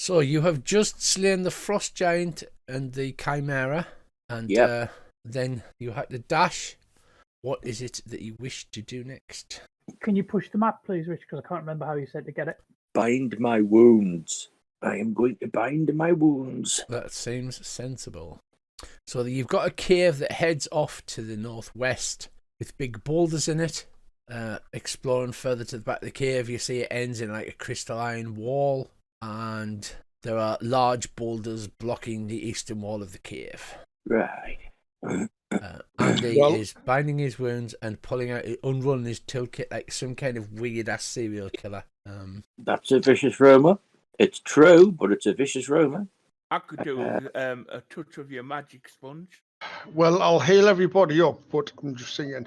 So you have just slain the frost giant and the chimera, and then you had to dash. What is it that you wish to do next? Can you push the map, please, Rich? Because I can't remember how you said to get it. Bind my wounds. I am going to bind my wounds. That seems sensible. So you've got a cave that heads off to the northwest with big boulders in it. Exploring further to the back of the cave, you see it ends in like a crystalline wall, and there are large boulders blocking the eastern wall of the cave. Right. Andy is binding his wounds and unrolling his toolkit like some kind of weird ass serial killer. That's a vicious Roma. It's true, but it's a vicious Roma. I could do a touch of your magic sponge. Well, I'll heal everybody up, but I'm just thinking,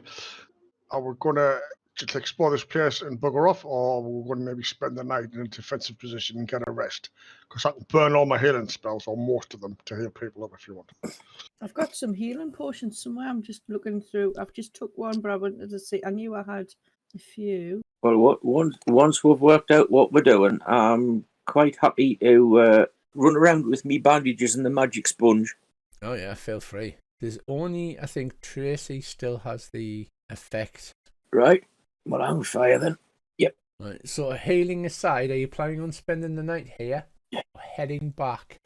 are we going to just explore this place and bugger off, or are we going to maybe spend the night in a defensive position and get a rest? Because I can burn all my healing spells, or most of them, to heal people up if you want. I've got some healing potions somewhere. I'm just looking through. I've just took one, but I wanted to see. I knew I had a few. Well, once we've worked out what we're doing, I'm quite happy to run around with me bandages and the magic sponge. Oh yeah, feel free. There's only, I think, Tracy still has the effect. Right. Well, I'm fire then. Yep. Right. So healing aside, are you planning on spending the night here? Yeah. Or heading back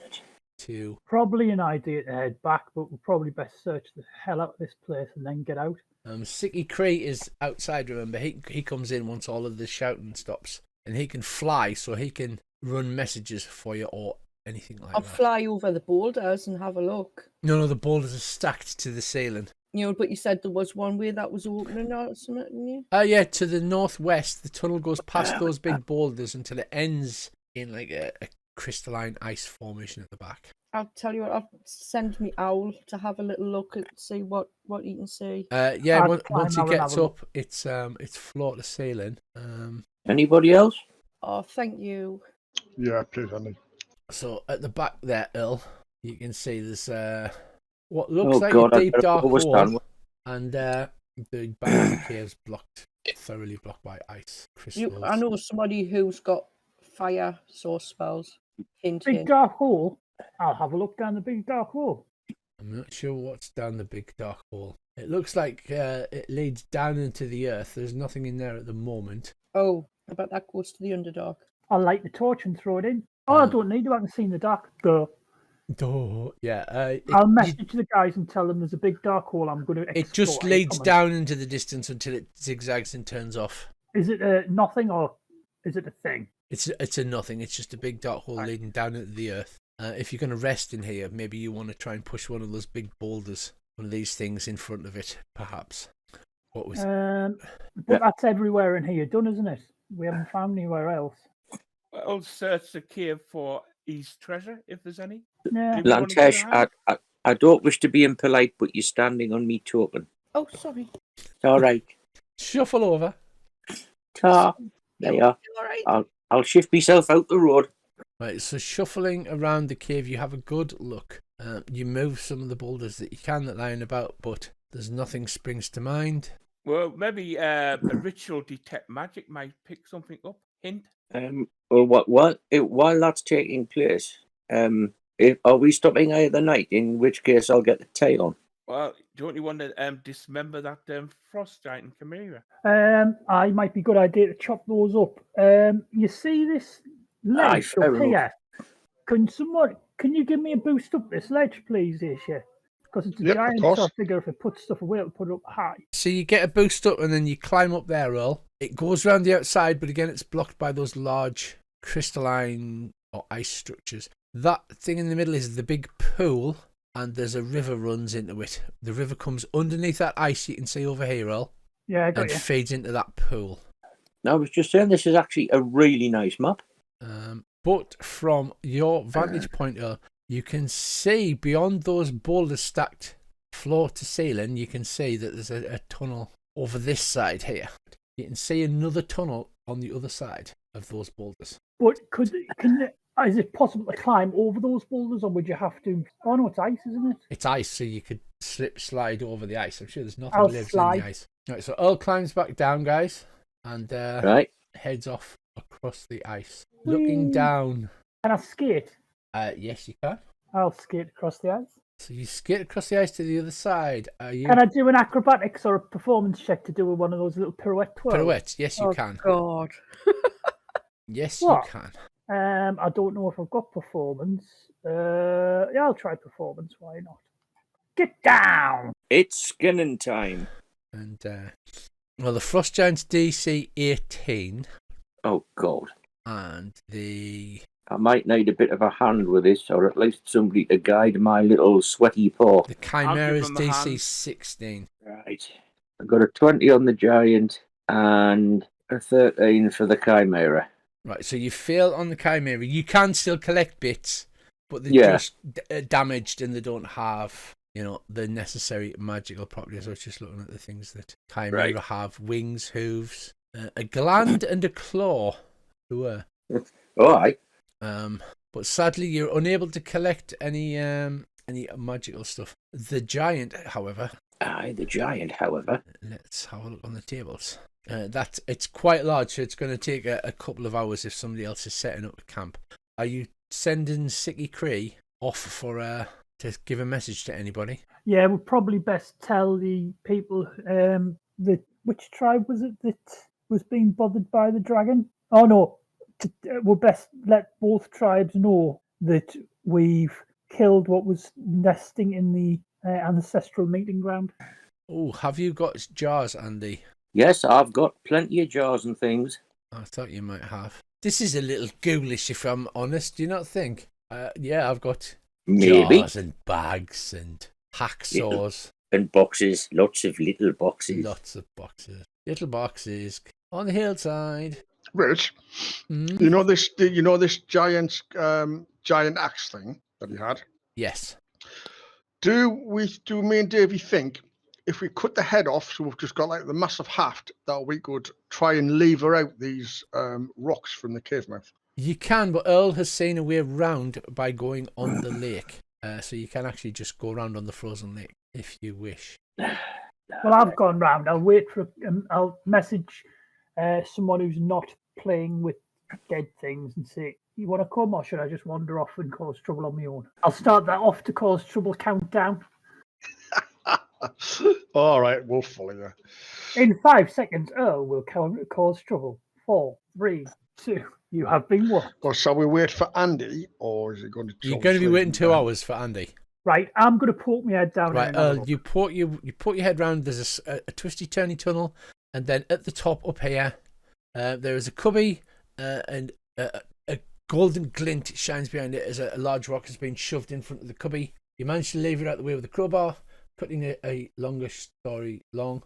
to... Probably an idea to head back, but we'll probably best search the hell out of this place and then get out. Sicky Crate is outside, remember. He comes in once all of the shouting stops. And he can fly, so he can run messages for you or anything like I'll that. fly over the boulders and have a look. No, the boulders are stacked to the ceiling. You know, but you said there was one way that was opening or something, didn't you? Yeah, to the northwest, the tunnel goes past those big boulders until it ends in like a crystalline ice formation at the back. I'll tell you what, I'll send me Owl to have a little look and see what he can see. Yeah, once he gets up, it's floor to ceiling. Anybody else? Oh, thank you. Yeah, please, Andy. So at the back there, Earl, you can see there's what looks like God, a deep dark hole, and the back of the cave's thoroughly blocked by ice crystals. I know somebody who's got fire source spells. Hint, Big hint. dark hole? I'll have a look down the big dark hole. I'm not sure what's down the big dark hole. It looks like it leads down into the earth. There's nothing in there at the moment. Oh, I bet that goes to the Underdark. I'll light the torch and throw it in. Oh, I don't need to. I can see in the dark. Duh. Yeah. I'll message the guys and tell them there's a big dark hole I'm going to explore. It just leads down into the distance until it zigzags and turns off. Is it a nothing or is it a thing? It's a nothing. It's just a big dark hole leading down into the earth. If you're going to rest in here, maybe you want to try and push one of those big boulders, one of these things in front of it, perhaps. What was But that's everywhere in here done, isn't it? We haven't found anywhere else. I'll search the cave for his treasure, if there's any. Yeah. Lantesh, I don't wish to be impolite, but you're standing on me token. Oh, sorry. It's all right. Shuffle over. Ta. There you are. All right. I'll shift myself out the road. Right, so shuffling around the cave, you have a good look. You move some of the boulders that you can that line about, but there's nothing springs to mind. Well, maybe a ritual detect magic might pick something up. Hint. Well, while that's taking place, are we stopping either night? In which case, I'll get the tail on. Well, don't you want to dismember that frost giant and chimera? I might be a good idea to chop those up. You see this ledge up here? Can you give me a boost up this ledge, please, Isha? Because it's a giant, so I figure if it puts stuff away, it'll put it up high. So you get a boost up and then you climb up there, Earl. It goes around the outside, but again, it's blocked by those large crystalline or ice structures. That thing in the middle is the big pool, and there's a river runs into it. The river comes underneath that ice you can see over here, Earl. Yeah, I got you. And feeds into that pool. Now, I was just saying, this is actually a really nice map. But from your vantage point, Earl, you can see beyond those boulders stacked floor to ceiling, you can see that there's a tunnel over this side here. You can see another tunnel on the other side of those boulders. But is it possible to climb over those boulders, or would you have to? Oh no, it's ice, isn't it? It's ice, so you could slide over the ice. I'm sure there's nothing lives in the ice. Right, so Earl climbs back down, guys, and heads off across the ice. Looking down Can I skate? Yes, you can. I'll skate across the ice. So you skate across the ice to the other side. Are you Can I do an acrobatics or a performance check to do one of those little pirouette twirls? pirouette? Yes, you can. God. Yes, What? you can. I don't know if I've got performance. Yeah, I'll try performance. Why not? Get down. It's skinning time. And well, the Frost Giant's DC 18, Oh, God. and the I might need a bit of a hand with this, or at least somebody to guide my little sweaty paw. Chimera's him a DC hand. 16. Right. I've got a 20 on the giant and a 13 for the chimera. Right, so you fail on the Chimera. You can still collect bits, but they're just damaged and they don't have, the necessary magical properties. I was just looking at the things that Chimera have: wings, hooves, a gland, and a claw. All right. But sadly, you're unable to collect any magical stuff. The giant, however. The giant, however. Let's have a look on the tables. It's quite large, so it's going to take a couple of hours if somebody else is setting up a camp. Are you sending Sicky Cree off for to give a message to anybody? Yeah, we'll probably best tell the people which tribe was it that was being bothered by the dragon? Oh no, we'll best let both tribes know that we've killed what was nesting in the ancestral meeting ground. Oh, have you got jars, Andy? Yes, I've got plenty of jars and things. I thought you might have. This is a little ghoulish, if I'm honest. Do you not think? Yeah, I've got jars and bags and hacksaws. And boxes, lots of little boxes. Lots of boxes. Little boxes on the hillside. Rich, you know this giant axe thing that he had? Yes. Do me and Davey think if we cut the head off, so we've just got like the massive haft, that we could try and lever out these rocks from the cave mouth? You can, but Earl has seen a way round by going on the lake. So you can actually just go around on the frozen lake if you wish. Well, I've gone round. I'll wait for. I'll message someone who's not playing with dead things and say, "You want to come, or should I just wander off and cause trouble on my own?" I'll start that off to cause trouble countdown. All right, we'll follow you. In 5 seconds, Earl will cause trouble. 4, 3, 2. You have been warned. Or shall we wait for Andy, or is it going to? You're going to be waiting 2 hours for Andy. Right, I'm going to poke my head down. Right, you put your head round. There's a twisty turny tunnel, and then at the top up here, there is a cubby, and a golden glint shines behind it as a large rock has been shoved in front of the cubby. You manage to lever it out the way with a crowbar. Cutting a longer story long,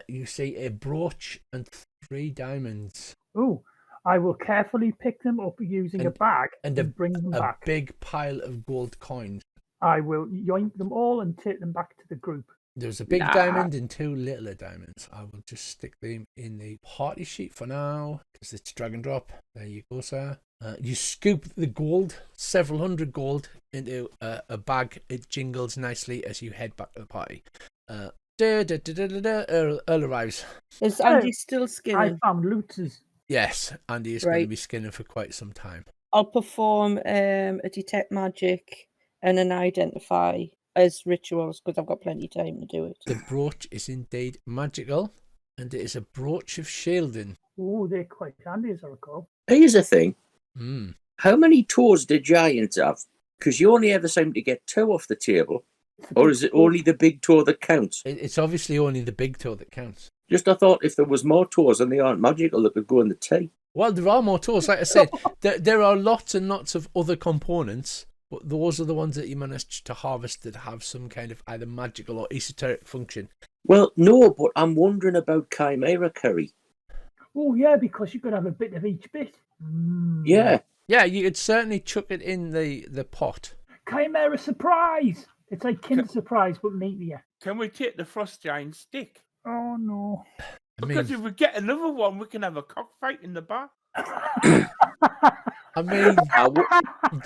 you see a brooch and 3 diamonds. Oh, I will carefully pick them up using a bag and bring them back. A big pile of gold coins. I will yoink them all and take them back to the group. There's a big diamond and 2 littler diamonds. I will just stick them in the party sheet for now because it's drag and drop. There you go, sir. You scoop the gold, several hundred gold, into a bag. It jingles nicely as you head back to the party. Earl arrives. Is Andy still skinning? I found looters. Yes, Andy is going to be skinning for quite some time. I'll perform a detect magic and an identify as rituals because I've got plenty of time to do it. The brooch is indeed magical, and it is a brooch of shielding. Oh, they're quite handy, as I recall. Here's the thing. How many toes do giants have? Because you only ever seem to get 2 off the table. Or is it only the big toe that counts? It's obviously only the big toe that counts. Just I thought if there was more toes and they aren't magical, that could go in the tea. Well, there are more toes. Like I said, there are lots and lots of other components, but those are the ones that you managed to harvest that have some kind of either magical or esoteric function. Well, no, but I'm wondering about chimera curry. Oh, yeah, because you could have a bit of each bit. Yeah. Yeah, you could certainly chuck it in the pot. Chimera surprise! It's like Kinder Surprise, but meatier. Can we take the Frost Giant stick? Oh, no. Because if we get another one, we can have a cockfight in the bar. I mean,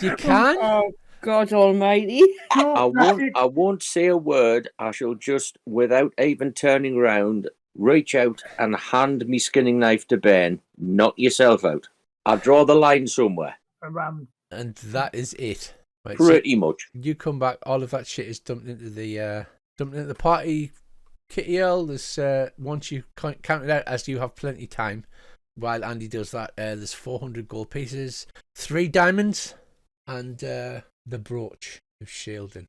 you can. Oh, God almighty. I won't say a word. I shall just, without even turning round, reach out and hand me skinning knife to Ben. Knock yourself out. I'll draw the line somewhere. Around And that is it. Right, Pretty much. You come back, all of that shit is dumped into the party kitty Earl. There's once you count it out, as you have plenty of time while Andy does that, there's 400 gold pieces, 3 diamonds, and the brooch of shielding.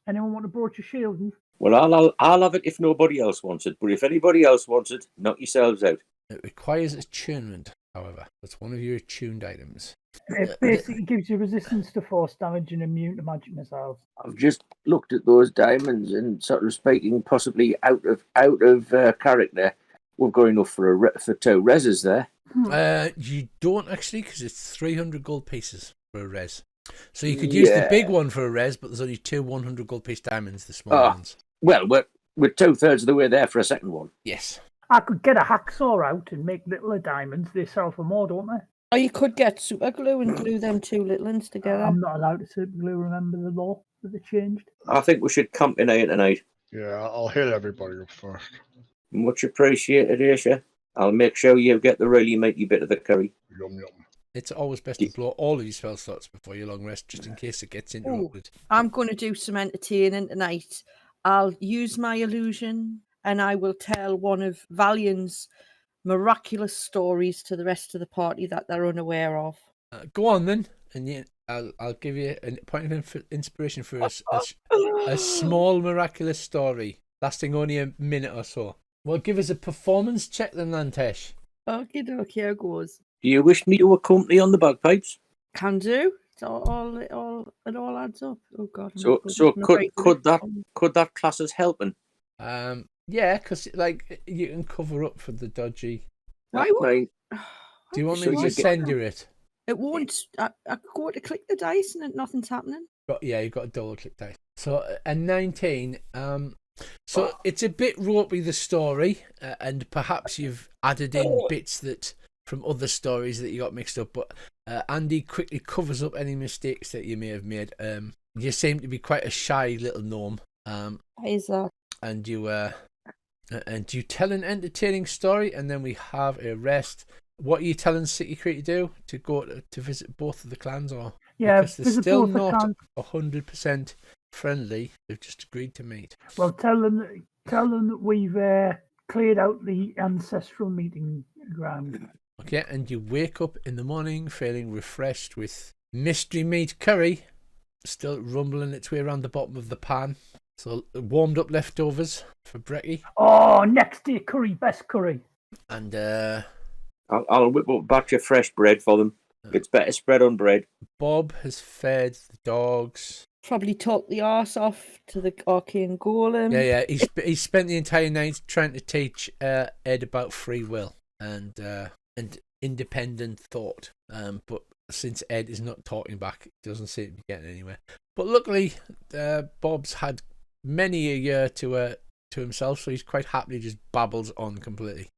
Anyone want a brooch of shielding? Well, I'll have it if nobody else wants it, but if anybody else wants it, knock yourselves out. It requires attunement, however. That's one of your attuned items. It basically gives you resistance to force damage and immune to magic missiles. I've just looked at those diamonds and sort of speaking possibly out of character. We've got enough for 2 reses there. You don't actually, because it's 300 gold pieces for a res. So you could use the big one for a res, but there's only 2 100 gold piece diamonds, the small ones. Well, we're 2/3 of the way there for a second one. Yes. I could get a hacksaw out and make littler diamonds. They sell for more, don't they? Or you could get super glue and glue them 2 little ones together. I'm not allowed to super glue, remember the law that they changed? I think we should camp in here tonight. Yeah, I'll heal everybody up first. Much appreciated, Aisha. I'll make sure you get the really meaty bit of the curry. Yum yum. It's always best to blow all of your spell slots before your long rest, just in case it gets interrupted. I'm going to do some entertaining tonight. I'll use my illusion and I will tell one of Valiant's miraculous stories to the rest of the party that they're unaware of. Go on then, and I'll give you a point of inspiration for a small miraculous story lasting only a minute or so. Well, give us a performance check then, Lantesh. Okie dokie, here goes. Do you wish me to accompany on the bagpipes? Can do. It all adds up. Oh God. So could that class as helping? Yeah, because like you can cover up for the dodgy. Right. Do you want me to send you it? It won't. I go to click the dice and nothing's happening. But yeah, you've got a double click dice. So a 19. So it's a bit ropey, the story, and perhaps you've added in bits that from other stories that you got mixed up. But Andy quickly covers up any mistakes that you may have made. You seem to be quite a shy little gnome. Is that? And you tell an entertaining story, and then we have a rest. What are you telling City Creek to do? To go to visit both of the clans, or because they're still not 100% friendly. They've just agreed to meet. Well, tell them that we've cleared out the ancestral meeting ground. Okay, and you wake up in the morning feeling refreshed with mystery meat curry still rumbling its way around the bottom of the pan. So warmed up leftovers for brekkie. Oh, next day curry, best curry. And I'll whip up a batch of fresh bread for them. It's better spread on bread. Bob has fed the dogs. Probably talked the arse off to the arcane golem. Yeah. He spent the entire night trying to teach Ed about free will and independent thought. But since Ed is not talking back, it doesn't seem to be getting anywhere. But luckily, Bob's had many a year to himself, so he's quite happily just babbles on completely.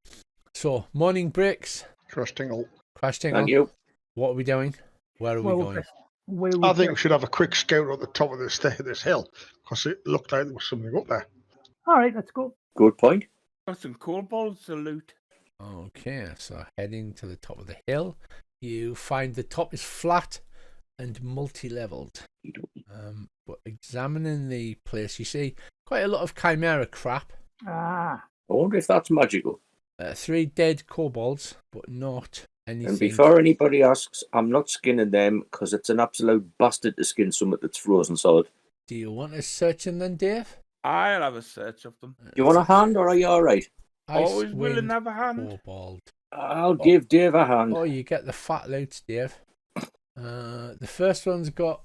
So morning breaks. Crash tingle. Thank you. What are we doing? Where are we going? I think we should have a quick scout at the top of this hill, because it looked like there was something up there. All right, let's go. Good point. Got some kobolds to loot. Okay, so heading to the top of the hill, you find the top is flat and multi-leveled. But examining the place, you see quite a lot of chimera crap. I wonder if that's magical. 3 dead kobolds, but not anything. And before anybody asks, I'm not skinning them because it's an absolute bastard to skin something that's frozen solid. Do you want to search them then, Dave? I'll have a search of them. Do you want a hand or are you all right? Always willing to have a hand. Kobold. I'll give Dave a hand. Oh, you get the fat loads, Dave. The first one's got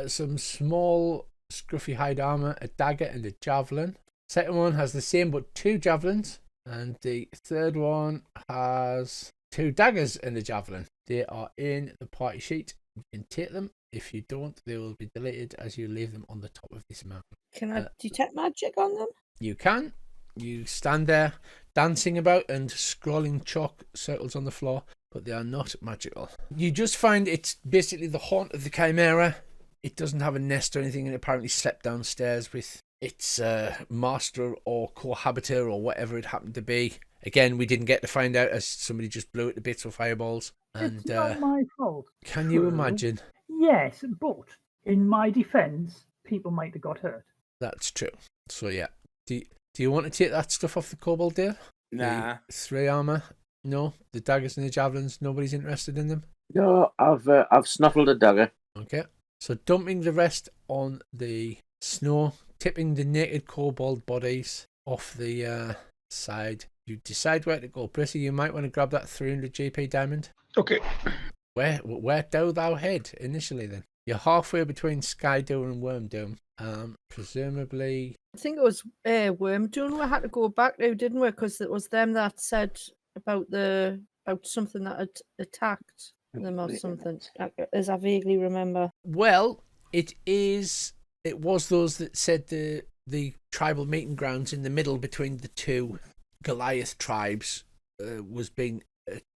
some small scruffy hide armor, a dagger, and a javelin. Second one has the same but 2 javelins, and the third one has 2 daggers and a javelin. They are in the party sheet. You can take them. If you don't, they will be deleted as you leave them on the top of this mountain. Can I detect magic on them? You can. You stand there dancing about and scrolling chalk circles on the floor, but they are not magical. You just find it's basically the haunt of the chimera. It doesn't have a nest or anything, and apparently slept downstairs with its master or cohabiter or whatever it happened to be. Again, we didn't get to find out as somebody just blew it to bits with fireballs. And It's not my fault. can you imagine? Yes, but in my defence, people might have got hurt. That's true. So yeah, do you want to take that stuff off the kobold there? Nah. The 3 armor? No, the daggers and the javelins. Nobody's interested in them. No, I've snuffled a dagger. Okay. So dumping the rest on the snow, tipping the naked kobold bodies off the side. You decide where to go. Prissy, you might want to grab that 300 GP diamond. Okay. Where do thou head initially then? You're halfway between Skydoom and Wormdoom. Presumably. I think it was Wormdoon we had to go back to, didn't we? Because it was them that said about something that had attacked them or something, as I vaguely remember. Well, it was those that said the tribal meeting grounds in the middle between the two Goliath tribes was being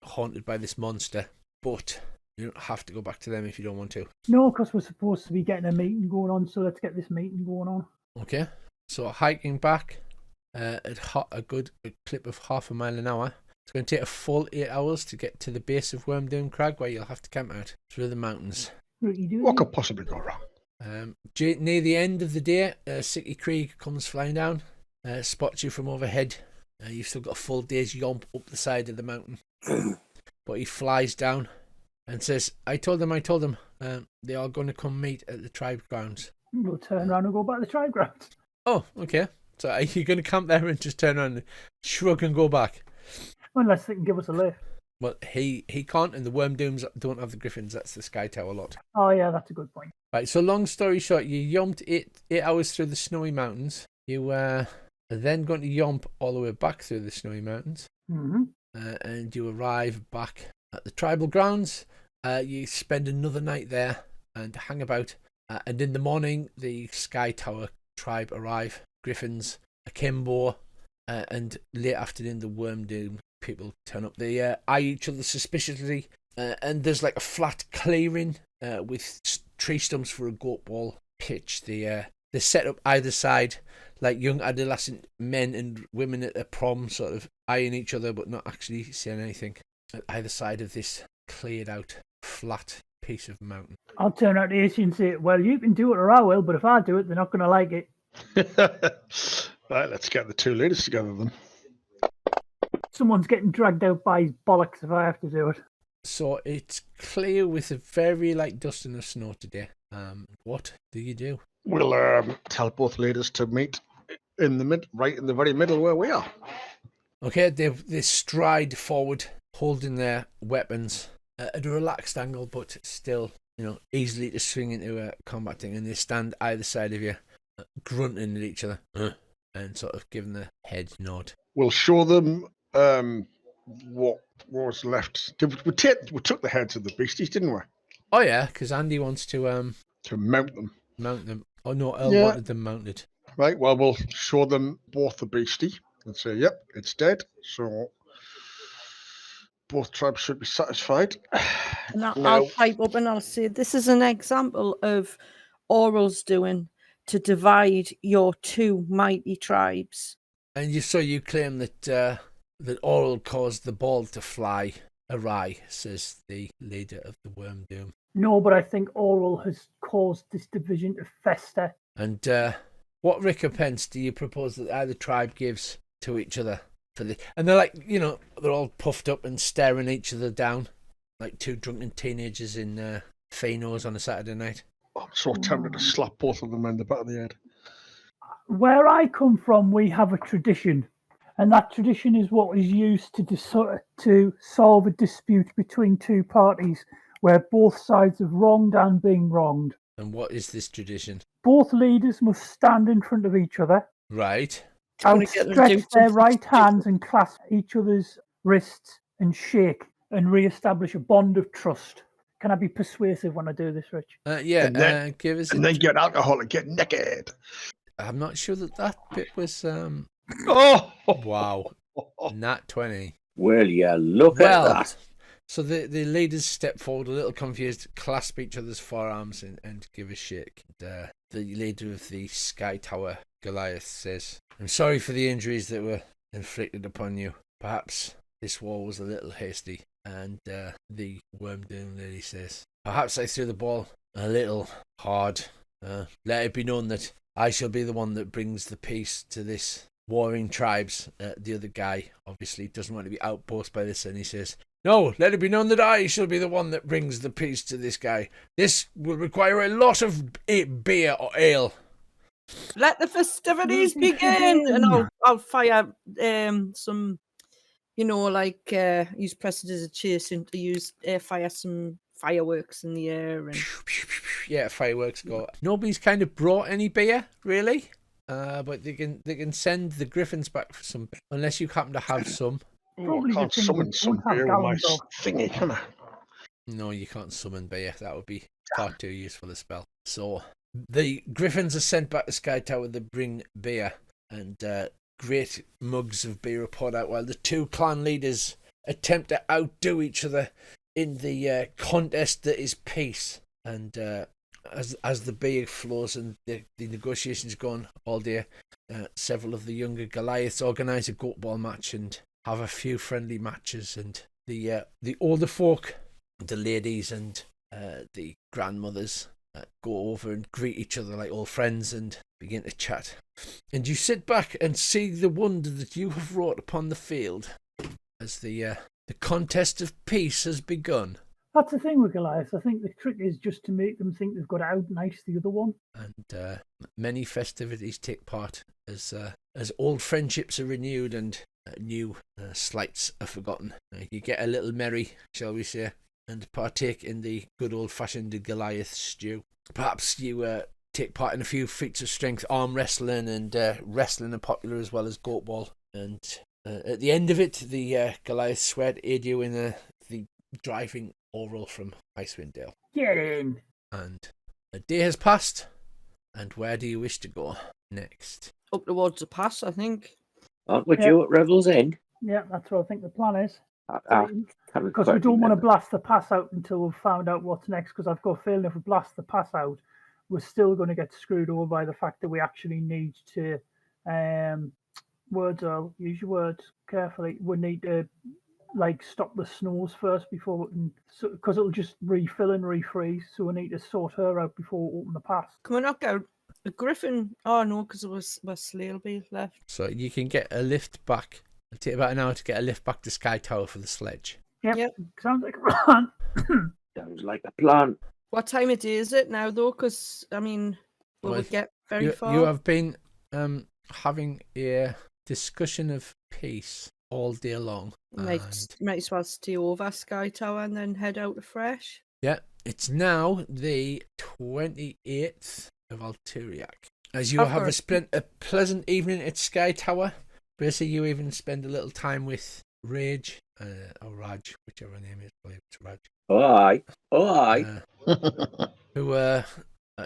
haunted by this monster, but you don't have to go back to them if you don't want to. No, because we're supposed to be getting a meeting going on, so let's get this meeting going on. Okay, so hiking back at a good clip of half a mile an hour. It's going to take a full 8 hours to get to the base of Wormdoom Crag, where you'll have to camp out through the mountains. What could possibly go wrong? Near the end of the day, Sicky Krieg comes flying down, spots you from overhead. You've still got a full day's yomp up the side of the mountain. But he flies down and says, I told them, they are going to come meet at the tribe grounds. We'll turn around and go back to the tribe grounds. Oh, okay. So are you going to camp there and just turn around and shrug and go back? Unless they can give us a lift. Well, he can't, and the Wormdooms don't have the Griffins. That's the Sky Tower lot. Oh, yeah, that's a good point. Right, so long story short, you yomped 8 hours through the snowy mountains. You are then going to yomp all the way back through the snowy mountains. Mm-hmm. And you arrive back at the tribal grounds. You spend another night there and hang about. And in the morning, the Sky Tower tribe arrive. Griffins, akimbo, and late afternoon, the Wormdoom people turn up. They eye each other suspiciously. And there's like a flat clearing with tree stumps for a goat ball pitch. They're set up either side like young adolescent men and women at a prom, sort of eyeing each other but not actually saying anything. At either side of this cleared out flat piece of mountain. I'll turn out to Ace and say, well, you can do it or I will, but if I do it, they're not going to like it. Right, let's get the two leaders together then. Someone's getting dragged out by his bollocks if I have to do it. So it's clear with a very light dusting of snow today. What do you do? We'll tell both leaders to meet in the right in the very middle where we are. Okay, they stride forward, holding their weapons at a relaxed angle, but still, easily to swing into a combat thing. And they stand either side of you, grunting at each other, and sort of giving the head nod. We'll show them what was left. We took the heads of the beasties, didn't we? Oh yeah, because Andy wants to mount them. Mount them. Oh no, Earl wanted them mounted. Right. Well, we'll show them both the beastie and say, "Yep, it's dead." So both tribes should be satisfied. And I'll pipe up and I'll say, "This is an example of Aurils doing to divide your two mighty tribes." And you claim that Auril caused the ball to fly awry, says the leader of the Wormdoom. No, but I think Auril has caused this division to fester. And what recompense do you propose that either tribe gives to each other for the? And they're like, they're all puffed up and staring each other down like two drunken teenagers in Finos on a Saturday night. I'm so tempted to slap both of them in the back of the head. Where I come from, we have a tradition, and that tradition is what is used to solve a dispute between two parties where both sides have wronged and been wronged. And what is this tradition? Both leaders must stand in front of each other. Right. Outstretch their right hands and clasp each other's wrists and shake and re-establish a bond of trust. Can I be persuasive when I do this, Rich? Yeah, give us. And then get alcohol and get naked. I'm not sure that bit was. Oh! Wow. Nat 20. Well, yeah, look at that. So the leaders step forward, a little confused, clasp each other's forearms and give a shake. And, the leader of the Sky Tower, Goliath, says, "I'm sorry for the injuries that were inflicted upon you. Perhaps this war was a little hasty." And the Wormdoom lady says, "Perhaps I threw the ball a little hard. Let it be known that I shall be the one that brings the peace to this warring tribes." The other guy obviously doesn't want to be outbossed by this, and he says, "No, let it be known that I shall be the one that brings the peace to this guy. This will require a lot of beer or ale." Let the festivities begin, and I'll fire some, use prestidigitation to use fire some fireworks in the air and yeah, fireworks go. Nobody's kind of brought any beer really, but they can send the griffins back for some, unless you happen to have some. Oh, I can't summon some beer with my thingy, can I? No, you can't summon beer. That would be far too useful a spell. So the griffins are sent back to Sky Tower to bring beer, and great mugs of beer are poured out while the two clan leaders attempt to outdo each other in the contest that is peace. And as the beer flows and the negotiations go on all day, several of the younger Goliaths organise a goat ball match and have a few friendly matches, and the older folk, the ladies and the grandmothers, go over and greet each other like old friends and begin to chat. And you sit back and see the wonder that you have wrought upon the field as the contest of peace has begun. That's the thing with Goliath. I think the trick is just to make them think they've got to out-nice the other one. And many festivities take part as old friendships are renewed and new slights are forgotten. You get a little merry, shall we say, and partake in the good old-fashioned Goliath stew. Perhaps you take part in a few feats of strength, arm wrestling, and wrestling are popular as well as goat ball. And at the end of it, the Goliath swear to aid you in the driving Auril from Icewind Dale. Get in! And a day has passed, and where do you wish to go next? Up towards the pass, I think. Aren't we due at Revel's End? Yeah, that's what I think the plan is. Because Because we don't want to blast the pass out until we've found out what's next, because I've got a feeling if we blast the pass out, we're still going to get screwed over by the fact that we actually need to, I'll use your words carefully, we need to stop the snows first before we can, because it'll just refill and refreeze, so we need to sort her out before we open the pass. Can we knock out a griffin? Oh no, because it was Slailby left. So you can get a lift back. It'll take about an hour to get a lift back to Sky Tower for the sledge. Yep. Sounds like a plan. Sounds like a plan. What time of day is it now, though? Because, will we get very far? You have been having a discussion of peace all day long. Might as well stay over Sky Tower and then head out afresh. Yeah, it's now the 28th of Alturiac. As you have spent a pleasant evening at Sky Tower, basically you even spend a little time with Rage, or Raj, whichever name it is, I believe it's Raj. Oh, aye.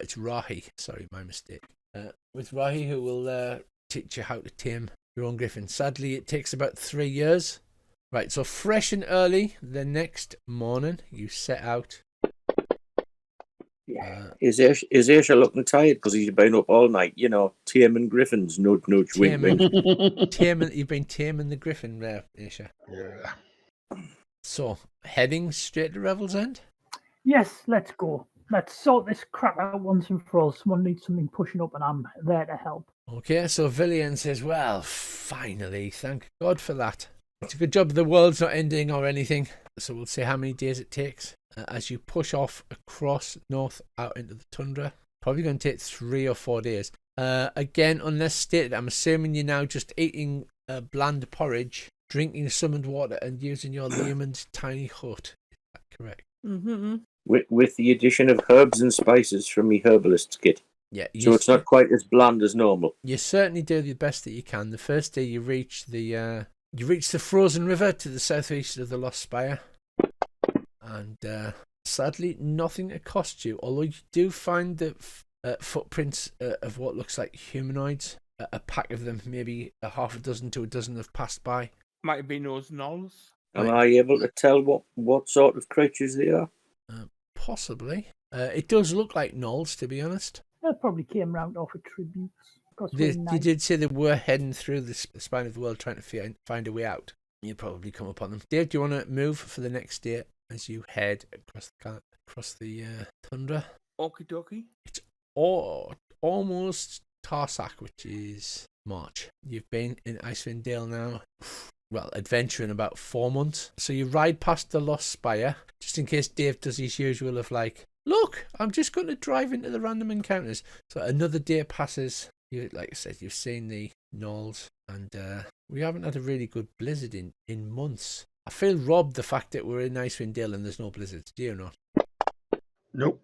It's Rahi, sorry, my mistake. With Rahi, who will teach you how to tame your own griffin. Sadly, it takes about 3 years. Right, so fresh and early, the next morning, you set out. Yeah. Is Aisha looking tired because he's been up all night, taming griffins, nudge, nudge, wink, wink. You've been taming the griffin there, Aisha. Yeah. So, heading straight to Revel's End? Yes, let's go. Let's sort this crap out once and for all. Someone needs something pushing up and I'm there to help. Okay, so Villian says, well, finally, thank God for that. It's a good job the world's not ending or anything. So we'll see how many days it takes as you push off across north out into the tundra. Probably going to take 3 or 4 days. Again, unless stated, I'm assuming you're now just eating bland porridge, drinking summoned water, and using your Lehman's tiny hut. Is that correct? Mm-hmm. With the addition of herbs and spices from me herbalist's kit. Yeah. So it's not quite as bland as normal. You certainly do the best that you can. The first day you reach the frozen river to the southeast of the Lost Spire, and sadly nothing accosts you. Although you do find the footprints of what looks like humanoids. A pack of them, maybe a half a dozen to a dozen, have passed by. Might have been those gnolls. Am I able to tell what sort of creatures they are? Possibly. It does look like gnolls, to be honest. They probably came round to offer tributes. They did say they were heading through the spine of the world trying to find a way out. You probably come upon them. Dave, do you want to move for the next day as you head across the tundra? Okie dokie. It's almost Tarsak, which is March. You've been in Icewind Dale now, well, adventuring about 4 months. So you ride past the Lost Spire, just in case Dave does his usual of like, look, I'm just going to drive into the random encounters. So another day passes. You, like I said, you've seen the gnolls, and we haven't had a really good blizzard in months. I feel robbed the fact that we're in Icewind Dale and there's no blizzards. Do you not? Nope.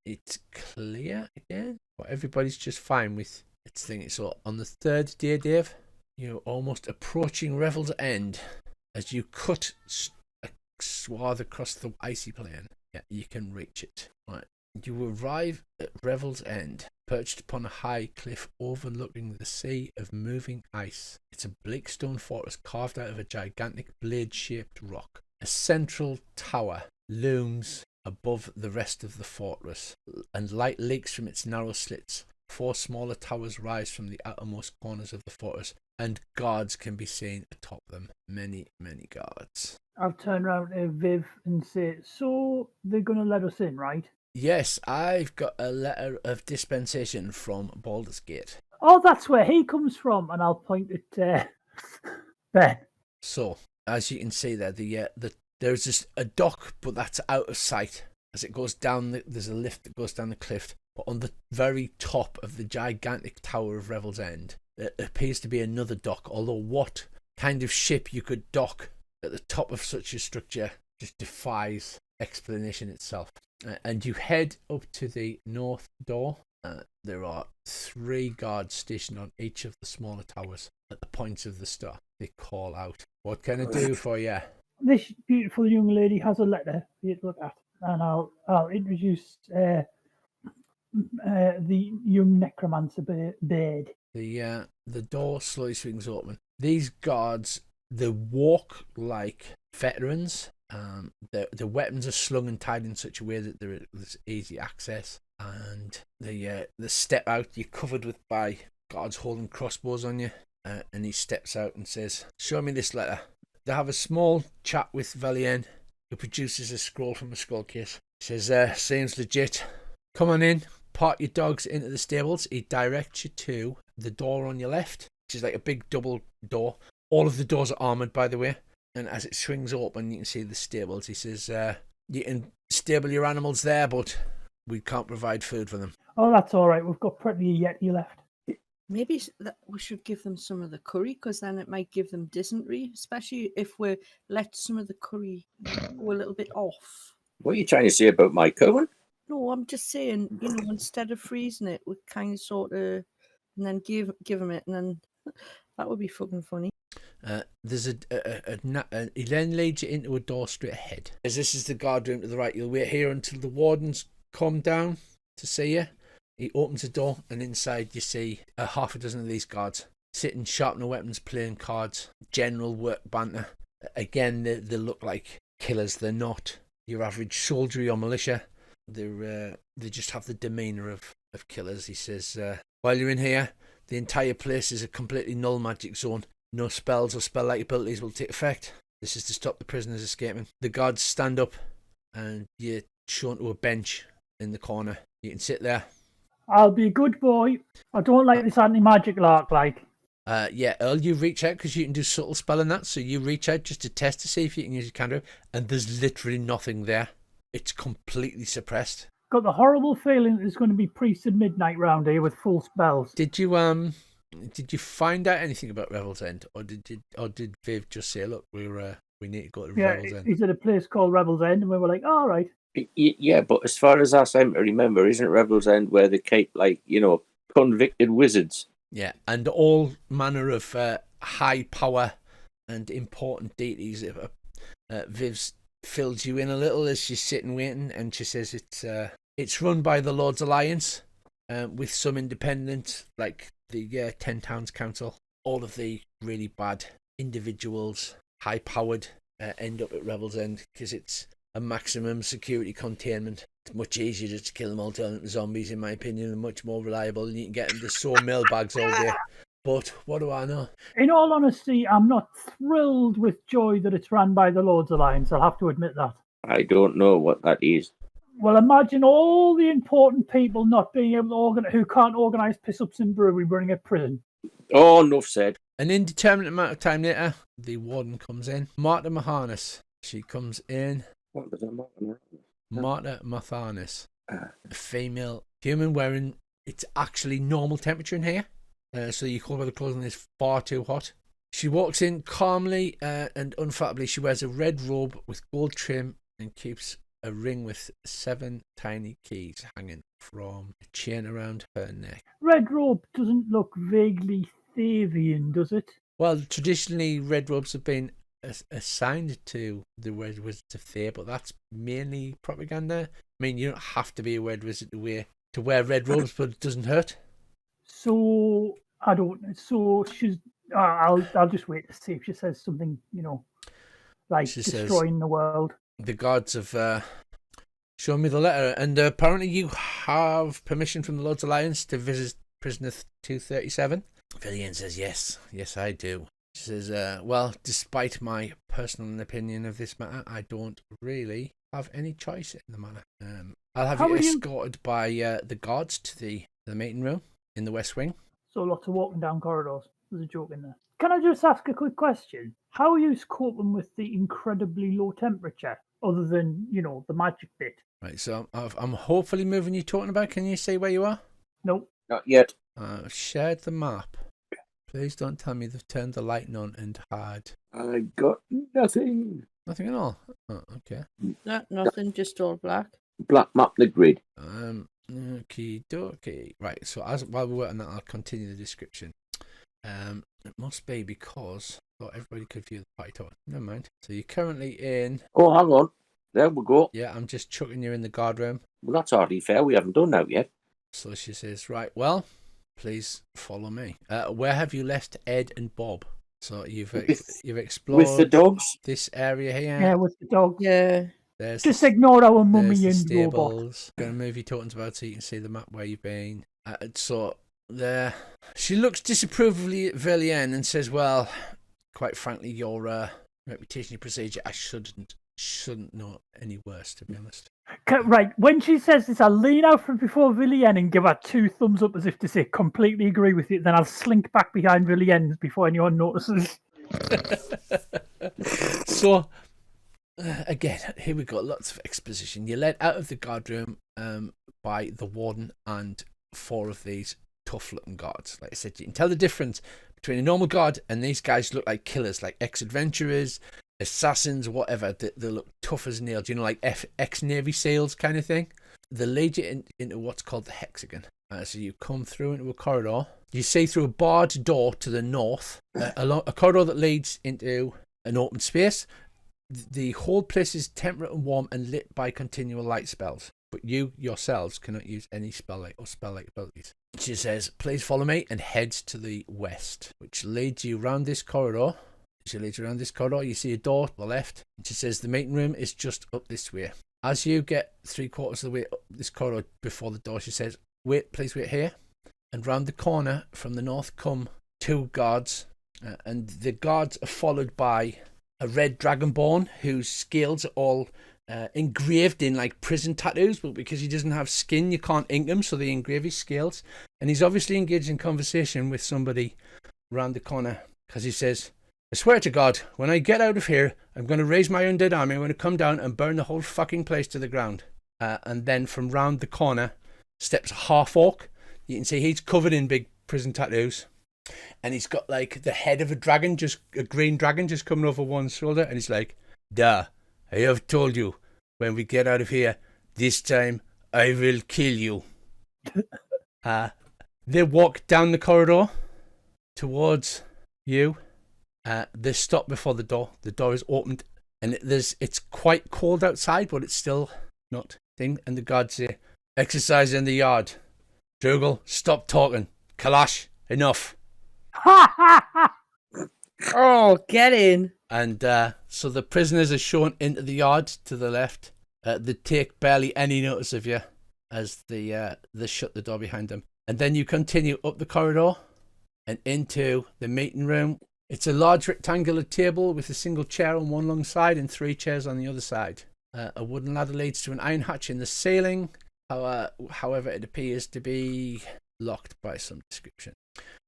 It's clear again, but everybody's just fine with its thing. So on the third day, Dave, you're almost approaching Revel's End as you cut a swath across the icy plain. Yeah, you can reach it. Right. You arrive at Revel's End, perched upon a high cliff overlooking the sea of moving ice. It's a bleak stone fortress carved out of a gigantic blade-shaped rock. A central tower looms above the rest of the fortress, and light leaks from its narrow slits. 4 smaller towers rise from the outermost corners of the fortress, and guards can be seen atop them. Many, many guards. I've turned around to Viv and say, so they're going to let us in, right? Yes, I've got a letter of dispensation from Baldur's Gate. Oh, that's where he comes from. And I'll point at Ben. So, as you can see there, there's just a dock, but that's out of sight. As it goes down, there's a lift that goes down the cliff. But on the very top of the gigantic Tower of Revel's End, there appears to be another dock. Although what kind of ship you could dock at the top of such a structure just defies explanation itself. And you head up to the north door. There are 3 guards stationed on each of the smaller towers at the points of the star. They call out, "What can I do for you?" This beautiful young lady has a letter for you to look at, and I'll introduce the young necromancer Bade. The door slowly swings open. These guards, they walk like veterans. The weapons are slung and tied in such a way that there's easy access, and the step out. You're covered by guards holding crossbows on you, and he steps out and says, "Show me this letter." They have a small chat with Valien, who produces a scroll from a scroll case. He says, "Seems legit. Come on in. Park your dogs into the stables." He directs you to the door on your left, which is like a big double door. All of the doors are armoured, by the way. And as it swings open, you can see the stables. He says, "You can stable your animals there, but we can't provide food for them." Oh, that's all right. We've got plenty of Yeti left. Maybe we should give them some of the curry, because then it might give them dysentery, especially if we let some of the curry go a little bit off. What are you trying to say about my Cohen? No, I'm just saying, instead of freezing it, we kind of sort of, and then give them it, and then that would be fucking funny. There's he then leads you into a door straight ahead. As this is the guard room to the right, you'll wait here until the wardens come down to see you. He opens the door, and inside you see a half a dozen of these guards sitting, sharpening weapons, playing cards, general work banter. Again, they look like killers. They're not your average soldiery or militia. They just have the demeanour of killers. He says, "While you're in here, the entire place is a completely null magic zone. No spells or spell-like abilities will take effect. This is to stop the prisoners escaping." The guards stand up, and you're shown to a bench in the corner. You can sit there. I'll be a good boy. I don't like this anti-magic lark, like. Yeah, Earl, you reach out because you can do subtle spell and that. So you reach out just to test to see if you can use your cantrip, and there's literally nothing there. It's completely suppressed. Got the horrible feeling that there's going to be priests at midnight round here with full spells. Did you find out anything about Revel's End, or did Viv just say, "Look, we need to go to Revel's End"? He's at a place called Revel's End, and we were like, "All right." Yeah, but as far as I seem to remember, isn't Revel's End where they keep, convicted wizards? Yeah, and all manner of high power and important deities. Viv's fills you in a little as she's sitting waiting, and she says it's run by the Lord's Alliance, with some independent, like the 10 Towns Council. All of the really bad individuals, high-powered end up at Revel's End because it's a maximum security containment. It's much easier just to kill them all, turn them into zombies, in my opinion, and much more reliable. And you can get them to sew mailbags all day. But what do I know? In all honesty, I'm not thrilled with joy that it's run by the Lords Alliance. I'll have to admit that. I don't know what that is. Well, imagine all the important people not being able to organize, who can't organise piss-ups in brewery running a prison. Oh, enough said. An indeterminate amount of time later, the warden comes in. Marta Mahanis. She comes in. What was that, Martin? Marta Mathanis. A female human wearing, it's actually normal temperature in here. So your cold weather clothing is far too hot. She walks in calmly and unfattably. She wears a red robe with gold trim and keeps a ring with 7 tiny keys hanging from a chain around her neck. Red robe doesn't look vaguely Thavian, does it? Well, traditionally, red robes have been assigned to the Red Wizards of Thay, but that's mainly propaganda. I mean, you don't have to be a Red Wizard to wear red robes, but it doesn't hurt. So I don't. So she's. I'll just wait to see if she says something. Like She destroying the world. The gods have shown me the letter, and apparently you have permission from the Lord's Alliance to visit prisoner 237. Villian says, yes, I do. She says, well, despite my personal opinion of this matter, I don't really have any choice in the matter. I'll have you escorted by the guards to the meeting room in the West Wing. So lots of walking down corridors. There's a joke in there. Can I just ask a quick question? How are you coping with the incredibly low temperature, other than, the magic bit? Right, so I'm hopefully moving you talking about. Can you say where you are? Nope. Not yet. I've shared the map. Please don't tell me they've turned the lighting on and had... I got nothing. Nothing at all? Oh, okay. No, nothing, just all black. Black map the grid. Okie dokie. Right, so while we're working that, I'll continue the description. It must be because I thought everybody could view the party tower. Never mind. So you're currently in... Oh, hang on. There we go. Yeah, I'm just chucking you in the guard room. Well, that's hardly fair. We haven't done that yet. So she says, right, well, please follow me. Where have you left Ed and Bob? So you've explored with the dogs. This area here. Yeah, with the dogs. Yeah. Just ignore our mummy and robot. Stables. Going to move you talking about so you can see the map where you've been. So there, she looks disapprovingly at Verlienne and says, "Well, quite frankly, your reputation, your procedure, I shouldn't know any worse, to be honest." Right, when she says this, I'll lean out from before Villienne and give her 2 thumbs up as if to say, completely agree with you. Then I'll slink back behind Villienne before anyone notices. So, again, here we go. Lots of exposition. You're led out of the guard room by the warden and 4 of these tough-looking guards. Like I said, you can tell the difference between a normal guard and these guys look like killers, like ex-adventurers, assassins, whatever. They look tough as nails, like ex-Navy SEALs kind of thing. They lead you into what's called the hexagon. So you come through into a corridor. You see through a barred door to the north, along a corridor that leads into an open space. The whole place is temperate and warm and lit by continual light spells. But you yourselves cannot use any spell-like or spell-like abilities. She says, please follow me, and heads to the west, which leads you round this corridor. She leads you around this corridor. You see a door to the left. And she says, the meeting room is just up this way. As you get 3/4 of the way up this corridor before the door, she says, please wait here. And round the corner from the north come 2 guards. And the guards are followed by a red dragonborn whose scales are all engraved in like prison tattoos, but because he doesn't have skin, you can't ink him, so they engrave his scales. And he's obviously engaged in conversation with somebody around the corner, because he says, I swear to God, when I get out of here, I'm going to raise my undead army. I'm going to come down and burn the whole fucking place to the ground. And then from round the corner steps a half-orc. You can see he's covered in big prison tattoos. And he's got like the head of a dragon, just a green dragon just coming over one shoulder. And he's like, I have told you, when we get out of here, this time I will kill you. They walk down the corridor towards you. They stop before the door. The door is opened, and it's quite cold outside, but it's still not thing. And the guards say, exercise in the yard. Dougal, stop talking. Kalash, enough. Oh, get in. And so the prisoners are shown into the yard to the left. They take barely any notice of you as they shut the door behind them. And then you continue up the corridor and into the meeting room. It's a large rectangular table with a single chair on one long side and 3 chairs on the other side. A wooden ladder leads to an iron hatch in the ceiling. However, it appears to be locked by some description.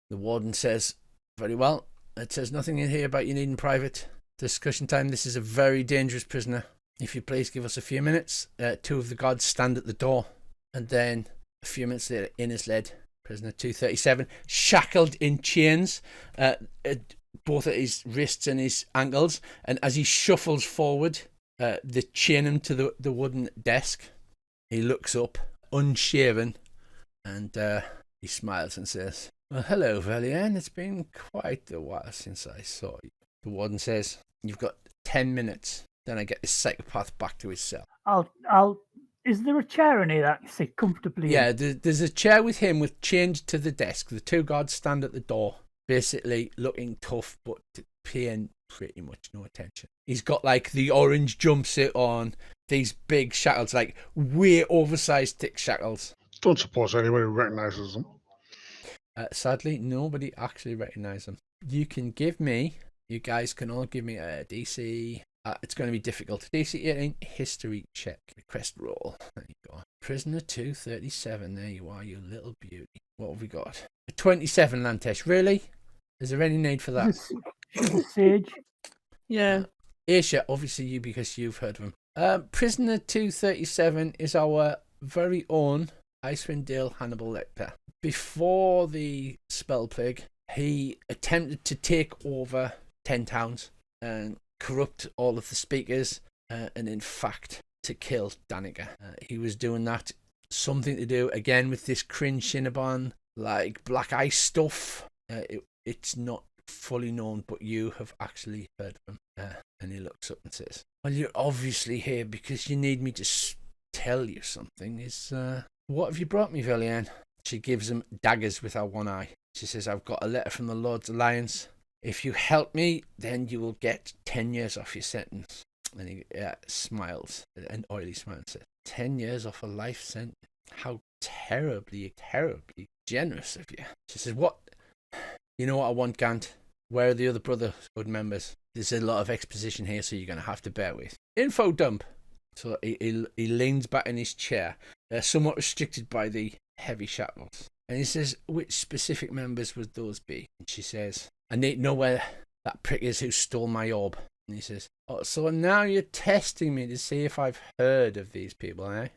The warden says, "Very well. It says nothing in here about you needing private discussion time. This is a very dangerous prisoner. If you please give us a few minutes." 2 of the guards stand at the door, and then a few minutes later, in is led prisoner 237, shackled in chains, both at his wrists and his ankles. And as he shuffles forward, they chain him to the wooden desk. He looks up, unshaven, and he smiles and says, "Well, hello, Valien. It's been quite a while since I saw you." The warden says, "You've got 10 minutes. Then I get this psychopath back to his cell." Is there a chair in here that I can sit comfortably in? Yeah, there's a chair with him chained to the desk. The 2 guards stand at the door, basically looking tough, but paying pretty much no attention. He's got like the orange jumpsuit on, these big shackles, like way oversized thick shackles. Don't suppose anybody recognises them. Sadly, nobody actually recognises him. You guys can all give me a DC. It's going to be difficult. DC 18 history check. Request roll. There you go. Prisoner 237. There you are, you little beauty. What have we got? A 27, Lantesh. Really? Is there any need for that? Sage. Yeah. Aisha, obviously you, because you've heard of him. Prisoner 237 is our very own Icewind Dale Hannibal Lecter. Before the spell plague, he attempted to take over 10 towns and corrupt all of the speakers, and in fact to kill Danica. He was doing that, something to do again with this cringe Cinnabon, like black ice stuff. It's not fully known, but you have actually heard of him. And he looks up and says, "Well, you're obviously here because you need me to tell you something. What have you brought me, Velian?" She gives him daggers with her one eye. She says, "I've got a letter from the Lord's Alliance. If you help me, then you will get 10 years off your sentence." And he smiles, an oily smile, and says, 10 years off a life sentence? How terribly, terribly generous of you. She says, "What? You know what I want, Gant? Where are the other Brotherhood members? There's a lot of exposition here, so you're going to have to bear with." Info dump. So he leans back in his chair, somewhat restricted by the heavy shackles. And he says, "Which specific members would those be?" And she says, "I need to know where that prick is who stole my orb." And he says, "Oh, so now you're testing me to see if I've heard of these people, eh?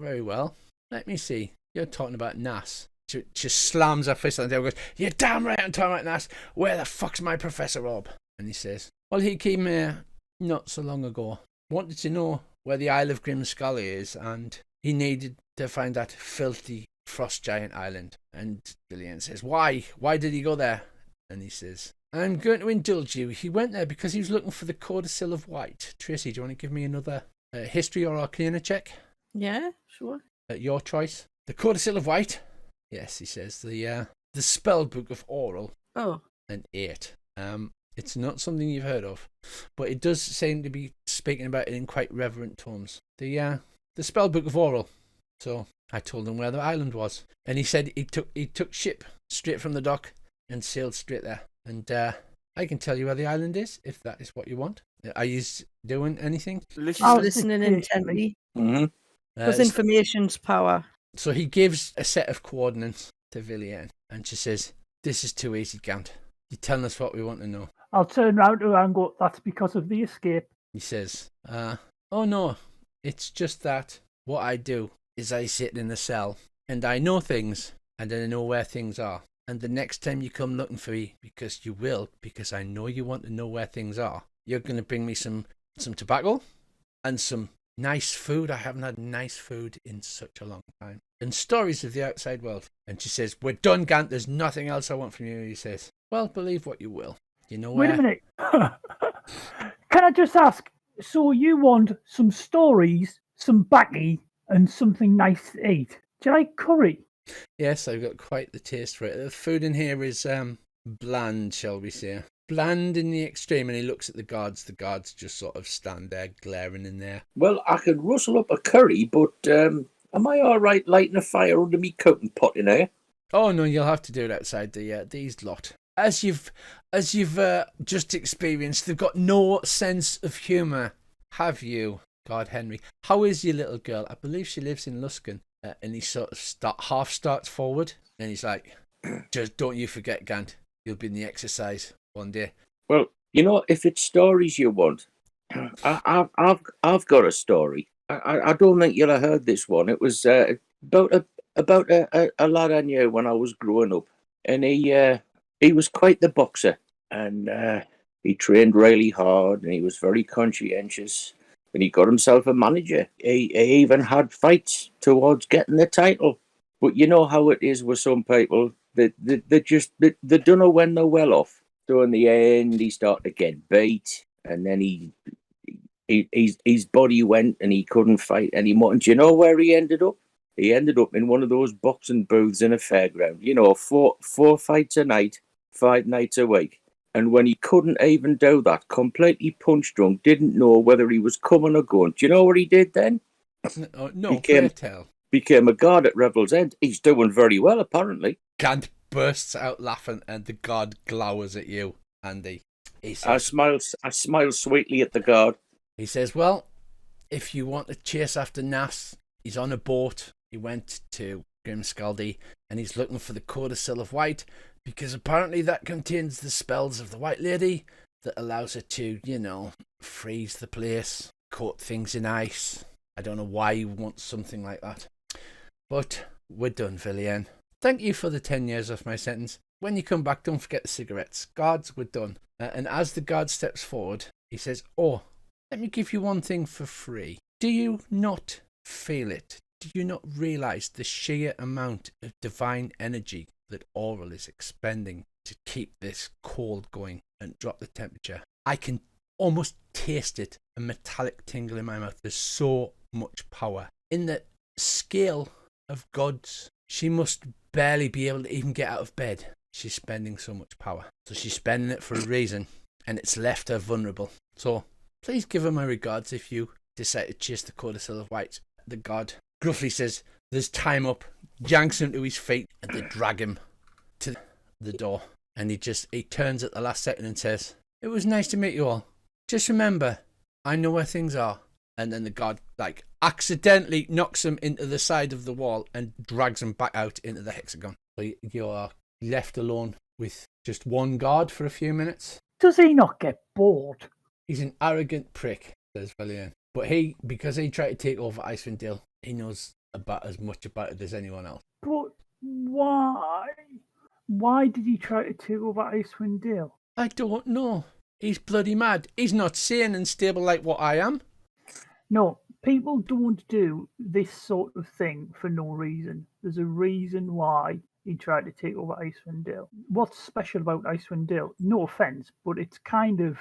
Very well. Let me see. You're talking about Nas." She just slams her fist on the table and goes, "You're damn right I'm talking about Nas. Where the fuck's my Professor Orb?" And he says, "Well, he came here not so long ago. Wanted to know where the Isle of Grimscully is, and he needed to find that filthy frost giant island." And Gillian says, "Why? Why did he go there?" And he says, "I'm going to indulge you. He went there because he was looking for the Codicil of White." Tracy, do you want to give me another history or arcana check? Yeah, sure. Your choice. The Codicil of White? Yes, he says. The spell book of Auril. Oh. An 8. It's not something you've heard of, but it does seem to be speaking about it in quite reverent tones. The spell book of Auril. So I told him where the island was, and he said he took ship straight from the dock and sailed straight there. And I can tell you where the island is if that is what you want. Are you doing anything? Listening intently. Mm-hmm. Because information's power. So he gives a set of coordinates to Villian, and she says, "This is too easy, Gant. You're telling us what we want to know." I'll turn round to her and go, "That's because of the escape." He says, "Oh no, it's just that what I do is I sit in a cell, and I know things, and I know where things are. And the next time you come looking for me, because you will, because I know you want to know where things are, you're going to bring me some tobacco and some nice food. I haven't had nice food in such a long time. And stories of the outside world." And she says, "We're done, Gant. There's nothing else I want from you." He says, "Well, believe what you will. You know where..." Wait a minute. Can I just ask, so you want some stories, some baccy, and something nice to eat? Do you like curry? Yes, I've got quite the taste for it. The food in here is bland, shall we say. bland in the extreme, and he looks at the guards. The guards just sort of stand there glaring in there. Well, I could rustle up a curry, but am I all right lighting a fire under me cooking pot in here? Oh no, you'll have to do it outside these lot. As you've just experienced, they've got no sense of humour, have you, God Henry? How is your little girl? I believe she lives in Luskin. And he sort of half starts forward, and he's like, "Just don't you forget, Gant. You'll be in the exercise one day." Well, if it's stories you want, I've got a story. I don't think you'll have heard this one. It was about a lad I knew when I was growing up, and he was quite the boxer, and he trained really hard, and he was very conscientious. And he got himself a manager. He even had fights towards getting the title. But you know how it is with some people. They don't know when they're well off. So in the end, he started to get beat. And then his body went and he couldn't fight anymore. And do you know where he ended up? He ended up in one of those boxing booths in a fairground. 4 fights a night, 5 nights a week. And when he couldn't even do that, completely punch drunk, didn't know whether he was coming or going. Do you know what he did then? No, became a guard at Revel's End. He's doing very well, apparently. Gant bursts out laughing, and the guard glowers at you, Andy. He says, I smile sweetly at the guard. He says, "Well, if you want to chase after Nass, he's on a boat. He went to Grimscaldy, and he's looking for the Codicil of White, because apparently that contains the spells of the White Lady that allows her to, freeze the place, coat things in ice. I don't know why you want something like that. But we're done, Villian. Thank you for the 10 years off my sentence. When you come back, don't forget the cigarettes. Guards, we're done." And as the guard steps forward, he says, "Oh, let me give you one thing for free. Do you not feel it? Do you not realise the sheer amount of divine energy that Auril is expending to keep this cold going and drop the temperature? I can almost taste it, a metallic tingle in my mouth. There's so much power. In the scale of gods, she must barely be able to even get out of bed. She's spending so much power. So she's spending it for a reason, and it's left her vulnerable. So please give her my regards if you decide to chase the Codicil of White." The god gruffly says, "There's time up," yanks him to his feet, and they drag him to the door. And he turns at the last second and says, "It was nice to meet you all. Just remember, I know where things are." And then the god accidentally knocks him into the side of the wall and drags him back out into the hexagon. So you're left alone with just one guard for a few minutes. Does he not get bored? He's an arrogant prick, says Villian. But because he tried to take over Icewind Dale, he knows about as much about it as anyone else. But why? Why did he try to take over Icewind Dale? I don't know. He's bloody mad. He's not sane and stable like what I am. No, people don't do this sort of thing for no reason. There's a reason why he tried to take over Icewind Dale. What's special about Icewind Dale? No offence, but it's kind of,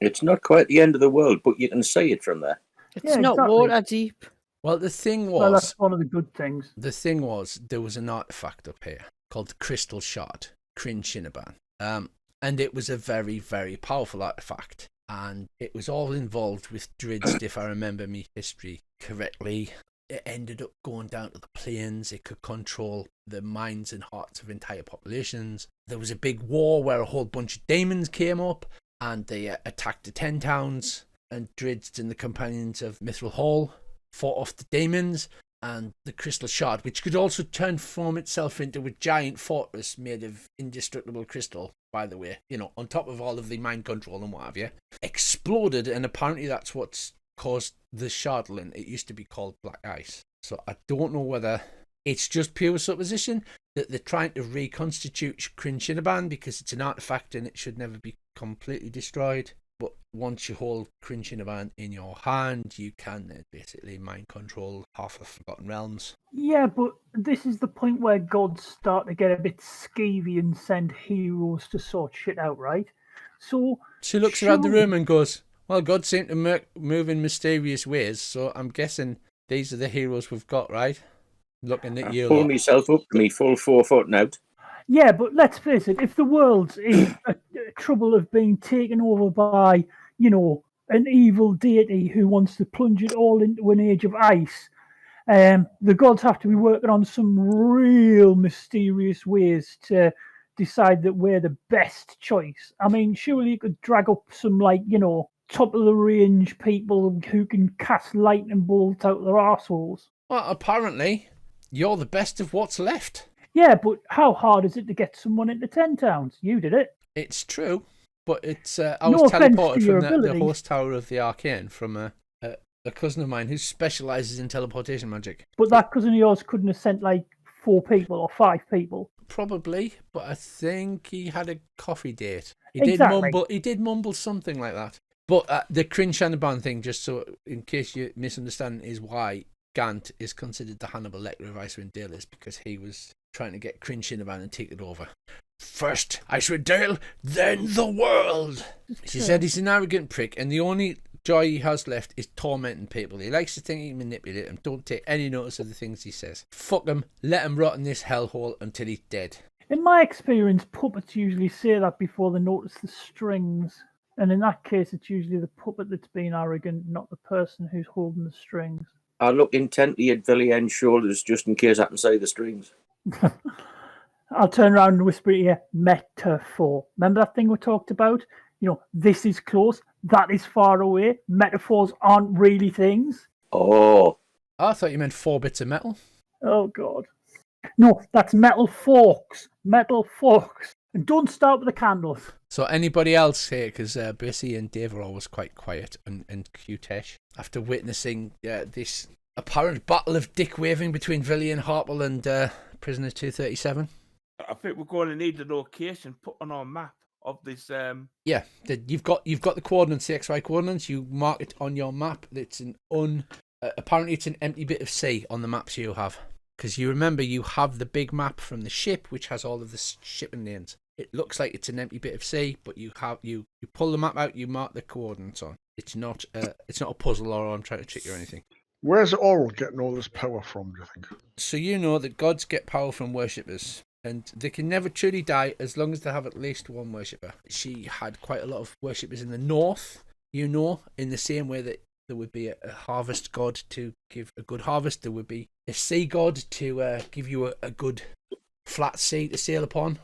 It's not quite the end of the world, but you can see it from there. It's not exactly. water deep. Well, the thing was... Well, that's one of the good things. The thing was, there was an artifact up here called the Crystal Shard, Crin Shinaban. And it was a very, very powerful artifact. And it was all involved with Drizzt, if I remember me history correctly. It ended up going down to the plains. It could control the minds and hearts of entire populations. There was a big war where a whole bunch of demons came up and they attacked the 10 towns. And Drizzt and the companions of Mithril Hall fought off the demons. And the Crystal Shard, which could also transform itself into a giant fortress made of indestructible crystal, by the way, on top of all of the mind control and what have you, exploded, and apparently that's what's caused the Shardland. It used to be called Black Ice. So I don't know whether it's just pure supposition that they're trying to reconstitute Crin Shinaban because it's an artifact and it should never be completely destroyed. But once you hold Crin Shinaban in your hand, you can basically mind control half of Forgotten Realms. Yeah, but this is the point where gods start to get a bit skeevy and send heroes to sort shit out, right? So she looks around the room and goes, "Well, gods seem to move in mysterious ways, so I'm guessing these are the heroes we've got, right?" Looking at you. Pull myself up to me full 4 foot now. Yeah, but let's face it, if the world's in trouble of being taken over by, you know, an evil deity who wants to plunge it all into an age of ice. The gods have to be working on some real mysterious ways to decide that we're the best choice. I mean, surely you could drag up some, like, you know, top of the range people who can cast lightning bolts out their arseholes. Well, apparently, you're the best of what's left. Yeah, but how hard is it to get someone into 10 towns? You did it. It's true, but it's I No was offence to teleported your from the abilities. host tower of the Arcane from a cousin of mine who specialises in teleportation magic. But that cousin of yours couldn't have sent like 4 people or 5 people. Probably, but I think he had a coffee date. He Exactly. did mumble something like that. But the Crin Shandaban thing, just so in case you misunderstand, is why Gant is considered the Hannibal Lecter of Icewind Dale, is because he was trying to get Crin Shandaban and take it over. First Icewind Dale, then the world. She said he's an arrogant prick, and the only joy he has left is tormenting people. He likes to think he can manipulate them. Don't take any notice of the things he says. Fuck him. Let him rot in this hellhole until he's dead. In my experience, puppets usually say that before they notice the strings. And in that case, it's usually the puppet that's being arrogant, not the person who's holding the strings. I look intently at Villien's shoulders just in case I can say the strings. I'll turn around and whisper to you, metaphor. Remember that thing we talked about? You know, this is close, that is far away. Metaphors aren't really things. Oh. I thought you meant 4 bits of metal. Oh, God. No, that's metal forks. Metal forks. And don't start with the candles. So anybody else here? Because Bessie and Dave are always quite quiet and cute-ish. After witnessing this apparent battle of dick waving between Villian Harple and Prisoner 237. I think we're going to need the location put on our map of this. Yeah, you've got the coordinates, the XY coordinates. You mark it on your map. It's apparently it's an empty bit of sea on the maps you have. Because you remember you have the big map from the ship, which has all of the shipping lanes. It looks like it's an empty bit of sea, but you pull the map out, you mark the coordinates on. It's not a puzzle or I'm trying to trick you or anything. Where's Auril getting all this power from, do you think? So you know that gods get power from worshippers, and they can never truly die as long as they have at least one worshipper. She had quite a lot of worshippers in the north, you know, in the same way that there would be a harvest god to give a good harvest. There would be a sea god to give you a good flat sea to sail upon.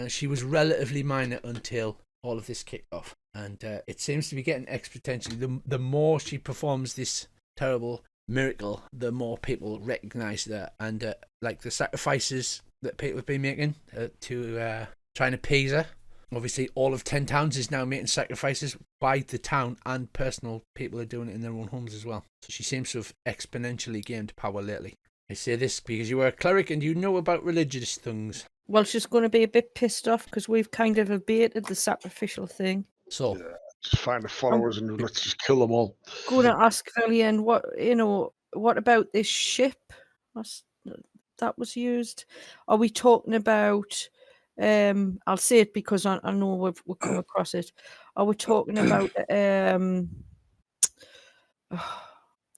She was relatively minor until all of this kicked off. And it seems to be getting exponentially. The more she performs this terrible miracle, the more people recognise that. And like the sacrifices that people have been making to try and appease her. Obviously, all of 10 towns is now making sacrifices by the town, and personal people are doing it in their own homes as well. So she seems to have exponentially gained power lately. I say this because you are a cleric and you know about religious things. Well, she's going to be a bit pissed off because we've kind of abated the sacrificial thing. So, Just find the followers and let's just kill them all. Going to ask Villian, what about this ship that was used? Are we talking about? I'll say it because I know we've come across it. Are we talking about?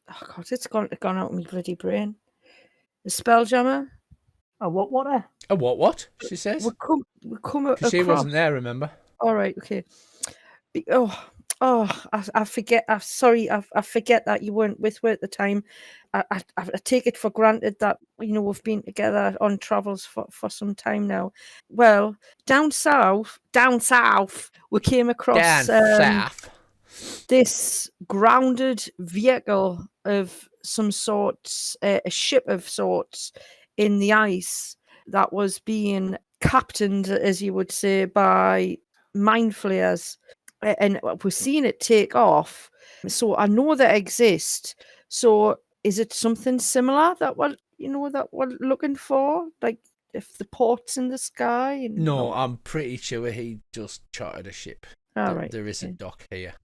Oh God, it's gone out of my bloody brain. The Spelljammer. A what? a what? She says. We come across. She wasn't there, remember? All right, okay. I forget. I forget that you weren't with her at the time. I take it for granted that we've been together on travels for some time now. Well, down south, we came across this grounded vehicle of some sorts, a ship of sorts in the ice that was being captained, as you would say, by mind flayers. And we're seeing it take off. So I know that exists. So is it something similar that we're looking for? Like if the port's in the sky? No, I'm pretty sure he just chartered a ship. All right. There is a dock here.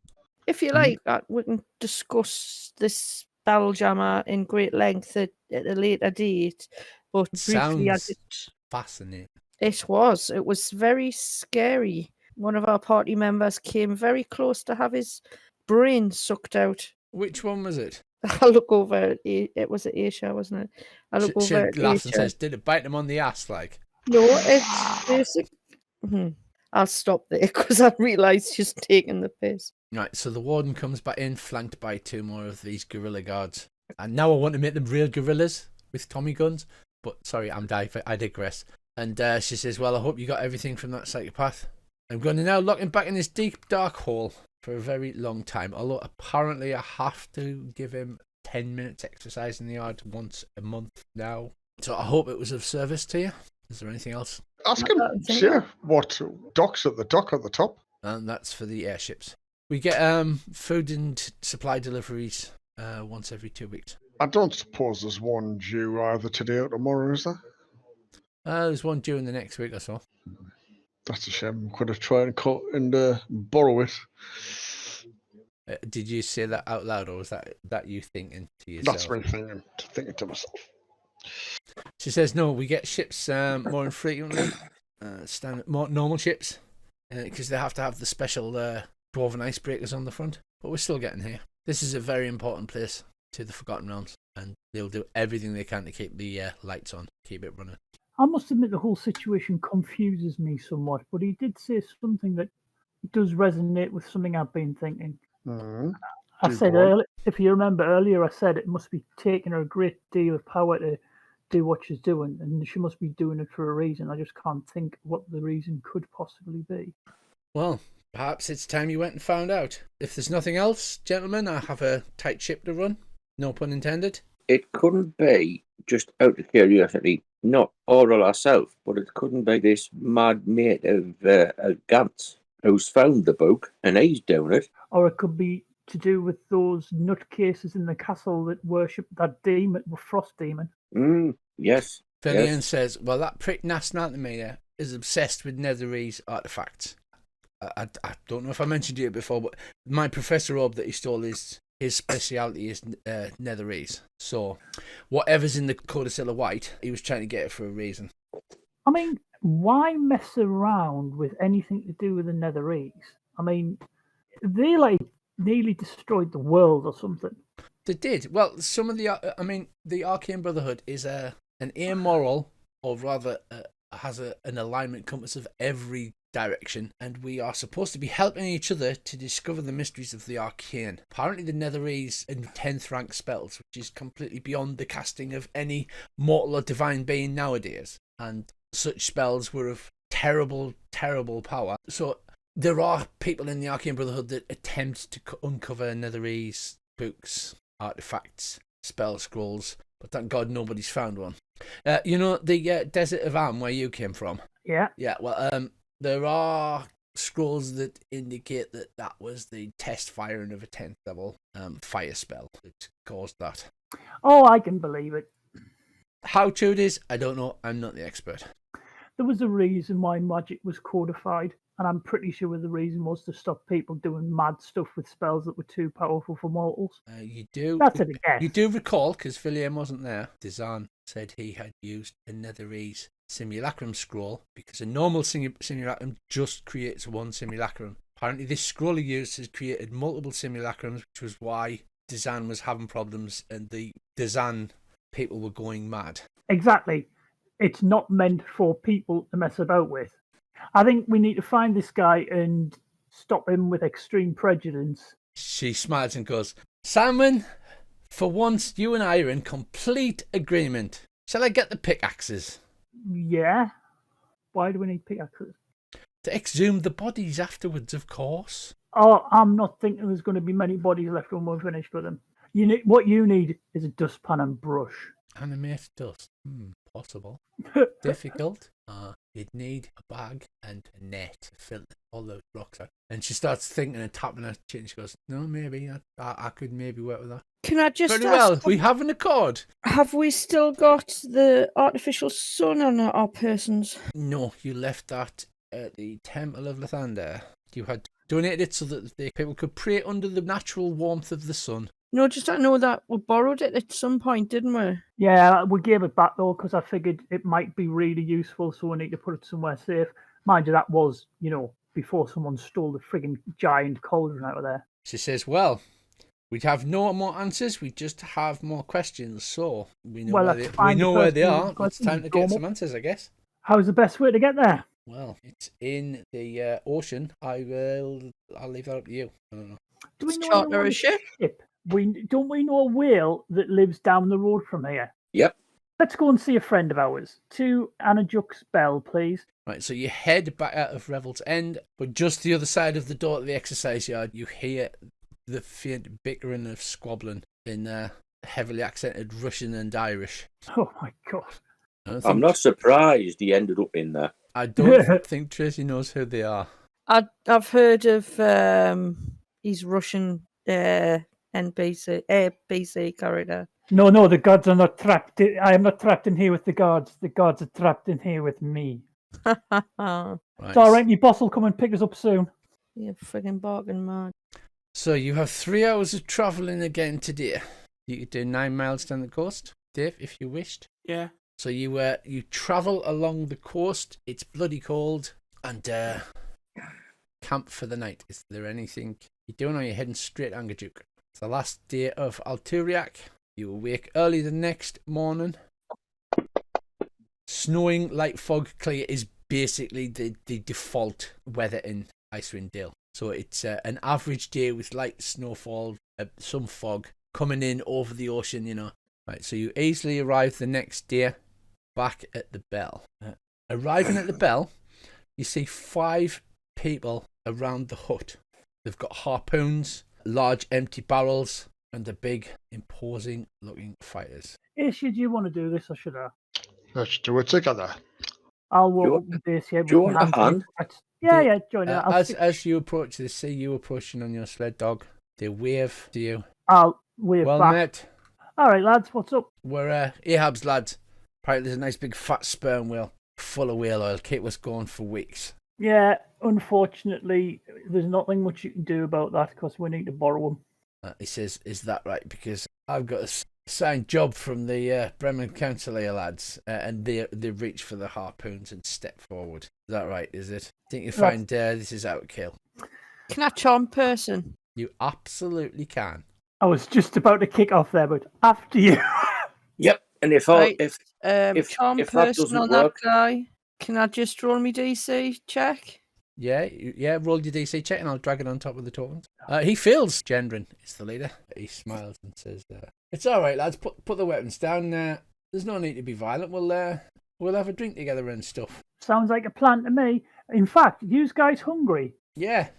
If you like, we can discuss this Spelljammer in great length at a later date. But briefly, Fascinating. It was very scary. One of our party members came very close to have his brain sucked out. Which one was it? I look over. It was at Asia, wasn't it? I look over. She laughs and says, "Did it bite him on the ass?" Like, no, it's basic. I'll stop there because I realised she's taking the piss. Right, so the warden comes back in, flanked by 2 more of these guerrilla guards. And now I want to make them real guerrillas with Tommy guns. But sorry, I digress. And she says, well, I hope you got everything from that psychopath. I'm going to now lock him back in this deep, dark hole for a very long time. Although apparently I have to give him 10 minutes exercise in the yard once a month now. So I hope it was of service to you. Is there anything else? Ask him, sure, what docks at the dock at the top. And that's for the airships. We get food and supply deliveries once every 2 weeks. I don't suppose there's one due either today or tomorrow, is there? There's one due in the next week or so. That's a shame. Could have tried and borrow it. Did you say that out loud, or was that you thinking to yourself? That's me thinking to myself. She says, no, we get ships more infrequently, more normal ships, because they have to have the special dwarven icebreakers on the front. But we're still getting here. This is a very important place to the Forgotten Realms, and they'll do everything they can to keep the lights on, keep it running. I must admit the whole situation confuses me somewhat, but he did say something that does resonate with something I've been thinking. Mm-hmm. I said earlier, if you remember earlier, I said it must be taking her a great deal of power to do what she's doing, and she must be doing it for a reason. I just can't think what the reason could possibly be. Well, perhaps it's time you went and found out. If there's nothing else, gentlemen, I have a tight ship to run. No pun intended. It couldn't be, just out of curiosity, not Auril herself, but it couldn't be this mad mate of Gantz who's found the book and he's doing it. Or it could be to do with those nutcases in the castle that worship that demon, frost demon. Yes. Felian says, well, that prick Nasnantamia is obsessed with Netherese artifacts. I don't know if I mentioned to you before, but my Professor Orb that he stole his speciality is Netherese. So whatever's in the Codicilla White, he was trying to get it for a reason. I mean, why mess around with anything to do with the Netherese? I mean, they nearly destroyed the world or something. They did. Well, some of the Arcane Brotherhood is an amoral, or rather has an alignment compass of every direction, and we are supposed to be helping each other to discover the mysteries of the arcane. Apparently the Netherese in 10th rank spells, which is completely beyond the casting of any mortal or divine being nowadays, and such spells were of terrible power. So there are people in the Arcane Brotherhood that attempt to uncover Netherese books, artifacts, spell scrolls, but thank God nobody's found one. You know the Desert of Am where you came from? Yeah. Yeah, well, there are scrolls that indicate that was the test firing of a 10th level fire spell that caused that. Oh, I can believe it. How true it is, I don't know. I'm not the expert. There was a reason why magic was codified, and I'm pretty sure the reason was to stop people doing mad stuff with spells that were too powerful for mortals. You do. That's it, I guess. You do recall, because William wasn't there, Dizan said he had used a Netherese simulacrum scroll, because a normal simulacrum just creates one simulacrum. Apparently this scroll he used has created multiple simulacrums, which was why Dizan was having problems and the Dizan people were going mad. Exactly. It's not meant for people to mess about with. I think we need to find this guy and stop him with extreme prejudice. She smiles and goes, Simon, for once you and I are in complete agreement. Shall I get the pickaxes? Yeah. Why do we need pickaxes? To exhume the bodies afterwards, of course. Oh, I'm not thinking there's going to be many bodies left when we're finished with them. What you need is a dustpan and brush. Animate dust. Possible. Difficult. You'd need a bag and a net to fill all those rocks out. And she starts thinking and tapping her chin. She goes, no, maybe. I could maybe work with that. Can I just Very ask, well. We have an accord. have we still got the artificial sun on our persons? No, you left that at the Temple of Lathander. You had donated it so that the people could pray under the natural warmth of the sun. No, just I know that we borrowed it at some point, didn't we? Yeah, we gave it back though because I figured it might be really useful, so we need to put it somewhere safe. Mind you, that was, before someone stole the frigging giant cauldron out of there. She says, well, we'd have no more answers, we just have more questions, so we know where they are. It's time to get some answers, I guess. How's the best way to get there? Well, it's in the ocean. I'll leave that up to you. I don't know. Do we know Charter anyone a on ship? Don't we know a whale that lives down the road from here? Yep. Let's go and see a friend of ours. To Anna Juck's Bell, please. Right, so you head back out of Revel's End, but just the other side of the door to the exercise yard, you hear the faint bickering of squabbling in heavily accented Russian and Irish. Oh my god. I'm not surprised he ended up in there. I don't think Tracy knows who they are. I've heard of his Russian BC character. No, the gods are not trapped. I am not trapped in here with the gods. The gods are trapped in here with me. Right. It's all right. My boss will come and pick us up soon. You friggin' barking man. So you have 3 hours of travelling again today. You could do 9 miles down the coast, Dave, if you wished. Yeah. So you travel along the coast. It's bloody cold, and camp for the night. Is there anything you're doing, or are you heading straight to Angajuk? It's the last day of Alturiak. You awake early the next morning. Snowing, light fog, clear is basically the default weather in Icewind Dale. So it's an average day with light snowfall, some fog coming in over the ocean, you know. Right, so you easily arrive the next day back at the Bell. Arriving at the Bell, you see 5 people around the hut. They've got harpoons, large empty barrels, and the big, imposing looking fighters. Should you want to do this, or should I? Let's do it together. I'll walk up with this. Yeah, Do you want a hand? Yeah, join it. As you approach, they see you approaching on your sled dog. They wave to you. I'll wave Well back. met. All right, lads, what's up? We're Ahab's lads. Apparently there's a nice big fat sperm whale full of whale oil. Keep us going for weeks. Yeah, unfortunately, there's nothing much you can do about that because we need to borrow them. He says, is that right? Because I've got a signed job from the Bremen Council here, lads, and they reach for the harpoons and step forward. Is that right, is it? I think you find this is outkill. Can I charm person? You absolutely can. I was just about to kick off there, but after you. Yep. And if Right. if Charm that person doesn't on work- that guy. Can I just roll me DC check? Yeah, roll your DC check and I'll drag it on top of the tokens. He fails. Gendron is the leader. He smiles and says, it's all right, lads. Put the weapons down. There's no need to be violent. We'll have a drink together and stuff. Sounds like a plan to me. In fact, you guys hungry? Yeah,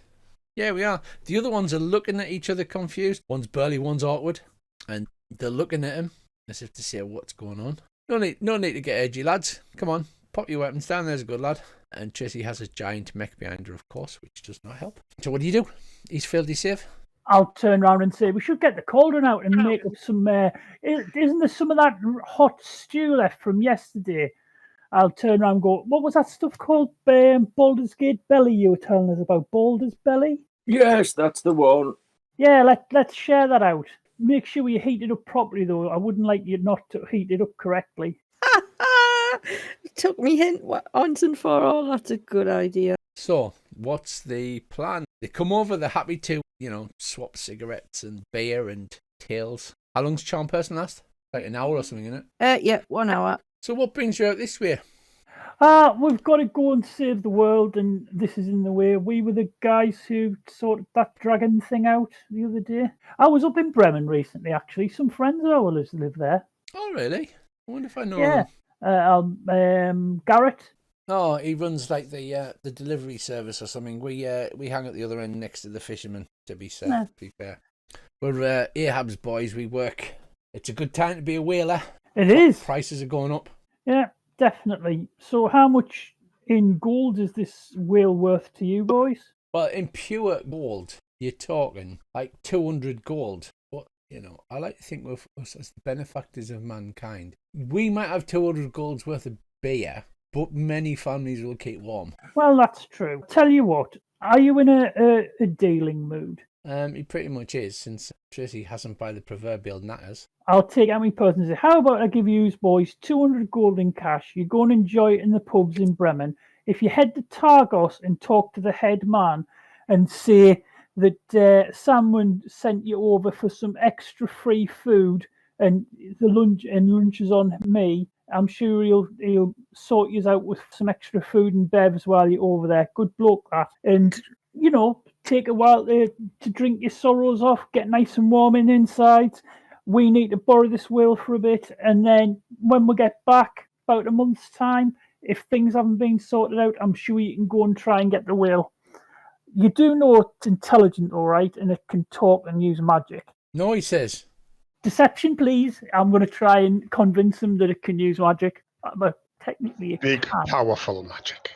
we are. The other ones are looking at each other confused. One's burly, one's awkward. And they're looking at him as if to say, what's going on? No need to get edgy, lads. Come on, pop your weapons down. There's a good lad. And Tracy has a giant mech behind her, of course, which does not help. So what do? He's failed his save. I'll turn around and say, we should get the cauldron out and make up some... isn't there some of that hot stew left from yesterday? I'll turn around and go, what was that stuff called? Baldur's Gate Belly you were telling us about. Baldur's Belly? Yes, that's the one. Yeah, let's share that out. Make sure you heat it up properly, though. I wouldn't like you not to heat it up correctly. Took me hint once and for all. That's a good idea. So, what's the plan? They come over, they're happy to, swap cigarettes and beer and tales. How long's Charm Person last? Like an hour or something, isn't it? Yeah, 1 hour. So what brings you out this way? We've got to go and save the world, and this is in the way. We were the guys who sorted that dragon thing out the other day. I was up in Bremen recently, actually. Some friends of ours live there. Oh, really? I wonder if I know him. Garrett. Oh, he runs like the delivery service or something. We hang at the other end next to the fishermen, to be fair. We're Ahab's boys. We work. It's a good time to be a whaler. It is. Prices are going up. Yeah, definitely. So how much in gold is this whale worth to you boys? Well, in pure gold, you're talking like 200 gold. But, I like to think of us as the benefactors of mankind. We might have 200 gold's worth of beer, but many families will keep warm. Well, that's true. Tell you what, are you in a dealing mood? He pretty much is, since Tracy hasn't by the proverbial natters. I'll take out my person and say, how about I give you boys 200 gold in cash? You go and enjoy it in the pubs in Bremen. If you head to Targos and talk to the head man and say that someone sent you over for some extra free food and lunch is on me, I'm sure he'll sort you out with some extra food and bevs while you're over there. Good bloke, that. And, take a while to drink your sorrows off, get nice and warm in inside. We need to borrow this wheel for a bit. And then when we get back, about a month's time, if things haven't been sorted out, I'm sure you can go and try and get the wheel. You do know it's intelligent, all right, and it can talk and use magic. No, he says. Deception, please. I'm going to try and convince him that it can use magic. But technically it Big, can. powerful magic.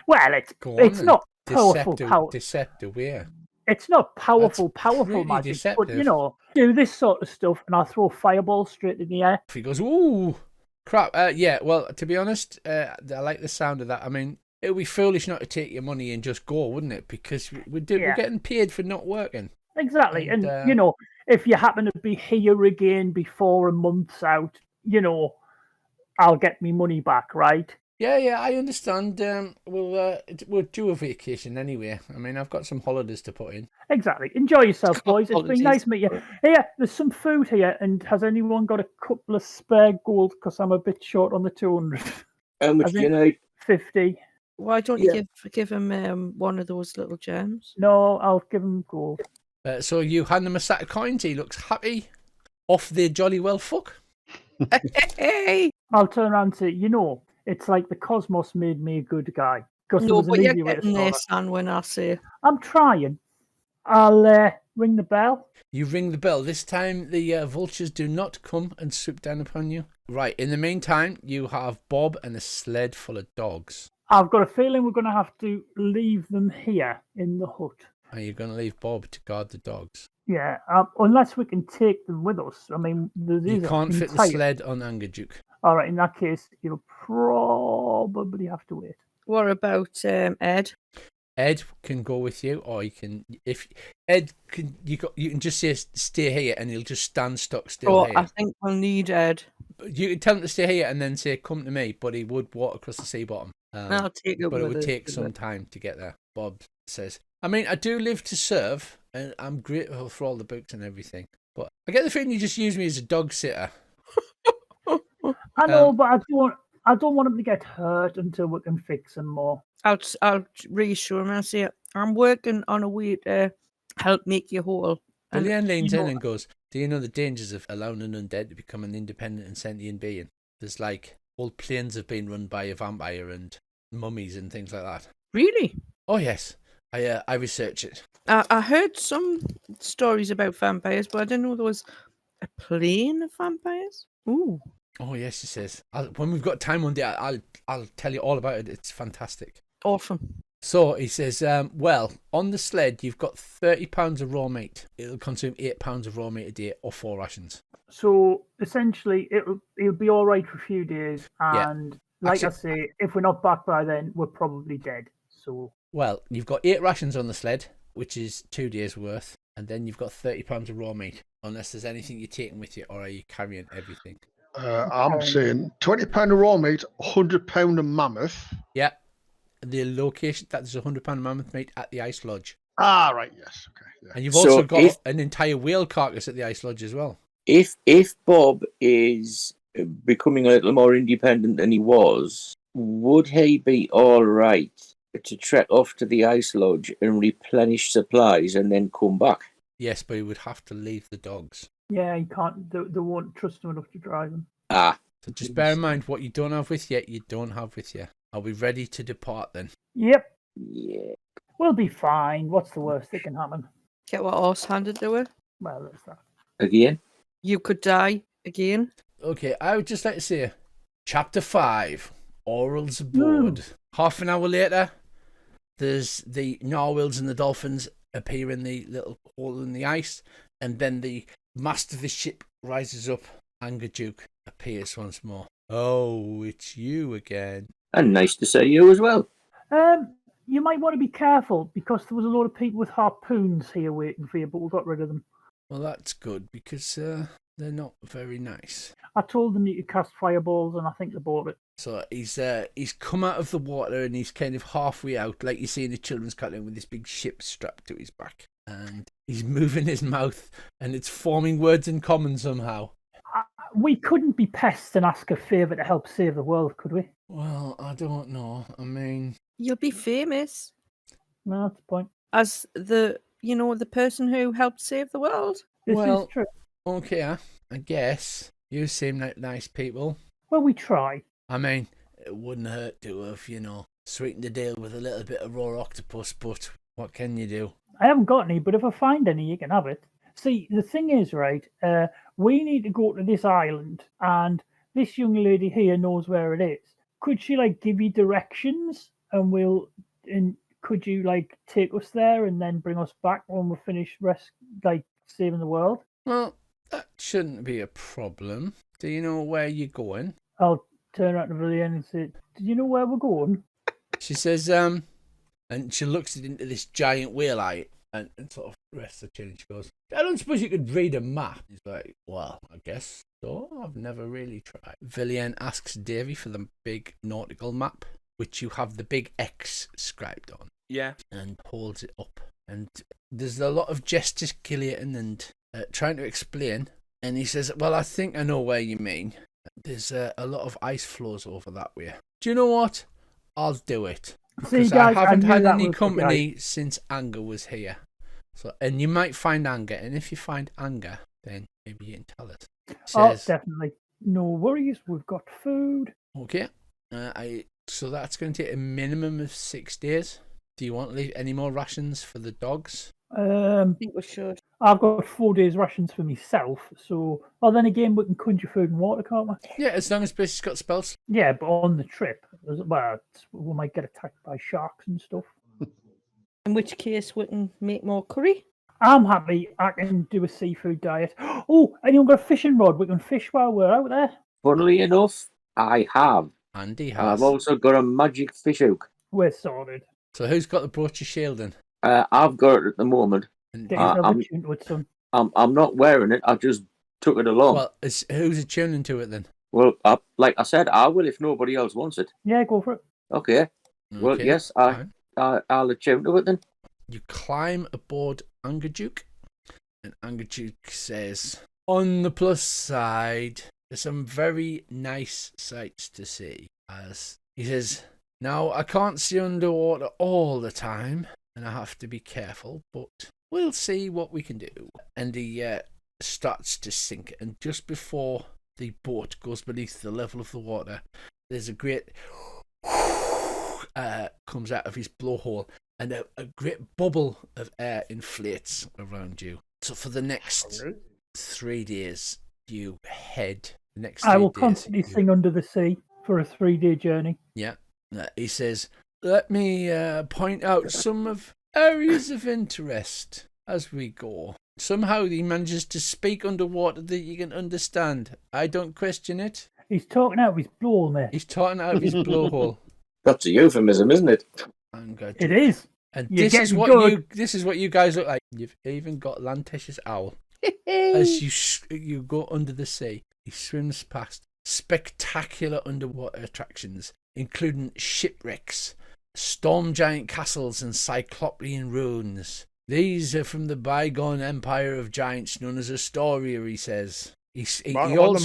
Well, it's not powerful. Deceptive, yeah. It's not powerful pretty magic. deceptive. But, do this sort of stuff and I'll throw fireballs straight in the air. He goes, ooh, crap. Yeah, well, to be honest, I like the sound of that. I mean, it would be foolish not to take your money and just go, wouldn't it? Because we're getting paid for not working. Exactly. And if you happen to be here again before a month's out, I'll get me money back, right? Yeah, I understand. We'll do a vacation anyway. I mean, I've got some holidays to put in. Exactly. Enjoy yourself, boys. It's been nice meeting you. Yeah, there's some food here. And has anyone got a couple of spare gold? Because I'm a bit short on the 200. How much do you need? 50. Why don't you give him one of those little gems? No, I'll give him gold. So you hand him a sack of coins. He looks happy. Off they jolly well fuck. Hey! I'll turn around and say, it's like the cosmos made me a good guy. No, but you're getting there, son, when I say. I'm trying. I'll ring the bell. You ring the bell. This time the vultures do not come and swoop down upon you. Right, in the meantime, you have Bob and a sled full of dogs. I've got a feeling we're going to have to leave them here in the hut. Are you going to leave Bob to guard the dogs? Yeah, unless we can take them with us. I mean, you can't fit the sled on Angerduke. All right, in that case, you'll probably have to wait. What about Ed? Ed can go with you, or you can you can just say stay here, and he'll just stand stuck still here. I think we'll need Ed. You can tell him to stay here, and then say come to me. But he would walk across the sea bottom. I'll take it. But it would take some time to get there. Bob says, "I mean, I do live to serve, and I'm grateful for all the books and everything. But I get the feeling you just use me as a dog sitter." I know, but I don't want him to get hurt until we can fix him more. I'll reassure him and say I'm working on a way to help make you whole. Billian leans in and goes, "Do you know the dangers of allowing an undead to become an independent and sentient being? There's like whole planes have been run by a vampire and mummies and things like that." Really? Oh yes, I researched it. I heard some stories about vampires, but I didn't know there was a plane of vampires. Ooh. Oh yes, he says. When we've got time one day, I'll tell you all about it. It's fantastic. Awesome. So he says, well, on the sled you've got 30 pounds of raw meat. It'll consume 8 pounds of raw meat a day, or 4 rations. So essentially, it'll be all right for a few days, and I say, if we're not back by then, we're probably dead. So well, you've got 8 rations on the sled, which is 2 days worth, and then you've got 30 pounds of raw meat. Unless there's anything you're taking with you, or are you carrying everything? I'm saying £20 of raw meat, £100 of mammoth. Yeah. The location, there's £100 of mammoth meat at the Ice Lodge. Ah, right, yes. Okay. Yeah. And you've also got an entire whale carcass at the Ice Lodge as well. If Bob is becoming a little more independent than he was, would he be all right to trek off to the Ice Lodge and replenish supplies and then come back? Yes, but he would have to leave the dogs. Yeah, he can't. They won't trust him enough to drive them. So just bear in mind, what you don't have with you, you don't have with you. Are we ready to depart then? Yep. Yeah. We'll be fine. What's the worst that can happen? Get what horse handed to her. Well, that's that. Again? You could die again. Okay, I would just like to say, Chapter 5, Aurils abode. Half an hour later, there's the narwhals and the dolphins appear in the little hole in the ice, and then the mast of the ship rises up. Angerduke appears once more. Oh, it's you again. And nice to see you as well. You might want to be careful, because there was a lot of people with harpoons here waiting for you, but we got rid of them. Well, that's good, because they're not very nice. I told them you could cast fireballs, and I think they bought it. So he's come out of the water, and he's kind of halfway out, like you see in a children's cartoon, with this big ship strapped to his back. And he's moving his mouth, and it's forming words in common somehow. We couldn't be pests and ask a favour to help save the world, could we? Well, I don't know. I mean, You'll be famous No, that's the point. as the person who helped save the world. This Well- is true. okay, I guess. You seem like nice people. Well, we try. I mean, it wouldn't hurt to have, sweetened the deal with a little bit of raw octopus, but what can you do? I haven't got any, but if I find any, you can have it. See, the thing is, right, we need to go to this island, and this young lady here knows where it is. Could she, give you directions, and could you, take us there and then bring us back when we're finished saving the world? Well, that shouldn't be a problem. Do you know where you're going? I'll turn around to Villian and say, do you know where we're going? She says, and she looks into this giant whale eye and sort of rests her chin and she goes, I don't suppose you could read a map. He's like, well, I guess so. I've never really tried. Villian asks Davy for the big nautical map, which you have the big X scribed on. Yeah. And holds it up. And there's a lot of gesticulating and trying to explain. And he says, well, I think I know where you mean. There's a lot of ice flows over that way. Do you know what? I'll do it. See, Because guys, I haven't knew had that any was the company guy. since Anger was here. So, and you might find Anger. And if you find Anger, then maybe you can tell us. Oh, Says, definitely. No worries. We've got food. okay. So that's going to take a minimum of 6 days. Do you want to leave any more rations for the dogs? I think we should. I've got 4 days rations for myself, so... Well, then again, we can conjure food and water, can't we? Yeah, as long as Basic's got spells. Yeah, but on the trip, we might get attacked by sharks and stuff. In which case, we can make more curry. I'm happy I can do a seafood diet. Oh, anyone got a fishing rod? We can fish while we're out there. Funnily enough, I have. Andy And has. I've also got a magic fish hook. We're sorted. So who's got the brooch of shielding? I've got it at the moment. And Get Uh, yourself I'm- attuned to it, son. I'm not wearing it. I just took it along. well, who's attuning to it then? Well, like I said, I will if nobody else wants it. Yeah, go for it. Okay. Well, Okay, yes, fine. I'll attune to it then. You climb aboard Angerduke, and Angerduke says, on the plus side, there's some very nice sights to see. As he says, now I can't see underwater all the time, and I have to be careful, but we'll see what we can do. And he starts to sink, and just before the boat goes beneath the level of the water, there's a great comes out of his blowhole, and a great bubble of air inflates around you. So for the next 3 days, you head. The next 3 I will days, constantly you- sing Under the Sea for a 3-day journey. Yeah. He says, let me point out some of areas of interest as we go. Somehow he manages to speak underwater that you can understand. I don't question it. He's talking out of his blowhole, mate. He's talking out of his blowhole. That's a euphemism, isn't it? I'm good. It is. And You're this is getting what good. this is what you guys look like. You've even got Lantish's owl. As you go under the sea, he swims past spectacular underwater attractions, including shipwrecks, storm giant castles, and cyclopean ruins. These are from the bygone empire of giants known as Astoria, he says. He On the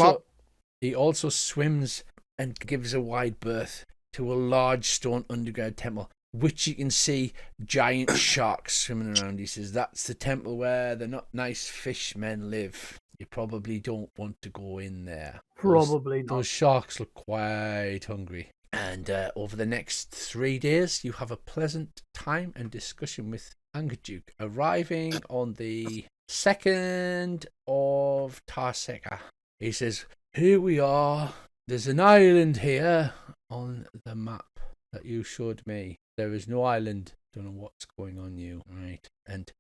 map. also swims and gives a wide berth to a large stone underground temple, which you can see giant sharks swimming around. He says that's the temple where the not nice fishmen live. You probably don't want to go in there. Probably not. Those sharks look quite hungry. And over the next 3 days, you have a pleasant time and discussion with Angerduke, arriving on the 2nd of Tarseka. He says, here we are. There's an island here on the map that you showed me. There is no island. Don't know what's going on, you. Right. And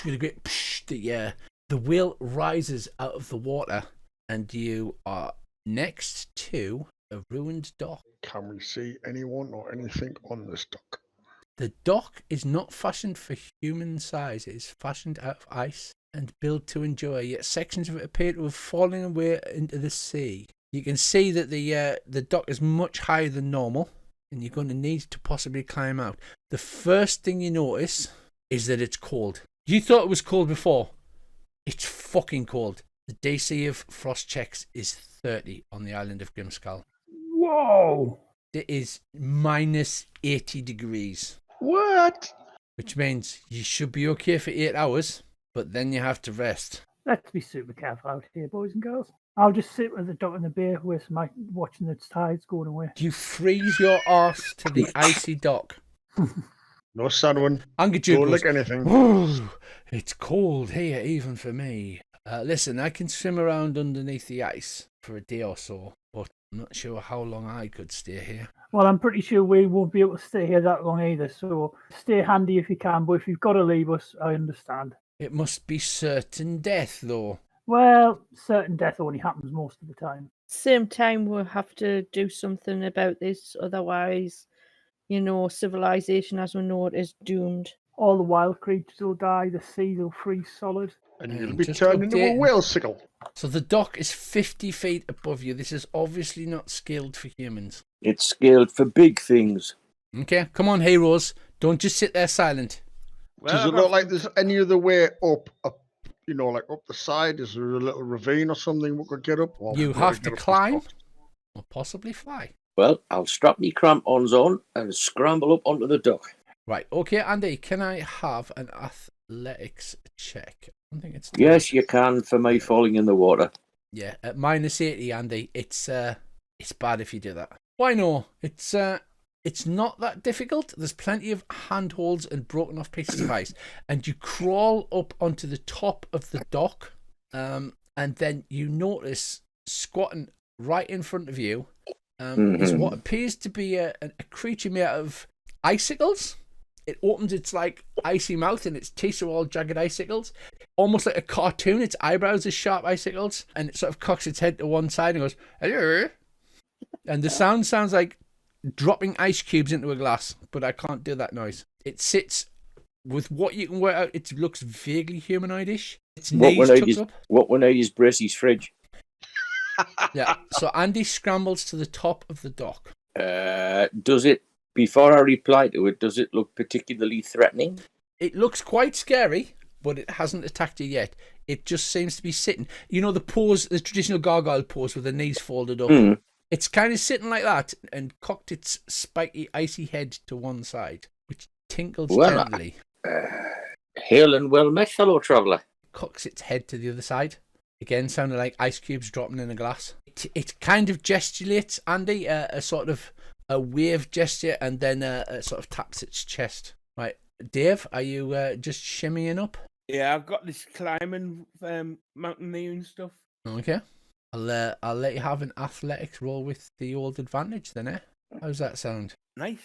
with a great the whale rises out of the water, and you are next to a ruined dock. Can we see anyone or anything on this dock? The dock is not fashioned for human size. It is fashioned out of ice and built to endure, yet sections of it appear to have fallen away into the sea. You can see that the dock is much higher than normal, and you're going to need to possibly climb out. The first thing you notice is that it's cold. You thought it was cold before. It's fucking cold. The DC of frost checks is 30 on the island of Grimskull. Whoa! It is minus 80 degrees, What? which means you should be okay for 8 hours, but then you have to rest. Let's be super careful out here, boys and girls. I'll just sit with the dock in the bay with my watching the tides going away. You freeze your arse to the icy dock. No Sanwin. Angaju Don't goes, lick anything. "Ooh, it's cold here even for me. Listen, I can swim around underneath the ice for a day or so, but I'm not sure how long I could stay here. Well, I'm pretty sure we won't be able to stay here that long either, so stay handy if you can, but if you've got to leave us, I understand. It must be certain death, though. Well, certain death only happens most of the time. Same time, we'll have to do something about this, otherwise, civilization as we know it is doomed. All the wild creatures will die, the seas will freeze solid. And I'm you'll be just turned into a updating. whale sickle. So the dock is 50 feet above you. This is obviously not scaled for humans. It's scaled for big things. Okay, come on, heroes. Don't just sit there silent. Well, Does I it got look like there's any other way up, like up the side? Is there a little ravine or something we could get up? Or You we've got have to get up this climb dock? or possibly fly. Well, I'll strap me crampons on and scramble up onto the dock. Right, okay, Andy, can I have an athletics check? I don't think it's... Yes, you can for me falling in the water. Yeah, at minus 80, Andy, it's bad if you do that. Why no? It's not that difficult. There's plenty of handholds and broken off pieces of ice, and you crawl up onto the top of the dock, and then you notice squatting right in front of you is what appears to be a creature made out of icicles. It opens its like icy mouth and its teeth are all jagged icicles, almost like a cartoon. Its eyebrows are sharp icicles, and it sort of cocks its head to one side and goes, "Hello," and the sound sounds like dropping ice cubes into a glass, but I can't do that noise. It sits with what you can work out. It looks vaguely humanoidish. Its knees tucked up. What we need is Bracey's fridge. Yeah. So Andy scrambles to the top of the dock. Does it, before I reply to it, does it look particularly threatening? It looks quite scary, but it hasn't attacked you yet. It just seems to be sitting. You know the pose, the traditional gargoyle pose with the knees folded up. It's kind of sitting like that and cocked its spiky, icy head to one side, which tinkles gently. Hail and well met, fellow traveller. Cocks its head to the other side. Again, sounding like ice cubes dropping in a glass. It kind of gesticulates, Andy, a sort of a wave gesture, and then sort of taps its chest. Right, Dave, are you just shimmying up? Yeah, I've got this climbing mountaineering stuff. Okay. I'll let you have an athletics roll with the old advantage then, eh? How's that sound? Nice.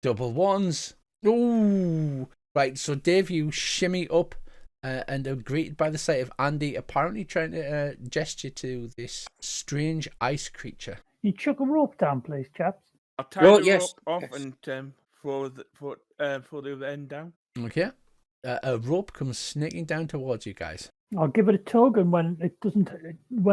Double ones. Ooh. Right, so Dave, you shimmy up and are greeted by the sight of Andy apparently trying to gesture to this strange ice creature. You chuck a rope down, please, chaps. I'll tie the rope off and throw the other end down. Okay. A rope comes snaking down towards you guys. I'll give it a tug, and when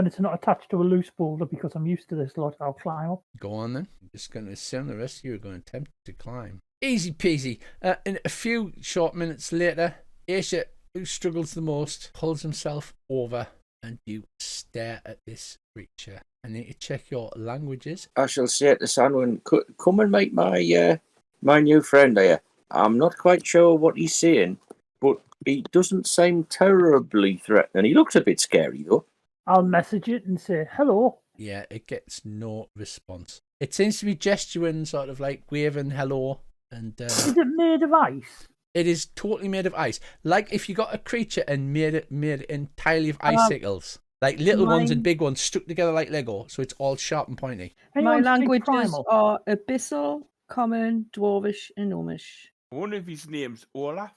it's not attached to a loose boulder, because I'm used to this lot, I'll climb up. Go on then. I'm just going to assume the rest of you are going to attempt to climb. Easy peasy. In a few short minutes later, Aisha, who struggles the most, pulls himself over, and you stare at this creature. I need to check your languages. I shall say to Sanwin, come and meet my new friend here. I'm not quite sure what he's saying, but he doesn't seem terribly threatening. He looks a bit scary, though. I'll message it and say, hello. Yeah, it gets no response. It seems to be gesturing, sort of like waving hello. And Is it made of ice? It is totally made of ice. Like if you got a creature and made it entirely of icicles. Like little ones and big ones stuck together like Lego, so it's all sharp and pointy. Anyone My speak languages primal? are Abyssal, Common, Dwarvish, and Gnomish. One of his name's Olaf.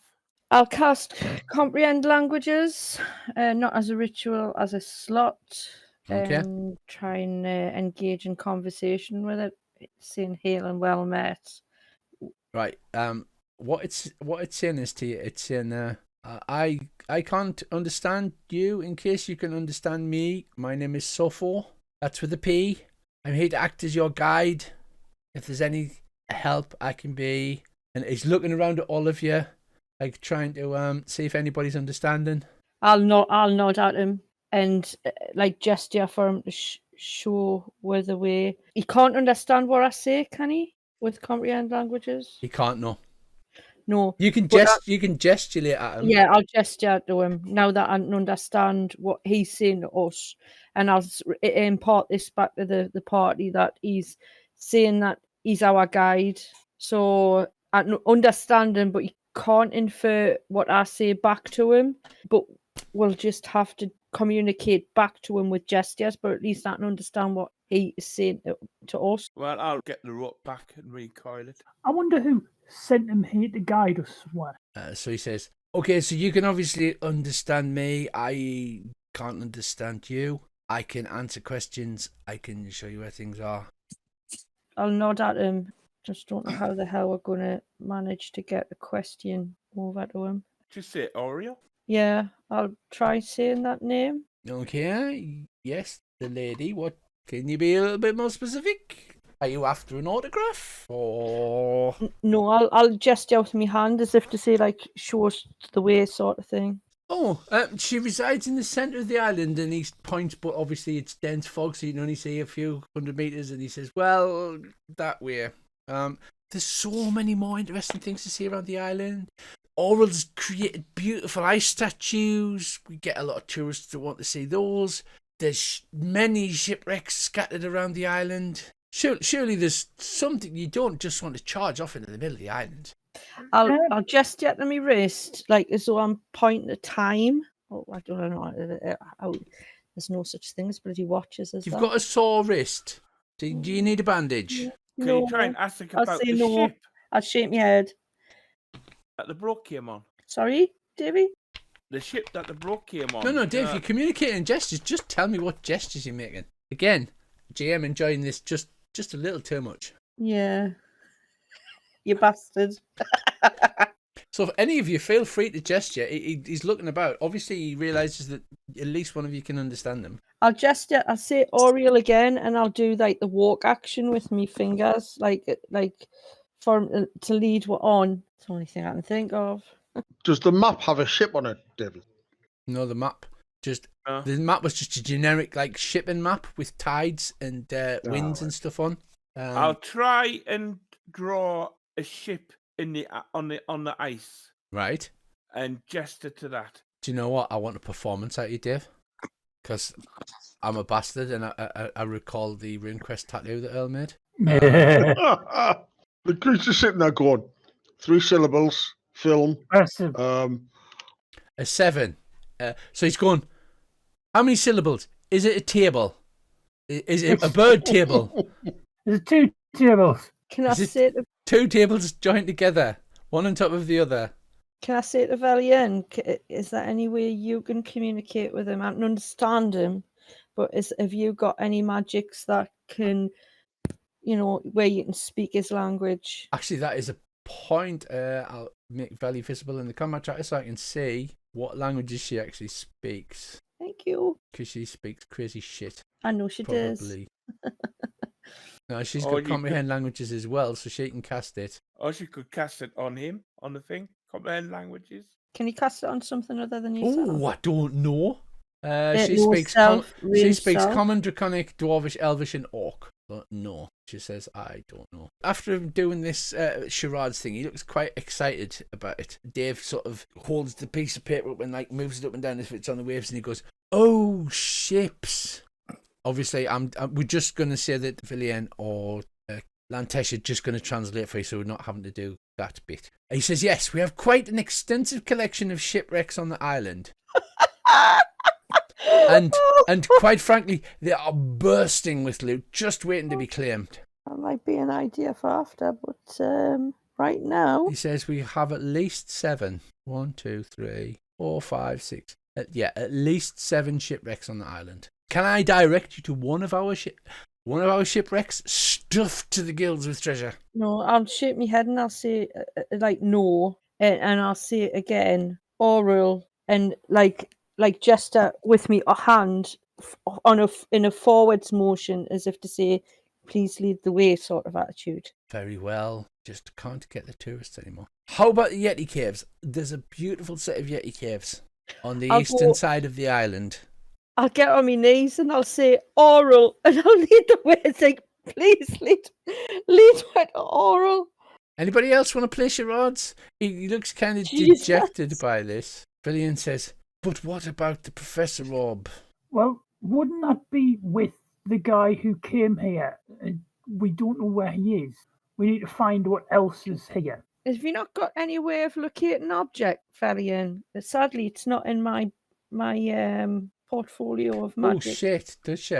I'll cast Comprehend Languages, not as a ritual, as a slot. Okay. Try and engage in conversation with it, saying hail and well met. Right. What it's saying is to you. It's saying, I can't understand you. In case you can understand me, my name is Sopho. That's with a P. I'm here to act as your guide. If there's any help I can be, and he's looking around at all of you, like trying to see if anybody's understanding. I'll nod at him and like gesture for him to show where the way. He can't understand what I say, can he? With comprehend languages? He can't know. No. You can But you can gesticulate at him. yeah, I'll gesture to him now that I understand what he's saying to us, and I'll impart this back to the party that he's saying that he's our guide. So I understand him, but he can't infer what I say back to him. But we'll just have to communicate back to him with gestures. But at least I can understand what he is saying to us. Well, I'll get the rope back and recoil it. I wonder who sent him here to guide us somewhere. So he says, okay, so you can obviously understand me. I can't understand you. I can answer questions. I can show you where things are. I'll nod at him. Just don't know how the hell we're going to manage to get a question over to him. Just say Auril. Yeah, I'll try saying that name. Okay, yes, the lady. What? Can you be a little bit more specific? Are you after an autograph or? No, I'll gesture with my hand as if to say like show us the way sort of thing. Oh, she resides in the centre of the island in East Point, but obviously it's dense fog, so you can only see a few hundred metres. And he says, well, that way. There's so many more interesting things to see around the island. Aurils created beautiful ice statues. We get a lot of tourists that want to see those. There's many shipwrecks scattered around the island. Surely there's something you don't just want to charge off into the middle of the island. I'll gesture to my wrist like as though I'm pointing at time. Oh, I don't know. There's no such thing as bloody watches. You've got a sore wrist. Do you need a bandage? Can you try and ask about I'll say the no. ship I'll shake my head. that the bloke came on? Sorry, Davey? The ship that the bloke came on. No, Dave, you're communicating in gestures. Just tell me what gestures you're making. Again, GM enjoying this just a little too much. Yeah. You bastard. So if any of you feel free to gesture, he's looking about. Obviously, he realises that at least one of you can understand him. I'll gesture. I'll say Auril again, and I'll do like the walk action with me fingers, like for him to lead what on. It's the only thing I can think of. Does the map have a ship on it, David? No, the map the map was just a generic like shipping map with tides and winds and stuff on. I'll try and draw a ship in the on the ice. Right. And gesture to that. Do you know what? I want a performance out of you, Dave. Because I'm a bastard and I recall the RuneQuest tattoo that Earl made. The creature's sitting there going, 3 syllables, film. A 7. So he's going, how many syllables? Is it a table? Is it a bird table? There's 2 tables. Can I say it? 2 tables joined together, one on top of the other. Can I say at the very end? Is there any way you can communicate with him? I can understand him, but have you got any magics that can, where you can speak his language? Actually, that is a point. I'll make Valley visible in the combat tracker so I can see what languages she actually speaks. Thank you. Because she speaks crazy shit. I know she does. Probably. No, she's got comprehend languages as well, so she can cast it. Or she could cast it on him, on the thing. Comprehend languages. Can you cast it on something other than yourself? Oh, I don't know. She speaks Common, Draconic, Dwarvish, Elvish, and Orc. But no, she says, I don't know. After doing this charades thing, he looks quite excited about it. Dave sort of holds the piece of paper up and like moves it up and down as if it's on the waves, and he goes, "Oh, ships." Obviously, we're just going to say that Villian or Lantesh are just going to translate for you, so we're not having to do that bit. He says, yes, we have quite an extensive collection of shipwrecks on the island. and quite frankly, they are bursting with loot, just waiting to be claimed. That might be an idea for after, but right now... He says we have at least 7. 1, 2, 3, 4, 5, 6. At least 7 shipwrecks on the island. Can I direct you to one of our shipwrecks stuffed to the gills with treasure? No, I'll shake my head and I'll say no, and I'll say it again, Auril, and like gesture with me a hand in a forwards motion as if to say, please lead the way sort of attitude. Very well. Just can't get the tourists anymore. How about the Yeti Caves? There's a beautiful set of Yeti Caves. on the I'll eastern go- side of the island. I'll get on my knees and I'll say Auril, and I'll lead the way. It's like, please lead me to Auril. Anybody else want to place your odds? He looks kind of Jesus. dejected by this. Villian says, but what about the Professor Rob? Well, wouldn't that be with the guy who came here? We don't know where he is. We need to find what else is here. Have you not got any way of locating an object, Felian? Sadly, it's not in my portfolio of magic. Oh shit, does she?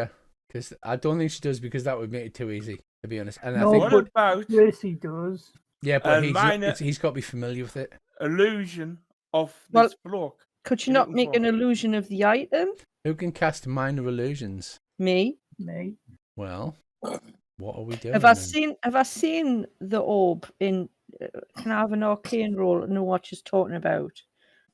Because I don't think she does, because that would make it too easy, to be honest. And No, I think, What about Tracy does. yeah, but minor- he's got to be familiar with it. illusion of Well, this bloke? Could you not make an illusion of the item? Who can cast minor illusions? Me. Me. Well, what are we doing? Have I then? seen the orb in? Can I have an arcane roll and know what she's talking about?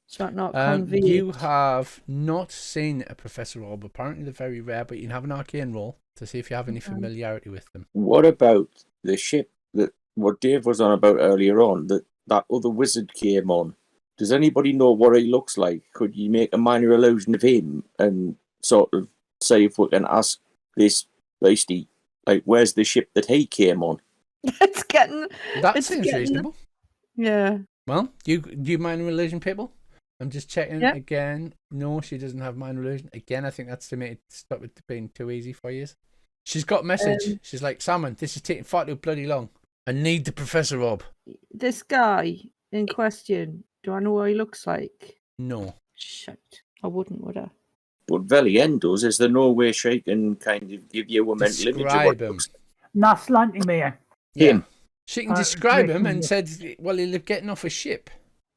So that not conveyed. You have not seen a Professor Orb. Apparently they're very rare, but you can have an arcane roll to see if you have any familiarity with them. What about the ship that what Dave was on about earlier on, that other wizard came on? Does anybody know what he looks like? Could you make a minor illusion of him and sort of say if we can ask this beastie, like, where's the ship that he came on? It's getting. That it's seems getting- reasonable. Yeah. Well, you minor illusion people? I'm just checking Yeah. again. No, she doesn't have minor illusion. Again, I think that's to make it stop it being too easy for you. She's got a message. She's like, Salmon, this is taking far too bloody long. I need the Professor Orb. This guy in question. Do I know what he looks like? No. Shit. I wouldn't, would I? But Velien does. Is there no way she can kind of give you a mental image of what Describe it him. looks like? Naslantimir. Him. She can describe him and Rick, said, well, he'll getting off a ship.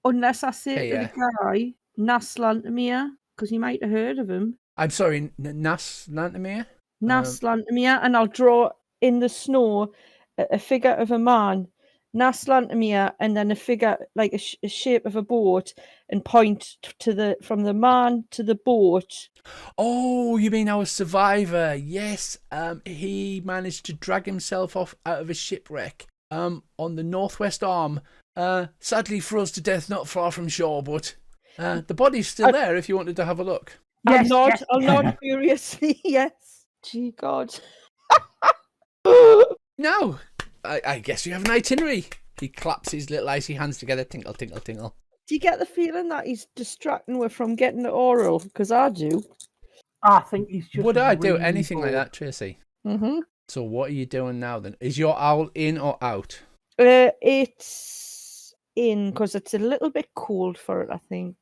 Unless I say Hey, to the guy, Naslantimir, because you might have heard of him. I'm sorry, Nas Lantamir? Naslantimir, and I'll draw in the snow a figure of a man, Naslantimir, and then a figure like a shape of a boat, and point to from the man to the boat. Oh, you mean our survivor? Yes. He managed to drag himself off out of a shipwreck. On the northwest arm. Sadly froze to death not far from shore, but the body's still there if you wanted to have a look. Yes, I'll nod yes. furiously. Yes. Gee God. No, I guess you have an itinerary. He claps his little icy hands together. Tinkle, tinkle, tinkle. Do you get the feeling that he's distracting her from getting the oral? Because I do. I think he's just. Would I do really anything like bored. that, Tracy? Mm-hmm. So what are you doing now then? Is your owl in or out? It's in because it's a little bit cold for it, I think.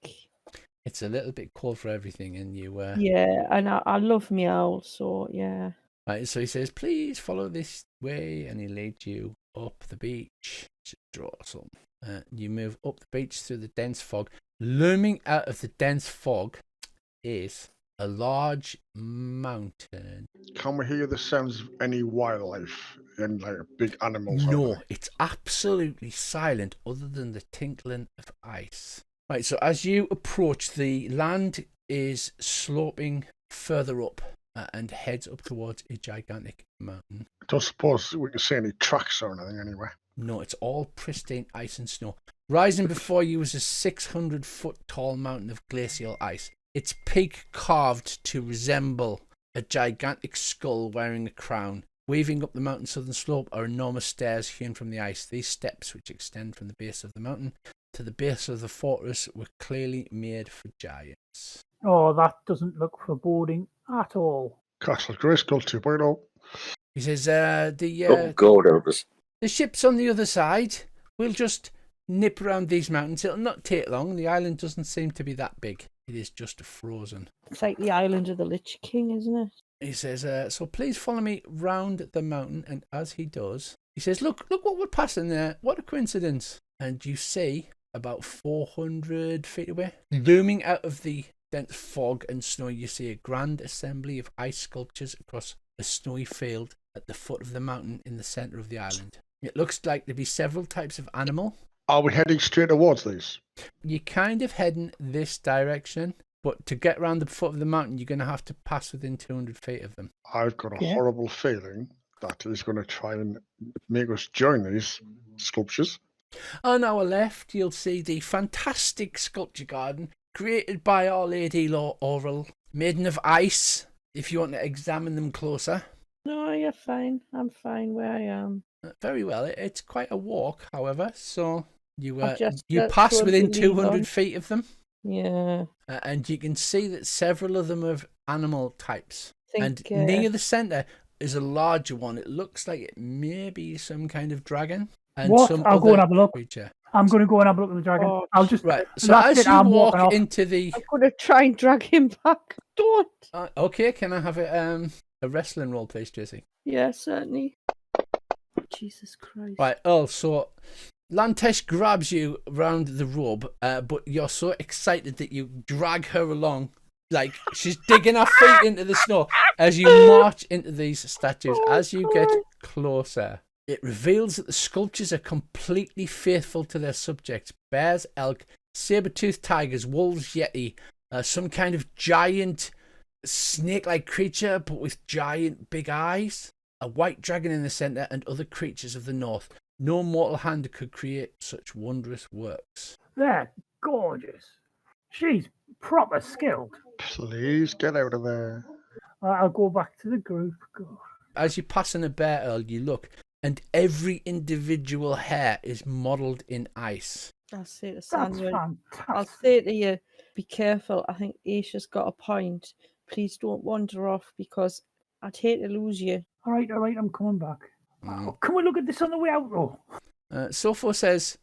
It's a little bit cold for everything, and you. Yeah, and I love me owl, so yeah. Right, so he says, please follow this way, and he leads you up the beach. Should draw some. You move up the beach through the dense fog. Looming out of the dense fog is a large mountain. Can we hear the sounds of any wildlife and like big animals? out No, there? it's absolutely silent other than the tinkling of ice. Right, so as you approach, the land is sloping further up and heads up towards a gigantic mountain. I don't suppose we can see any tracks or anything anyway. No, it's all pristine ice and snow. Rising before you is a 600-foot tall mountain of glacial ice. Its peak carved to resemble a gigantic skull wearing a crown. Weaving up the mountain's southern slope are enormous stairs hewn from the ice. These steps, which extend from the base of the mountain to the base of the fortress, were clearly made for giants. Oh, that doesn't look foreboding at all. Castle Grayskull 2.0. He says, Oh, God, Elvis. the ship's on the other side. We'll just nip around these mountains. It'll not take long. The island doesn't seem to be that big. It is just frozen. It's like the island of the Lich King, isn't it? He says, so please follow me round the mountain. And as he does, he says, look what we're passing there. What a coincidence. And you see, about 400 feet away, looming out of the dense fog and snow, you see a grand assembly of ice sculptures across a snowy field at the foot of the mountain in the centre of the island. It looks like there be several types of animal. Are we heading straight towards these? You're kind of heading this direction, but to get around the foot of the mountain, you're going to have to pass within 200 feet of them. I've got a Yeah. horrible feeling that he's going to try and make us join these sculptures. On our left, you'll see the fantastic sculpture garden. created by Our Lady Auril, maiden of ice, if you want to examine them closer. No, you're fine. I'm fine where I am. Very well. It's quite a walk, however, so you I've just you got pass to within lean 200 on. feet of them, Yeah. and you can see that several of them are animal types. Think, And near the centre is a larger one. It looks like it may be some kind of dragon and What? some I'll go other and have a look. creature. I'm going to go and have a look at the dragon. Oh, I'll just Right, so that's as it, you I'm walk walking off. into the... I'm going to try and drag him back. Don't. Okay, can I have a wrestling roll, please, Jesse? Yeah, certainly. Jesus Christ. Right, so Lantesh grabs you round the robe, but you're so excited that you drag her along, like she's digging her feet into the snow as you march into these statues. As you get closer, it reveals that the sculptures are completely faithful to their subjects: bears, elk, saber-toothed tigers, wolves, yeti, some kind of giant snake-like creature, but with giant big eyes, a white dragon in the centre, and other creatures of the north. No mortal hand could create such wondrous works. They're gorgeous. She's proper skilled. Please get out of there. I'll go back to the group. God. As you pass in a bear, Earl, you look, and every individual hair is modelled in ice. I'll say to That's Samuel, fantastic. I'll say to you, be careful. I think Aisha's got a point. Please don't wander off because I'd hate to lose you. All right, I'm coming back. Oh, can we look at this on the way out, though? Sopho says,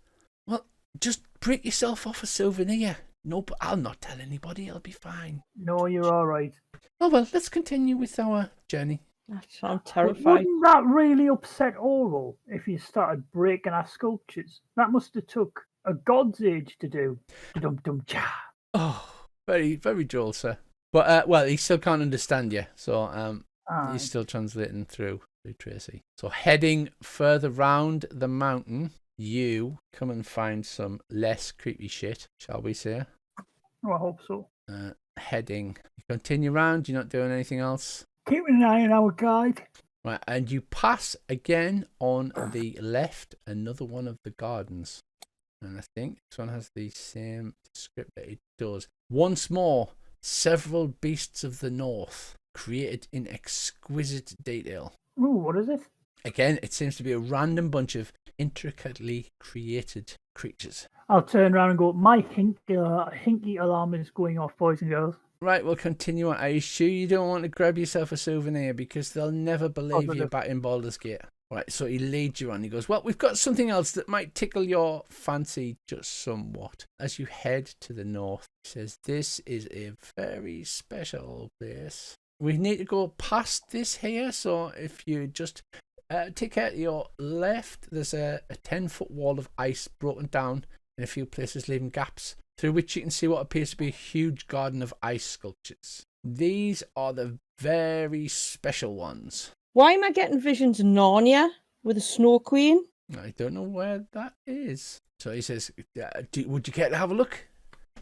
well, just break yourself off a souvenir. No, but I'll not tell anybody. It'll be fine. No, you're all right. Oh, well, let's continue with our journey. I'm But terrified. wouldn't that really upset Auril if you started breaking our sculptures? That must have took a god's age to do. Dum-dum-cha. Oh, very, very droll, sir. But, well, he still can't understand you, so he's still translating through Tracy. So heading further round the mountain, you come and find some less creepy shit, shall we say? Oh, I hope so. Heading. You continue round, you're not doing anything else? Keeping an eye on our guide. Right, and you pass again on the left another one of the gardens. And I think this one has the same script that it does. Once more, several beasts of the north, created in exquisite detail. Ooh, what is it? Again, it seems to be a random bunch of intricately created creatures. I'll turn around and go, my hinky alarm is going off, boys and girls. Right, we'll continue on. Are you sure you don't want to grab yourself a souvenir? Because they'll never believe you back in Baldur's Gate. Right, so he leads you on. He goes, well, we've got something else that might tickle your fancy just somewhat. As you head to the north, he says, this is a very special place. We need to go past this here, so if you just take out your left, there's a 10-foot wall of ice broken down in a few places, leaving gaps through which you can see what appears to be a huge garden of ice sculptures. These are the very special ones. Why am I getting visions of Narnia with a snow queen? I don't know where that is. So he says, would you care to have a look?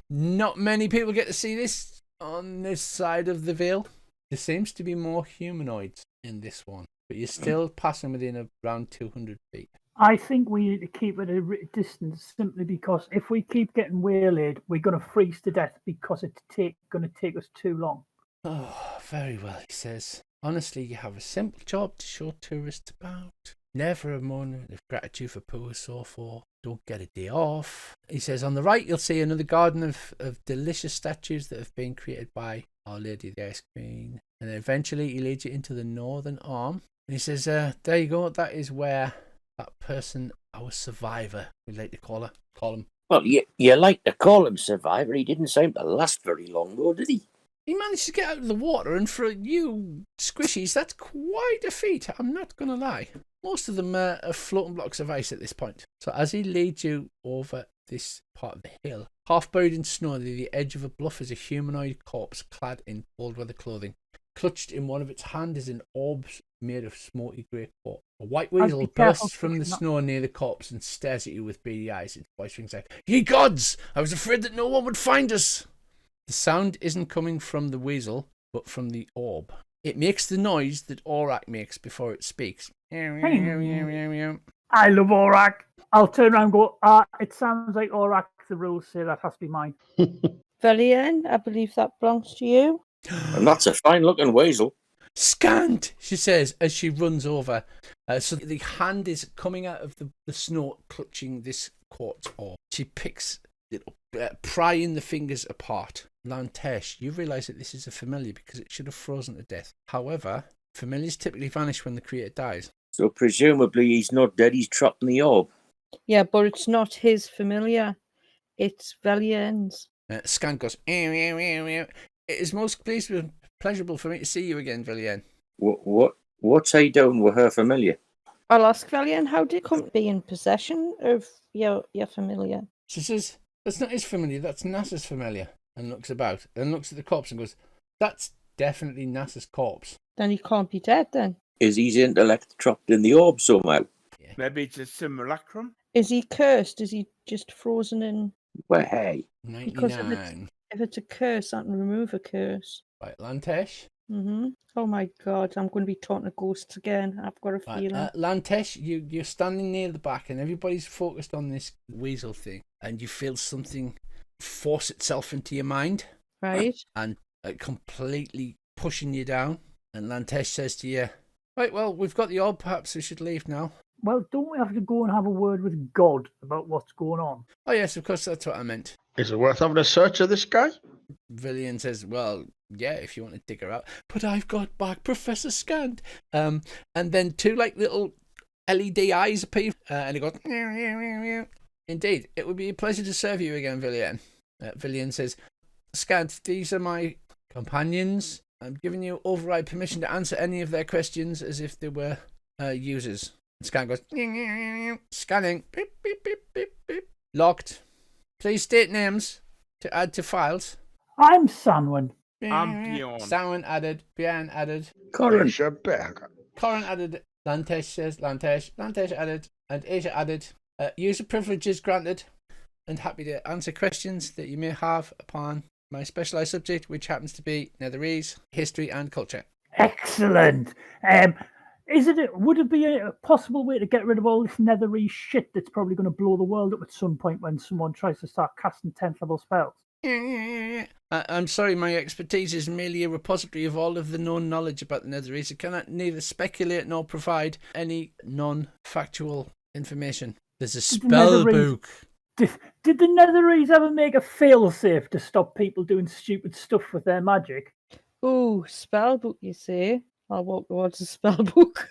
Not many people get to see this on this side of the veil. There seems to be more humanoids in this one, but you're still passing within around 200 feet. I think we need to keep at a distance simply because if we keep getting waylaid, we're going to freeze to death because it's going to take us too long. Oh, very well, he says. Honestly, you have a simple job to show tourists about. Never a moment of gratitude for poor Sopho. Don't get a day off. He says, on the right, you'll see another garden of delicious statues that have been created by Our Lady of the Ice Queen. And then eventually he leads you into the northern arm. And he says, there you go. That is where that person, our survivor, we like to call him. Well, you like to call him survivor. He didn't seem to last very long, though, did he? He managed to get out of the water, and for you squishies, that's quite a feat. I'm not going to lie. Most of them are floating blocks of ice at this point. So as he leads you over this part of the hill, half buried in snow near the edge of a bluff is a humanoid corpse clad in cold weather clothing. Clutched in one of its hands is an orb made of smoky grey quartz. A white weasel bursts from the snow near the corpse and stares at you with beady eyes. Its voice rings out, "Ye gods! I was afraid that no one would find us!" The sound isn't coming from the weasel, but from the orb. It makes the noise that Aurak makes before it speaks. I love Aurak. I'll turn around and go, it sounds like Aurak. The rules say that has to be mine. Velian, I believe that belongs to you. And that's a fine-looking weasel. Scant, she says as she runs over. So the hand is coming out of the snow, clutching this quartz orb. She picks it up, prying the fingers apart. Lantesh, you realise that this is a familiar because it should have frozen to death. However, familiars typically vanish when the creator dies. So presumably he's not dead, he's trapped in the orb. Yeah, but it's not his familiar. It's Velian's. Scant goes, ew, ew, ew, ew. It is most pleasurable for me to see you again, Velian. What's he doing with her familiar? I'll ask Velian, how did you come to be in possession of your familiar? She says, that's not his familiar, that's NASA's familiar. And looks about, and looks at the corpse and goes, that's definitely NASA's corpse. Then he can't be dead then. Is his intellect trapped in the orb somehow? Yeah. Maybe it's a simulacrum. Is he cursed? Is he just frozen in? Well, hey. 99. If it's a curse, I can remove a curse. Right, Lantesh. Oh my god, I'm going to be talking to ghosts again. I've got a feeling. Lantesh, you're standing near the back and everybody's focused on this weasel thing, and you feel something force itself into your mind. Right. And completely pushing you down. And Lantesh says to you, right, well, we've got the orb, perhaps we should leave now. Well, don't we have to go and have a word with God about what's going on? Oh, yes, of course, that's what I meant. Is it worth having a search of this guy? Velian says, well, yeah, if you want to dig her out. But I've got back Professor Scant. And then two little LED eyes appear, and he goes, meow, meow, meow, meow. Indeed, it would be a pleasure to serve you again, Velian. Velian says, Scant, these are my companions. I'm giving you override permission to answer any of their questions as if they were users. And Scant goes, meow, meow, meow, meow. Scanning. Beep, beep, beep, beep, beep. Locked. Please state names to add to files. I'm Sanwin. I'm Bjorn. Sanwin added. Bjorn added. Corin. Corin added. Lantesh says Lantesh. Lantesh added. And Asia added. User privileges granted. And happy to answer questions that you may have upon my specialised subject, which happens to be Netherese, history and culture. Excellent. Would it be a possible way to get rid of all this Netherese shit that's probably going to blow the world up at some point when someone tries to start casting 10th level spells? I'm sorry, my expertise is merely a repository of all of the known knowledge about the Netherese. I cannot neither speculate nor provide any non-factual information. There's a spell book. Did the Netherese ever make a failsafe to stop people doing stupid stuff with their magic? Oh, spell book, you say? I'll walk towards the spell book.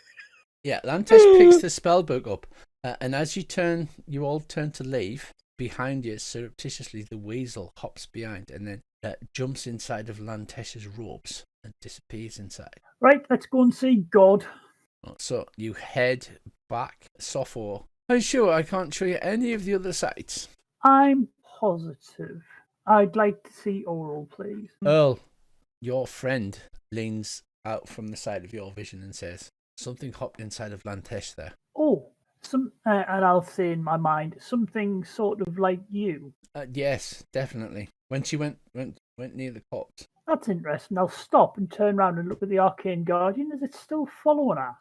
Yeah, Lantesh picks the spell book up, and as you all turn to leave. Behind you, surreptitiously, the weasel hops behind and then jumps inside of Lantesh's robes and disappears inside. Right, let's go and see God. So you head back. Sopho, I'm sure I can't show you any of the other sites. I'm positive. I'd like to see Auril, please. Earl, your friend leans out from the side of your vision and says, something hopped inside of Lantesh there. Oh. And I'll say in my mind, something sort of like you. Yes, definitely. When she went near the corpse. That's interesting. I'll stop and turn around and look at the Arcane Guardian. Is it still following her?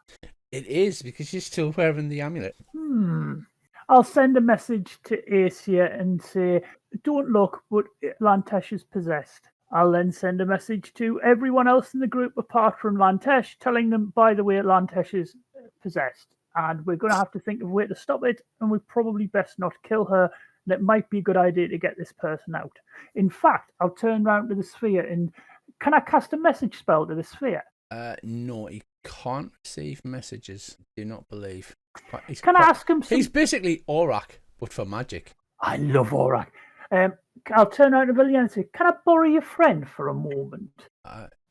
It is, because she's still wearing the amulet. I'll send a message to Asia and say, don't look, but Lantesh is possessed. I'll then send a message to everyone else in the group apart from Lantesh, telling them, by the way, Lantesh is possessed. And we're going to have to think of a way to stop it, and we probably best not kill her. And it might be a good idea to get this person out. In fact, I'll turn round to the sphere and can I cast a message spell to the sphere? No, he can't receive messages. Do not believe. Can I ask him? He's basically Aurak, but for magic. I love Aurak. I'll turn around to Velian and say, "Can I borrow your friend for a moment?"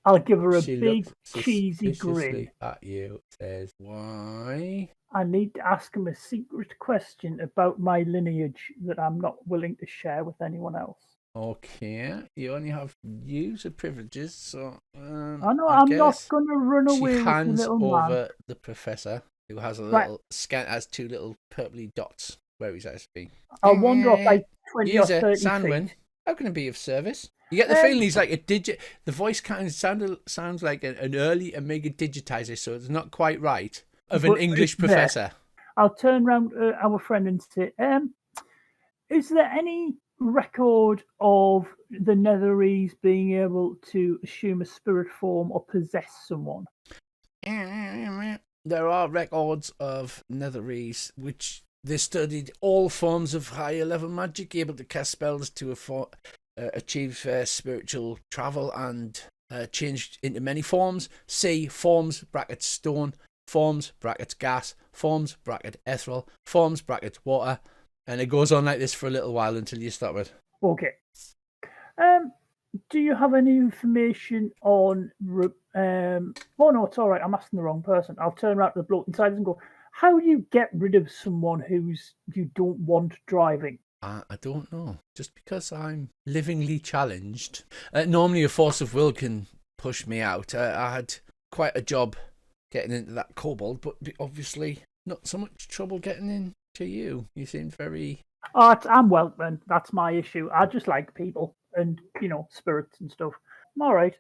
I'll give her a big, cheesy grin. At you, says, "Why?" I need to ask him a secret question about my lineage that I'm not willing to share with anyone else. Okay, you only have user privileges, so I know I'm not going to run away with the little man. She hands over the professor, who has a little scan, has two little purpley dots where he's supposed to be. I'll wander off like 20 or 30 Sanwin, feet. how can it be of service? You get the feeling he's like a digit. The voice kind of sounds like an early Amiga digitizer, so it's not quite right. Of an English professor. I'll turn round to our friend and say, is there any record of the Netherese being able to assume a spirit form or possess someone? There are records of Netherese which they studied all forms of higher level magic, able to cast spells to achieve spiritual travel and changed into many forms. See forms brackets stone, forms brackets gas, forms bracket ethereal, forms brackets water, and it goes on like this for a little while until you stop it. Okay. Do you have any information on? Oh no, it's all right. I'm asking the wrong person. I'll turn around to the bloke inside and go, "How do you get rid of someone who's you don't want driving?" I don't know. Just because I'm livingly challenged. Normally a force of will can push me out. I had quite a job getting into that kobold, but obviously not so much trouble getting into you. You seem very... Oh, I'm Weltman. That's my issue. I just like people and, spirits and stuff. I'm all right.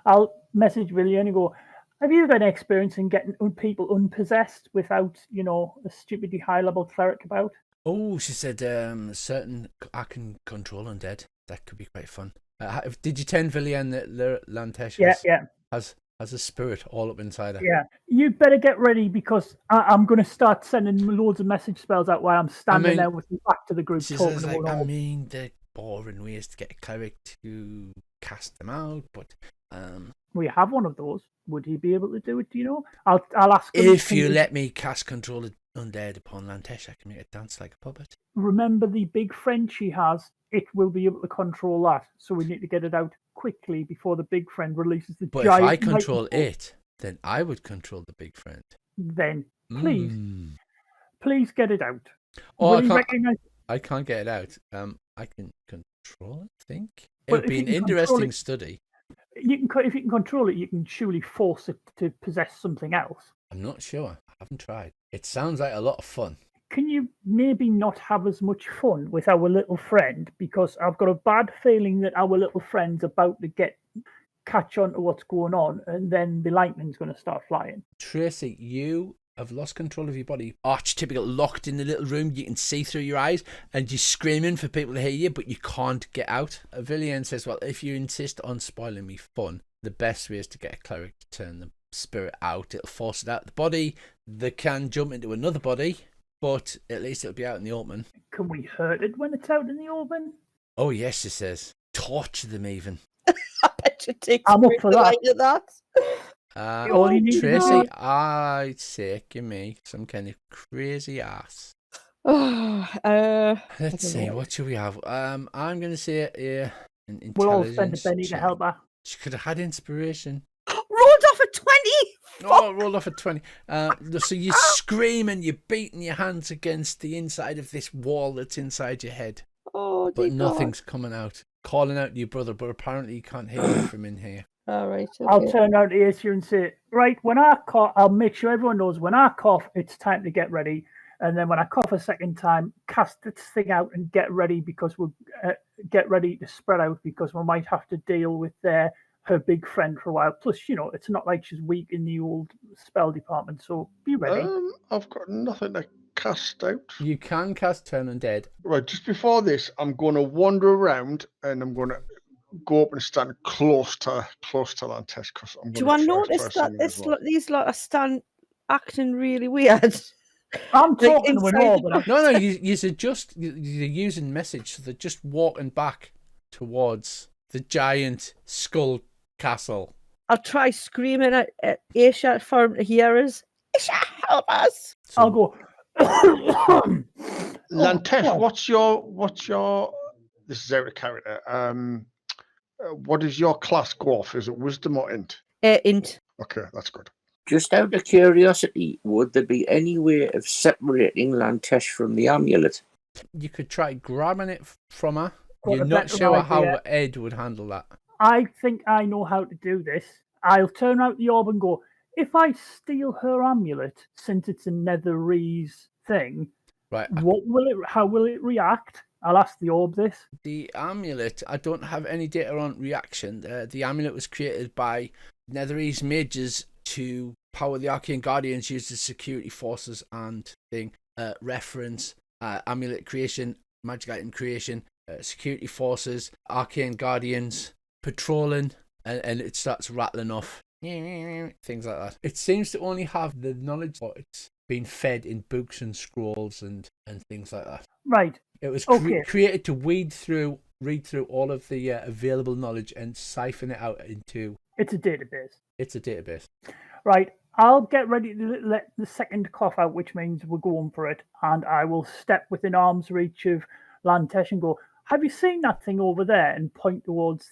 I'll message Villian and go, have you got any experience in getting people unpossessed without, a stupidly high-level cleric about? Oh, she said, I can control undead. That could be quite fun. Did you tell Villian that Lantesh has a spirit all up inside her? Yeah. You better get ready because I'm going to start sending loads of message spells out while I'm standing there with the back to the group she talking says, about the boring ways to get a cleric to cast them out, but... we have one of those. Would he be able to do it? Do you know? I'll ask him. If you let me cast control of undead upon Lantesh, I can make it dance like a puppet. Remember the big friend she has? It will be able to control that. So we need to get it out quickly before the big friend releases the but giant... But if I control it, then I would control the big friend. Then, please get it out. Oh, I can't get it out. I can control it, I think. It would be an interesting study. If you can control it, you can surely force it to possess something else. I'm not sure. I haven't tried. It sounds like a lot of fun. Can you maybe not have as much fun with our little friend? Because I've got a bad feeling that our little friend's about to catch on to what's going on, and then the lightning's going to start flying. Tracy, you have lost control of your body. Archetypical, locked in the little room. You can see through your eyes, and you're screaming for people to hear you, but you can't get out. Villian says, well, if you insist on spoiling me fun, the best way is to get a cleric to turn the spirit out. It'll force it out of the body. They can jump into another body, but at least it'll be out in the open. Can we hurt it when it's out in the open? Oh, yes, she says. Torture them even. I bet you take I'm up for that. Tracy, I'd say, give me some kind of crazy ass. Let's see, what should we have? I'm going to say an intelligence. We'll all send a Benny to help her. She could have had inspiration. Rolled off a 20! Oh, rolled off a 20. So you're screaming, you're beating your hands against the inside of this wall that's inside your head. Oh, but nothing's coming out. Calling out to your brother, but apparently you can't hear you from in here. All right. Okay. I'll turn around to Acer and say, right, when I cough, I'll make sure everyone knows when I cough, it's time to get ready. And then when I cough a second time, cast this thing out and get ready because we'll get ready to spread out because we might have to deal with her big friend for a while. Plus, it's not like she's weak in the old spell department. So be ready. I've got nothing to cast out. You can cast Turn Undead. Right, just before this, I'm going to wander around and I'm going to go up and stand close to Lantesh. Do I notice that these lot are acting really weird? I'm talking to an orb. No, you're using message, so they're just walking back towards the giant skull castle. I'll try screaming at Aisha for him to hear us. Aisha, help us! So, I'll go. Lantesh, what's your? This is out of character. What is your class go off? Is it wisdom or int? Int. Okay, that's good. Just out of curiosity, would there be any way of separating Lantesh from the amulet? You could try grabbing it from her. You're not sure how Ed would handle that. I think I know how to do this. I'll turn out the orb and go, if I steal her amulet, since it's a Netherese thing, right? How will it react? I'll ask the orb this. The amulet, I don't have any data on reaction. The amulet was created by Netherese mages to power the Arcane Guardians, use the security forces and thing. Reference amulet creation, magic item creation. security forces, arcane guardians patrolling, and it starts rattling off things like that. It seems to only have the knowledge that it's been fed in books and scrolls and things like that. Right. It was Okay. created to read through all of the available knowledge and siphon it out into. It's a database. It's a database. Right. I'll get ready to let the second cough out, which means we're going for it, and I will step within arm's reach of Lantesh and go, have you seen that thing over there? And point towards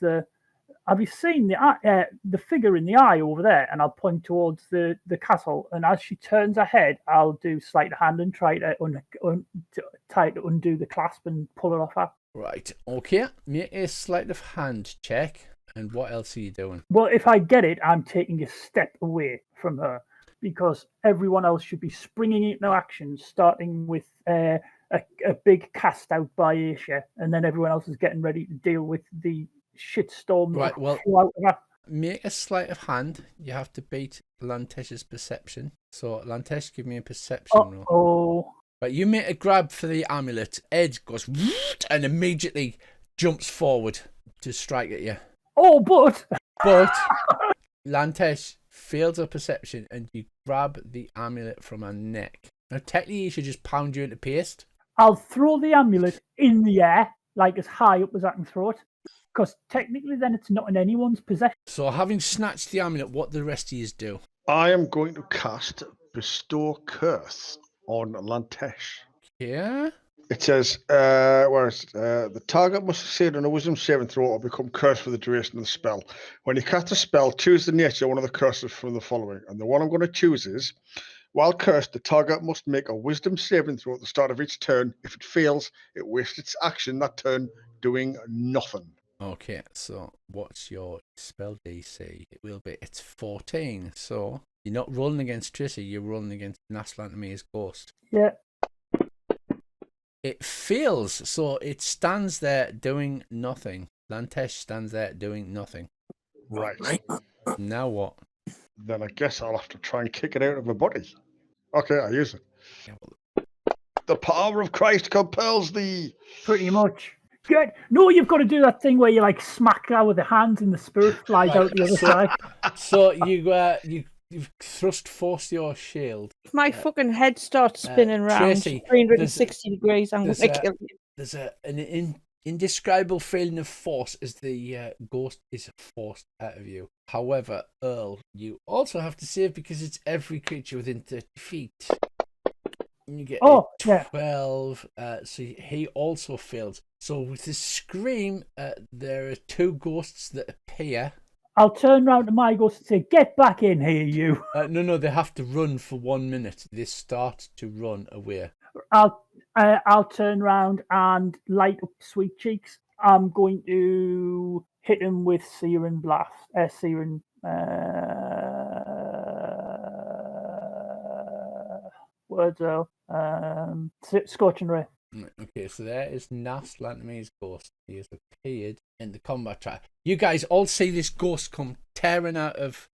have you seen the figure in the eye over there? And I'll point towards the castle. And as she turns her head, I'll do sleight of hand and try to undo the clasp and pull it off her. Right. Okay. Make a sleight of hand check. And what else are you doing? Well, if I get it, I'm taking a step away from her because everyone else should be springing into action, starting with a big cast out by Aisha, and then everyone else is getting ready to deal with the shitstorm. Right. Well, out of her. Make a sleight of hand. You have to beat Lantesh's perception. So, Lantesh, give me a perception roll. Oh. Right, you make a grab for the amulet. Ed goes and immediately jumps forward to strike at you. Oh, but Lantesh fails her perception and you grab the amulet from her neck. Now, technically, you should just pound you into paste. I'll throw the amulet in the air, like as high up as I can throw it, because technically then it's not in anyone's possession. So, having snatched the amulet, what do the rest of you do? I am going to cast Bestow Curse on Lantesh. Yeah? It says, the target must succeed on a wisdom saving throw or become cursed for the duration of the spell. When you cast a spell, choose the nature of one of the curses from the following. And the one I'm going to choose is, while cursed, the target must make a wisdom saving throw at the start of each turn. If it fails, it wastes its action that turn doing nothing. Okay, so what's your spell DC? It's 14, so you're not rolling against Tracy, you're rolling against Naslantamir's ghost. Yeah. It fails, so it stands there doing nothing. Lantesh stands there doing nothing. Right. Now what? Then I guess I'll have to try and kick it out of my body. Okay, I use it. Yeah, well, The power of Christ compels thee. Pretty much. Good. No, you've got to do that thing where you like smack her with the hands and the spirit flies out the other side. So you've thrust force your shield. If my fucking head starts spinning round Tracy, 360 degrees, I'm going to kill you. There's an indescribable feeling of force as the ghost is forced out of you. However, Earl, you also have to save because it's every creature within 30 feet. You get 12, so he also fails. So with the scream, there are two ghosts that appear. I'll turn round to my ghost and say, "Get back in here, you." No, they have to run for 1 minute. They start to run away. I'll turn round and light up Sweet Cheeks. I'm going to hit him with Searing Blast. Searing. Words out. Scorching Ray. Okay, so there is Naslantamir's ghost. He has appeared in the combat track. You guys all see this ghost come tearing out of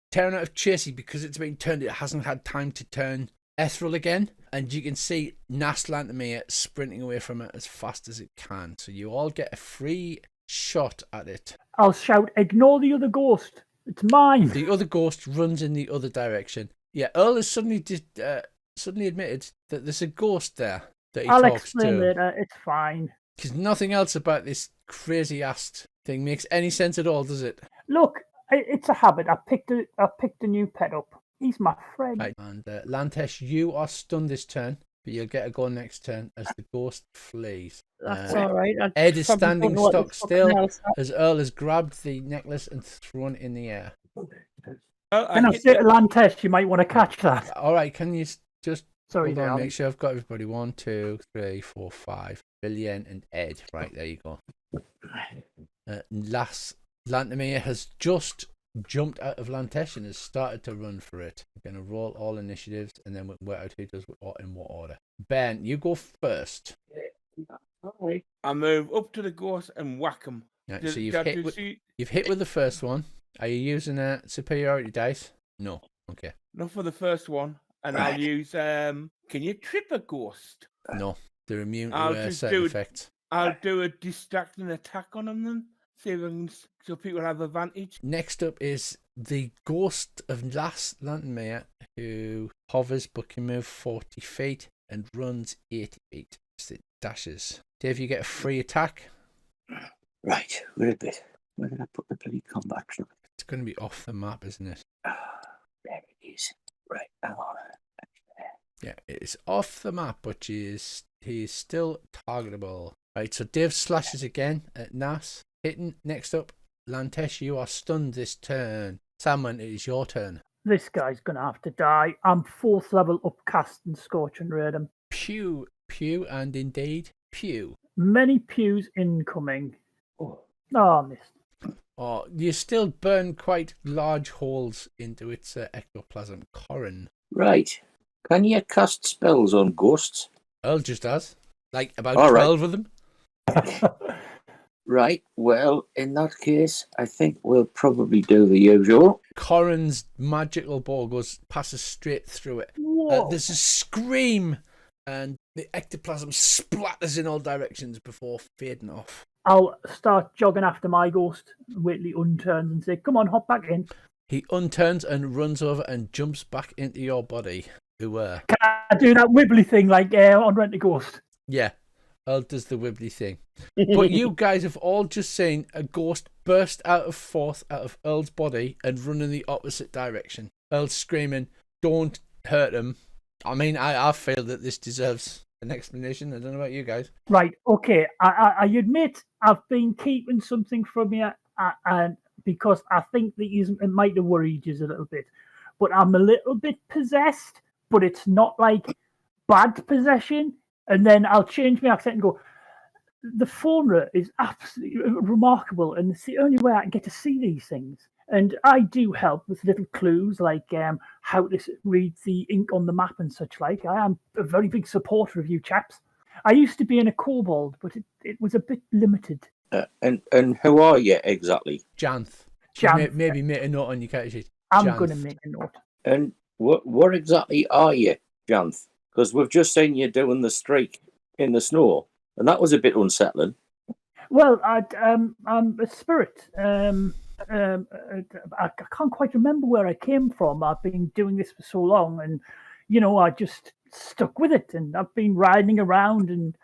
Tracy because it's been turned. It hasn't had time to turn ethereal again, and you can see Naslantamir sprinting away from it as fast as it can. So you all get a free shot at it. I'll shout, "Ignore the other ghost. It's mine." The other ghost runs in the other direction. Yeah, Earl has suddenly admitted that there's a ghost there that he I'll talks explain to. later. It's fine. Because nothing else about this crazy ass thing makes any sense at all, does it? Look, it's a habit. I picked a new pet up. He's my friend. Right. And Lantesh, you are stunned this turn, but you'll get a go next turn as the ghost flees. That's all right. Ed is standing stock still as Earl has grabbed the necklace and thrown it in the air. Can I say to Lantesh, you might want to catch that. All right, can you just Sorry, hold on, make sure I've got everybody. 1, 2, 3, 4, 5. Billion and Ed. Right, there you go. Lantamir has just jumped out of Lantesh and has started to run for it. We're going to roll all initiatives and then we'll work out who does what in what order. Ben, you go first. I move up to the ghost and whack him. Right, so you've hit with the first one. Are you using a superiority dice? No. Okay. Not for the first one. And I'll use, can you trip a ghost? No. They're immune to certain effects. I'll do a distracting attack on them then. See if I can, so people have advantage. Next up is the ghost of Last Lantermere, who hovers but can move 40 feet and runs 80 feet. So it dashes. Dave, you get a free attack. Right, wait a bit. Where did I put the bloody combat truck? It's going to be off the map, isn't it? There it is. Right, hang on. Yeah, it's off the map, but he is still targetable. Right, so Dave slashes again at Nas. Hitting. Next up, Lantesh, you are stunned this turn. Salmon, it is your turn. This guy's going to have to die. I'm 4th level upcast and Scorch and Raid him. Pew, and indeed, pew. Many pews incoming. Oh, I missed. Oh, you still burn quite large holes into its ectoplasm. Corin. right. Can you cast spells on ghosts? Earl just does. Like about All right. 12 of them. Right, well, in that case, I think we'll probably do the usual. Corin's magical ball passes straight through it. There's a scream, and the ectoplasm splatters in all directions before fading off. I'll start jogging after my ghost. Wait till he unturns and say, come on, hop back in. He unturns and runs over and jumps back into your body. Can I do that wibbly thing like on Rent a Ghost? Yeah, Earl does the wibbly thing. But you guys have all just seen a ghost burst out of Earl's body and run in the opposite direction. Earl's screaming, don't hurt him. I mean, I feel that this deserves an explanation. I don't know about you guys. Right, okay. I admit I've been keeping something from you and because I think that it might have worried you a little bit. But I'm a little bit possessed, but it's not like bad possession. And then I'll change my accent and go, the fauna is absolutely remarkable, and it's the only way I can get to see these things. And I do help with little clues like how to read the ink on the map and such like. I am a very big supporter of you chaps. I used to be in a kobold, but it was a bit limited. And who are you exactly? Janth. Maybe make a note on your character sheet. I'm going to make a note. And what exactly are you, Janth? Because we've just seen you doing the streak in the snow, and that was a bit unsettling. Well, I'm a spirit. I can't quite remember where I came from. I've been doing this for so long, and I just stuck with it. And I've been riding around and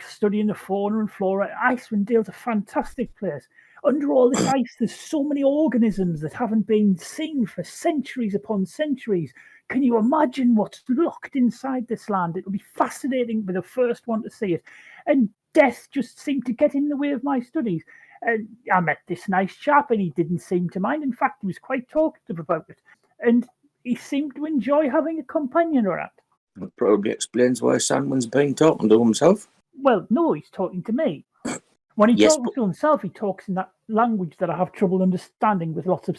studying the fauna and flora. Icewind Dale's a fantastic place. Under all this ice, there's so many organisms that haven't been seen for centuries upon centuries. Can you imagine what's locked inside this land? It'll be fascinating to be the first one to see it. And death just seemed to get in the way of my studies. And I met this nice chap and he didn't seem to mind. In fact, he was quite talkative about it. And he seemed to enjoy having a companion around. That probably explains why Sandman's been talking to himself. Well, no, he's talking to me. When he talks to himself, he talks in that language that I have trouble understanding with lots of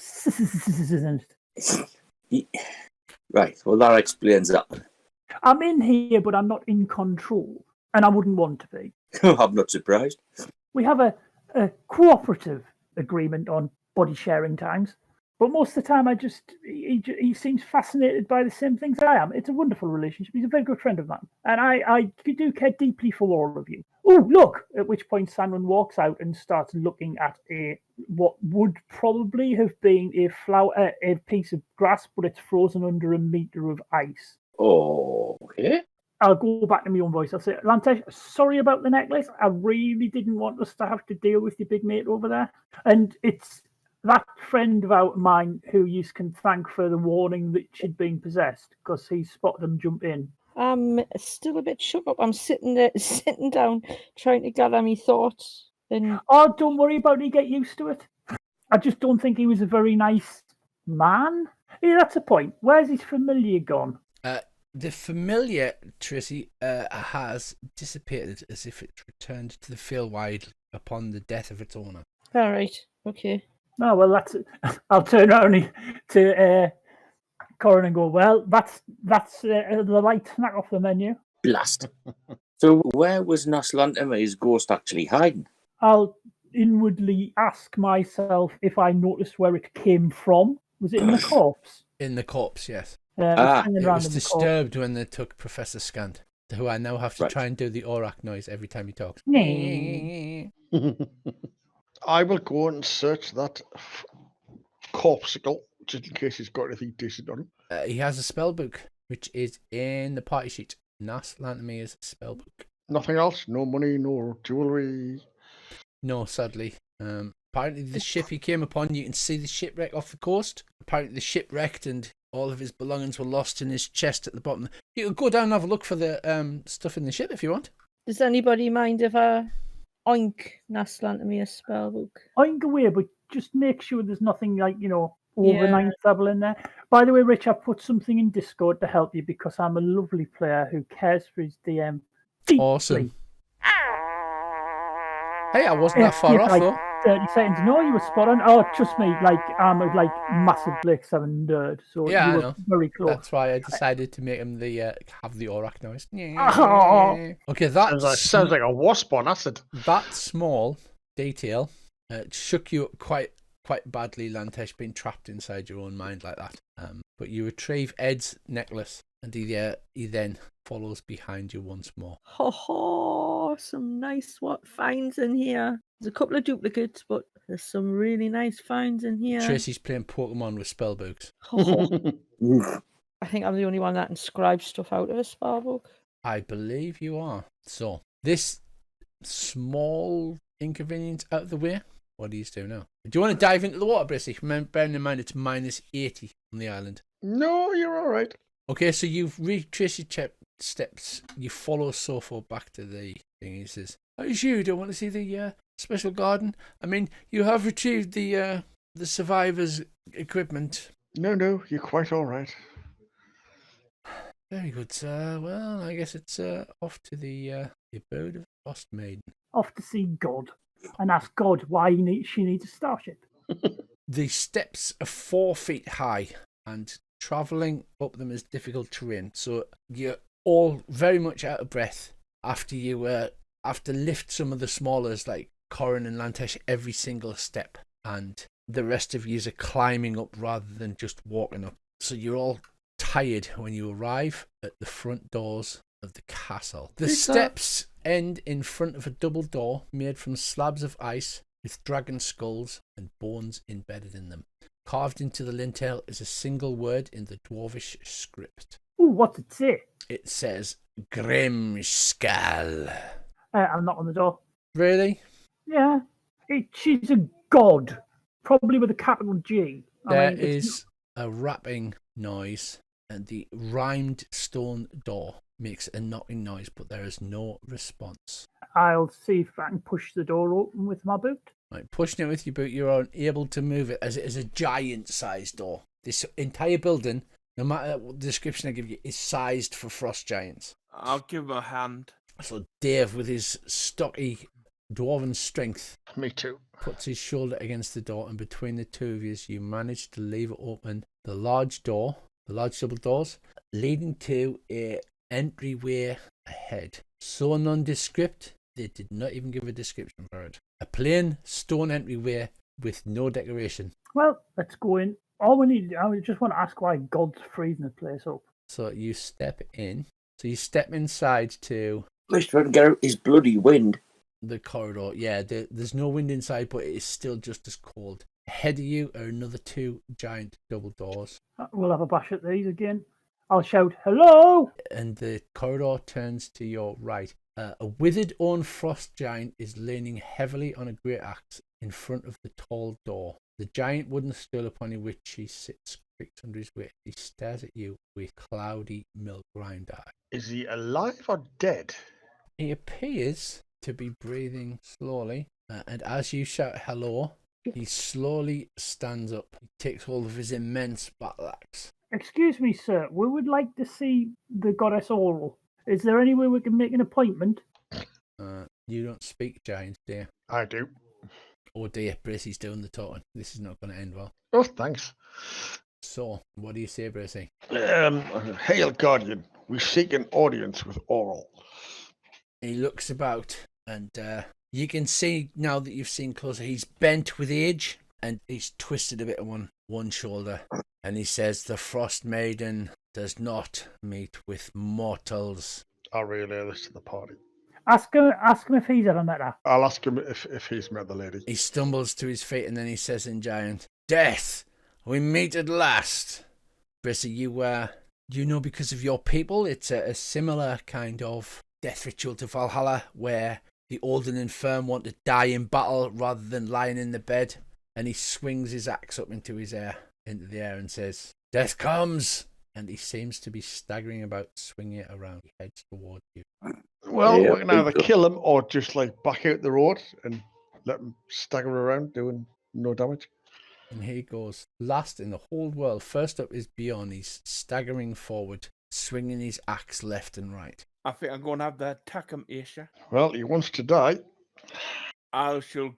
in it. Right, well, that explains that. I'm in here, but I'm not in control. And I wouldn't want to be. I'm not surprised. We have a cooperative agreement on body sharing times. But most of the time, he seems fascinated by the same things I am. It's a wonderful relationship. He's a very good friend of mine. And I do care deeply for all of you. Oh, look! At which point Sandman walks out and starts looking at what would probably have been a piece of grass, but it's frozen under a meter of ice. Oh, okay. I'll go back to my own voice. I'll say, Lantesh, sorry about the necklace. I really didn't want us to have to deal with your big mate over there. And it's that friend of mine who you can thank for the warning that she'd been possessed, because he spotted them jump in. I'm still a bit shook up. I'm sitting down, trying to gather my thoughts. And oh, don't worry about it. Get used to it. I just don't think he was a very nice man. Yeah, that's a point. Where's his familiar gone? The familiar, Tracy, has dissipated as if it returned to the Feywild upon the death of its owner. All right. Okay. Oh, well, that's it. I'll turn around to Corin and go, well, that's the light snack off the menu. Blast. So where was Naslantimer's ghost actually hiding? I'll inwardly ask myself if I noticed where it came from. Was it in the corpse? In the corpse, yes. It It was disturbed when they took Professor Scant. who I now have to Right. try and do the Aurak noise every time he talks. I will go and search that corpsicle just in case he's got anything decent on him. He has a spell book, which is in the party sheet. Nas Lantamir's spell book. Nothing else? No money, no jewellery? No, sadly. Apparently the ship he came upon, you can see the shipwreck off the coast. Apparently the ship wrecked and all of his belongings were lost in his chest at the bottom. You can go down and have a look for the stuff in the ship if you want. Does anybody mind if I oink Naslantamir's spellbook? Oink away, but just make sure there's nothing like, over 9th level in there. By the way, Rich, I've put something in Discord to help you because I'm a lovely player who cares for his DM deeply. Awesome. Hey, I wasn't that far off, though. 30 seconds. No, you were spot on. Oh, trust me, I'm a massive Blake 7 nerd, so Yeah, you I were know. very close. That's why I decided to make him have the Aurak noise. Oh. Okay, that Sounds like a wasp on acid. That small detail shook you up quite badly, Lantesh, being trapped inside your own mind like that. But you retrieve Ed's necklace, and he then follows behind you once more. Ho, some nice finds in here. There's a couple of duplicates, but there's some really nice finds in here. Tracy's playing Pokemon with spellbooks. I think I'm the only one that can scribe stuff out of a spellbook. I believe you are. So, this small inconvenience out of the way, what do you do now? Do you want to dive into the water, Brissy? Bearing in mind it's minus 80 on the island. No, you're all right. Okay, so you've retraced your steps. You follow Sofo back to the thing. He says, "Oh, you don't want to see the special garden? I mean, you have retrieved the survivors' equipment." No, you're quite all right. Very good, sir. Well, I guess it's off to the abode of Frost Maiden. Off to see God and ask God why she needs a starship. The steps are 4 feet high, and travelling up them is difficult terrain. So you're all very much out of breath after you lift some of the smallers like Corin and Lantesh every single step, and the rest of you are climbing up rather than just walking up. So you're all tired when you arrive at the front doors of the castle. The steps end in front of a double door made from slabs of ice with dragon skulls and bones embedded in them. Carved into the lintel is a single word in the dwarvish script. Ooh, what's it say? It says Grimskal. I'll knock on the door. Really? Yeah. She's a god. Probably with a capital G. There is a rapping noise, and the rimed stone door makes a knocking noise, but there is no response. I'll see if I can push the door open with my boot. Right, pushing it with your boot, you're unable to move it as it is a giant-sized door. This entire building, no matter what description I give you, is sized for frost giants. I'll give him a hand. So Dave, with his stocky dwarven strength, Me too. puts his shoulder against the door, and between the two of you manage to leave it open. The large door, the large double doors, leading to a entryway ahead. So nondescript, they did not even give a description for it. A plain stone entryway with no decoration. Well, let's go in. All we need, I just want to ask why God's freezing the place up. So you step in. So you step inside to Let's try to get out his bloody wind. the corridor. Yeah, there's no wind inside, but it is still just as cold. Ahead of you are another 2 giant double doors. We'll have a bash at these again. I'll shout, hello! And the corridor turns to your right. A withered own frost giant is leaning heavily on a great axe in front of the tall door. The giant wooden stool upon which he sits creaks under his weight. He stares at you with cloudy milk-rind eyes. Is he alive or dead? He appears to be breathing slowly, and as you shout hello, he slowly stands up. He takes hold of his immense battle axe. Excuse me, sir. We would like to see the goddess Auril. Is there any way we can make an appointment? You don't speak giant, dear. I do. Oh dear, Bracey's doing the talking. This is not going to end well. Oh, thanks. So, what do you say, Bracey? Hail, Guardian. We seek an audience with Auril. He looks about, and you can see now that you've seen closer, he's bent with age, and he's twisted a bit on one shoulder. And he says, the Frost Maiden does not meet with mortals. I'll relay this to the party. Ask him if he's ever met her. I'll ask him if he's met the lady. He stumbles to his feet and then he says in Giant, "Death, we meet at last." Brissy, you know because of your people, it's a similar kind of death ritual to Valhalla where the old and infirm want to die in battle rather than lying in the bed. And he swings his axe up into the air and says, "Death comes!" And he seems to be staggering about, swinging it around. He heads towards you. Well, Yeah, we can either kill him or just like back out the road and let him stagger around doing no damage. And here he goes. Last in the whole world. First up is Bjorn. He's staggering forward, swinging his axe left and right. I think I'm going to have the attack him, Aisha. Well, he wants to die. I shall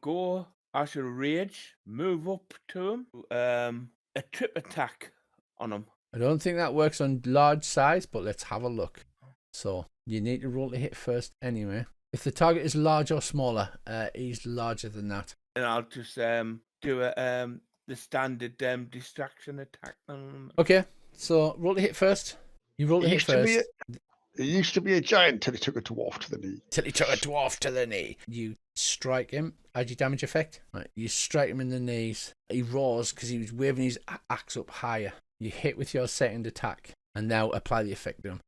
rage, move up to him, a trip attack on him. I don't think that works on large size, but let's have a look. So you need to roll to hit first anyway. If the target is large or smaller, he's larger than that. And I'll just do the standard distraction attack. Okay, so roll to hit first. You roll to hit first. He used to be a giant till he took a dwarf to the knee. Till he took a dwarf to the knee. You strike him. Add your damage effect. Right, you strike him in the knees. He roars because he was waving his axe up higher. You hit with your second attack. And now apply the effect to him.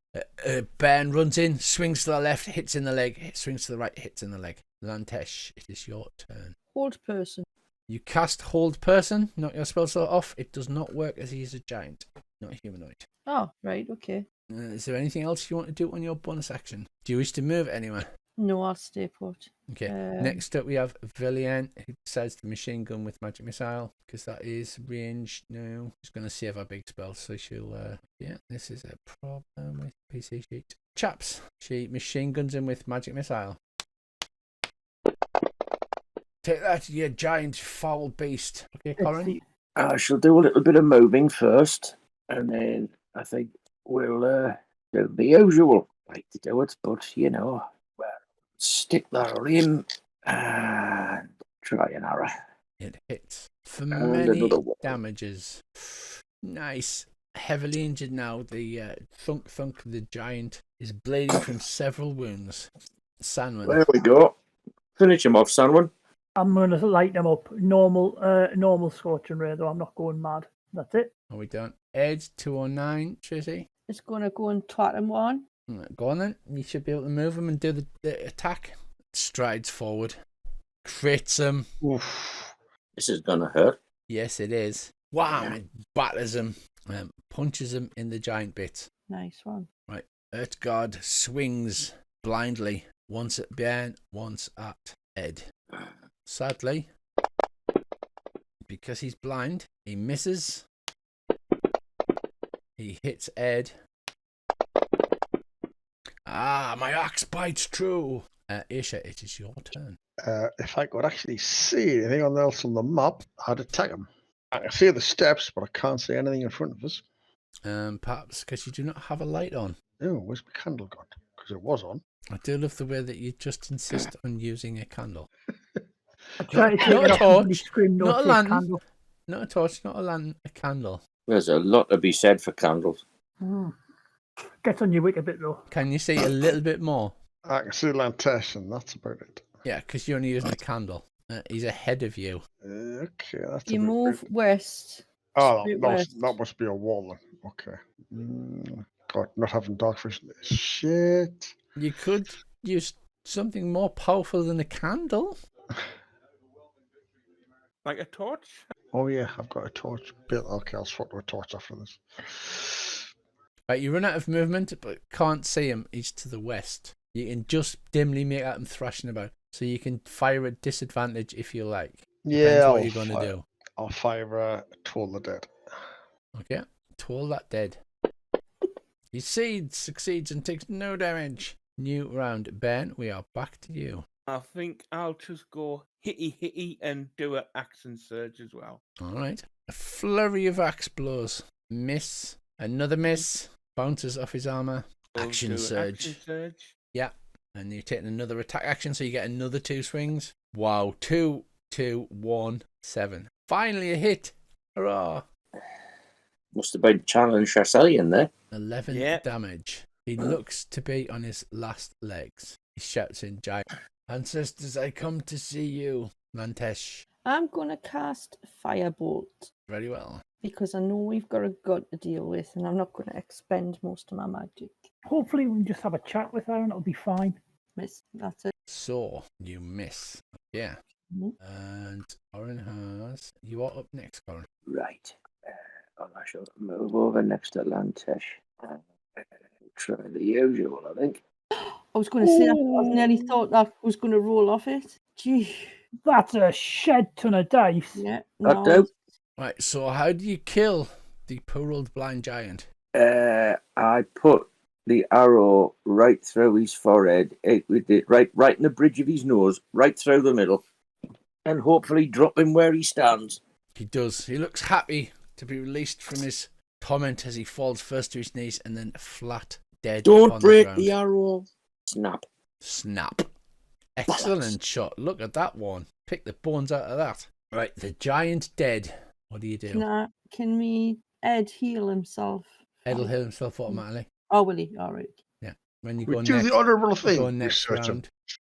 Bairn runs in, swings to the left, hits in the leg, swings to the right, hits in the leg. Lantesh, it is your turn. Hold person. You cast Hold Person, knock your spell slot off. It does not work as he is a giant, not a humanoid. Oh, right, okay. Is there anything else you want to do on your bonus action? Do you wish to move anywhere? No, I'll stay put. Okay. Next up, we have Villian, who decides to machine gun with magic missile because that is range now. She's going to save her big spell, so she'll. Yeah, this is a problem with PC sheet. Chaps, she machine guns him with magic missile. Take that, you giant foul beast. Okay, Corin. I shall do a little bit of moving first, and then I think we'll do the usual. Like to do it, but we'll stick the Rime and try an arrow. It hits for many damages. Nice. Heavily injured now. The thunk of the giant is bleeding from several wounds. Sanwin. There we go. Finish him off, Sanwin. I'm going to light them up. Normal scorching ray, though. I'm not going mad. That's it. Are we done? Edge 209, Tracy. It's going to go and twat him one. Go on then. You should be able to move him and do the attack. Strides forward. Crits him. Oof. This is going to hurt. Yes, it is. Wow. It batters him. Punches him in the giant bits. Nice one. Right. Ertgard swings blindly. Once at Bjorn, once at Ed. Sadly, because he's blind, he misses. He hits Ed. My axe bites true. Aisha, it is your turn. If I could actually see anything else on the map, I'd attack him. I can see the steps, but I can't see anything in front of us. Perhaps because you do not have a light on. Oh, where's my candle gone? Because it was on. I do love the way that you just insist on using a candle. Not a torch, not a lantern, not a torch, not a lantern, a candle. There's a lot to be said for candles. Get on your wit a bit, though. Can you see a little bit more? I can see Lantesh, and that's about it. Yeah, because you're only using a candle. He's ahead of you. Okay, that's You move west. Oh, that must be a wall then. Okay. God, not having dark vision is shit. You could use something more powerful than a candle. Like a torch? Oh yeah, I've got a torch built. Okay, I'll swap to a torch after this. Right, you run out of movement, but can't see him. He's to the west. You can just dimly make out him thrashing about. So you can fire at disadvantage if you like. Yeah, what you're going to do. I'll fire Toll the Dead. Okay, Toll that dead. He succeeds and takes no damage. New round. Ben, we are back to you. I think I'll just go hitty and do an action surge as well. All right. A flurry of axe blows. Miss. Another miss. Bounces off his armor. Action surge. Action surge. Yeah. And you're taking another attack action, so you get another 2 swings. Wow. 2, 2, 1, 7. Finally a hit. Hurrah. Must have been channeling Chasselie in there. 11 damage. He looks to be on his last legs. He shouts in giant, "Ancestors, I come to see you." Lantesh. I'm going to cast Firebolt Very well. because I know we've got a god to deal with and I'm not going to expend most of my magic. Hopefully, we can just have a chat with her and it'll be fine. Miss, that's it. So, you miss. Yeah. Mhm. And Corin has... You are up next, Corin. Right. I shall move over next to Lantesh. Try the usual, I think. I was going to say, I nearly thought that was going to roll off it. Gee. That's a shed ton of dice. Yeah. Got No. to. Right, so how do you kill the poor old blind giant? I put the arrow right through his forehead, right in the bridge of his nose, right through the middle, and hopefully drop him where he stands. He does. He looks happy to be released from his torment as he falls first to his knees and then flat dead. Don't break the the arrow. Snap. Snap. Excellent shot. Look at that one. Pick the bones out of that. Right, the giant dead. What do you do? Can me Ed heal himself? Ed will heal himself automatically. Oh, will he? All right. Yeah. When you We go do next, the honourable go thing. next Research him.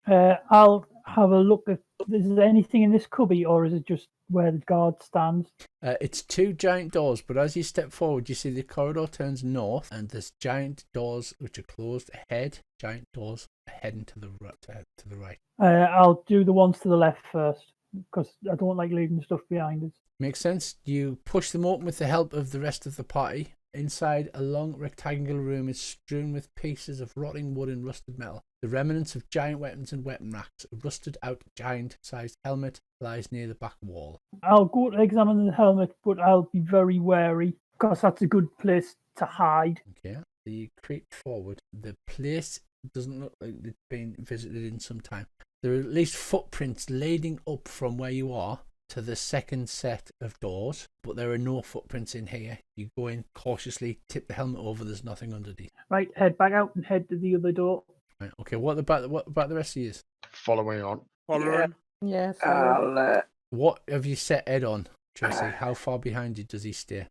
round. I'll have a look at. Is there anything in this cubby, or is it just where the guard stands? It's two giant doors, but as you step forward, you see the corridor turns north, and there's giant doors which are closed ahead. Giant doors heading to the right. I'll do the ones to the left first because I don't like leaving stuff behind us. Makes sense. You push them open with the help of the rest of the party. Inside, a long rectangular room is strewn with pieces of rotting wood and rusted metal. The remnants of giant weapons and weapon racks. A rusted out giant-sized helmet lies near the back wall. I'll go to examine the helmet, but I'll be very wary because that's a good place to hide. Okay. You creep forward. The place doesn't look like it's been visited in some time. There are at least footprints leading up from where you are to the second set of doors, but there are no footprints in here. You go in cautiously, tip the helmet over, there's nothing underneath. Right, head back out and head to the other door. Right, okay, what about the rest of you? Following on. Following. Yeah. Follow. What have you set Ed on, Tracy? How far behind you does he stay?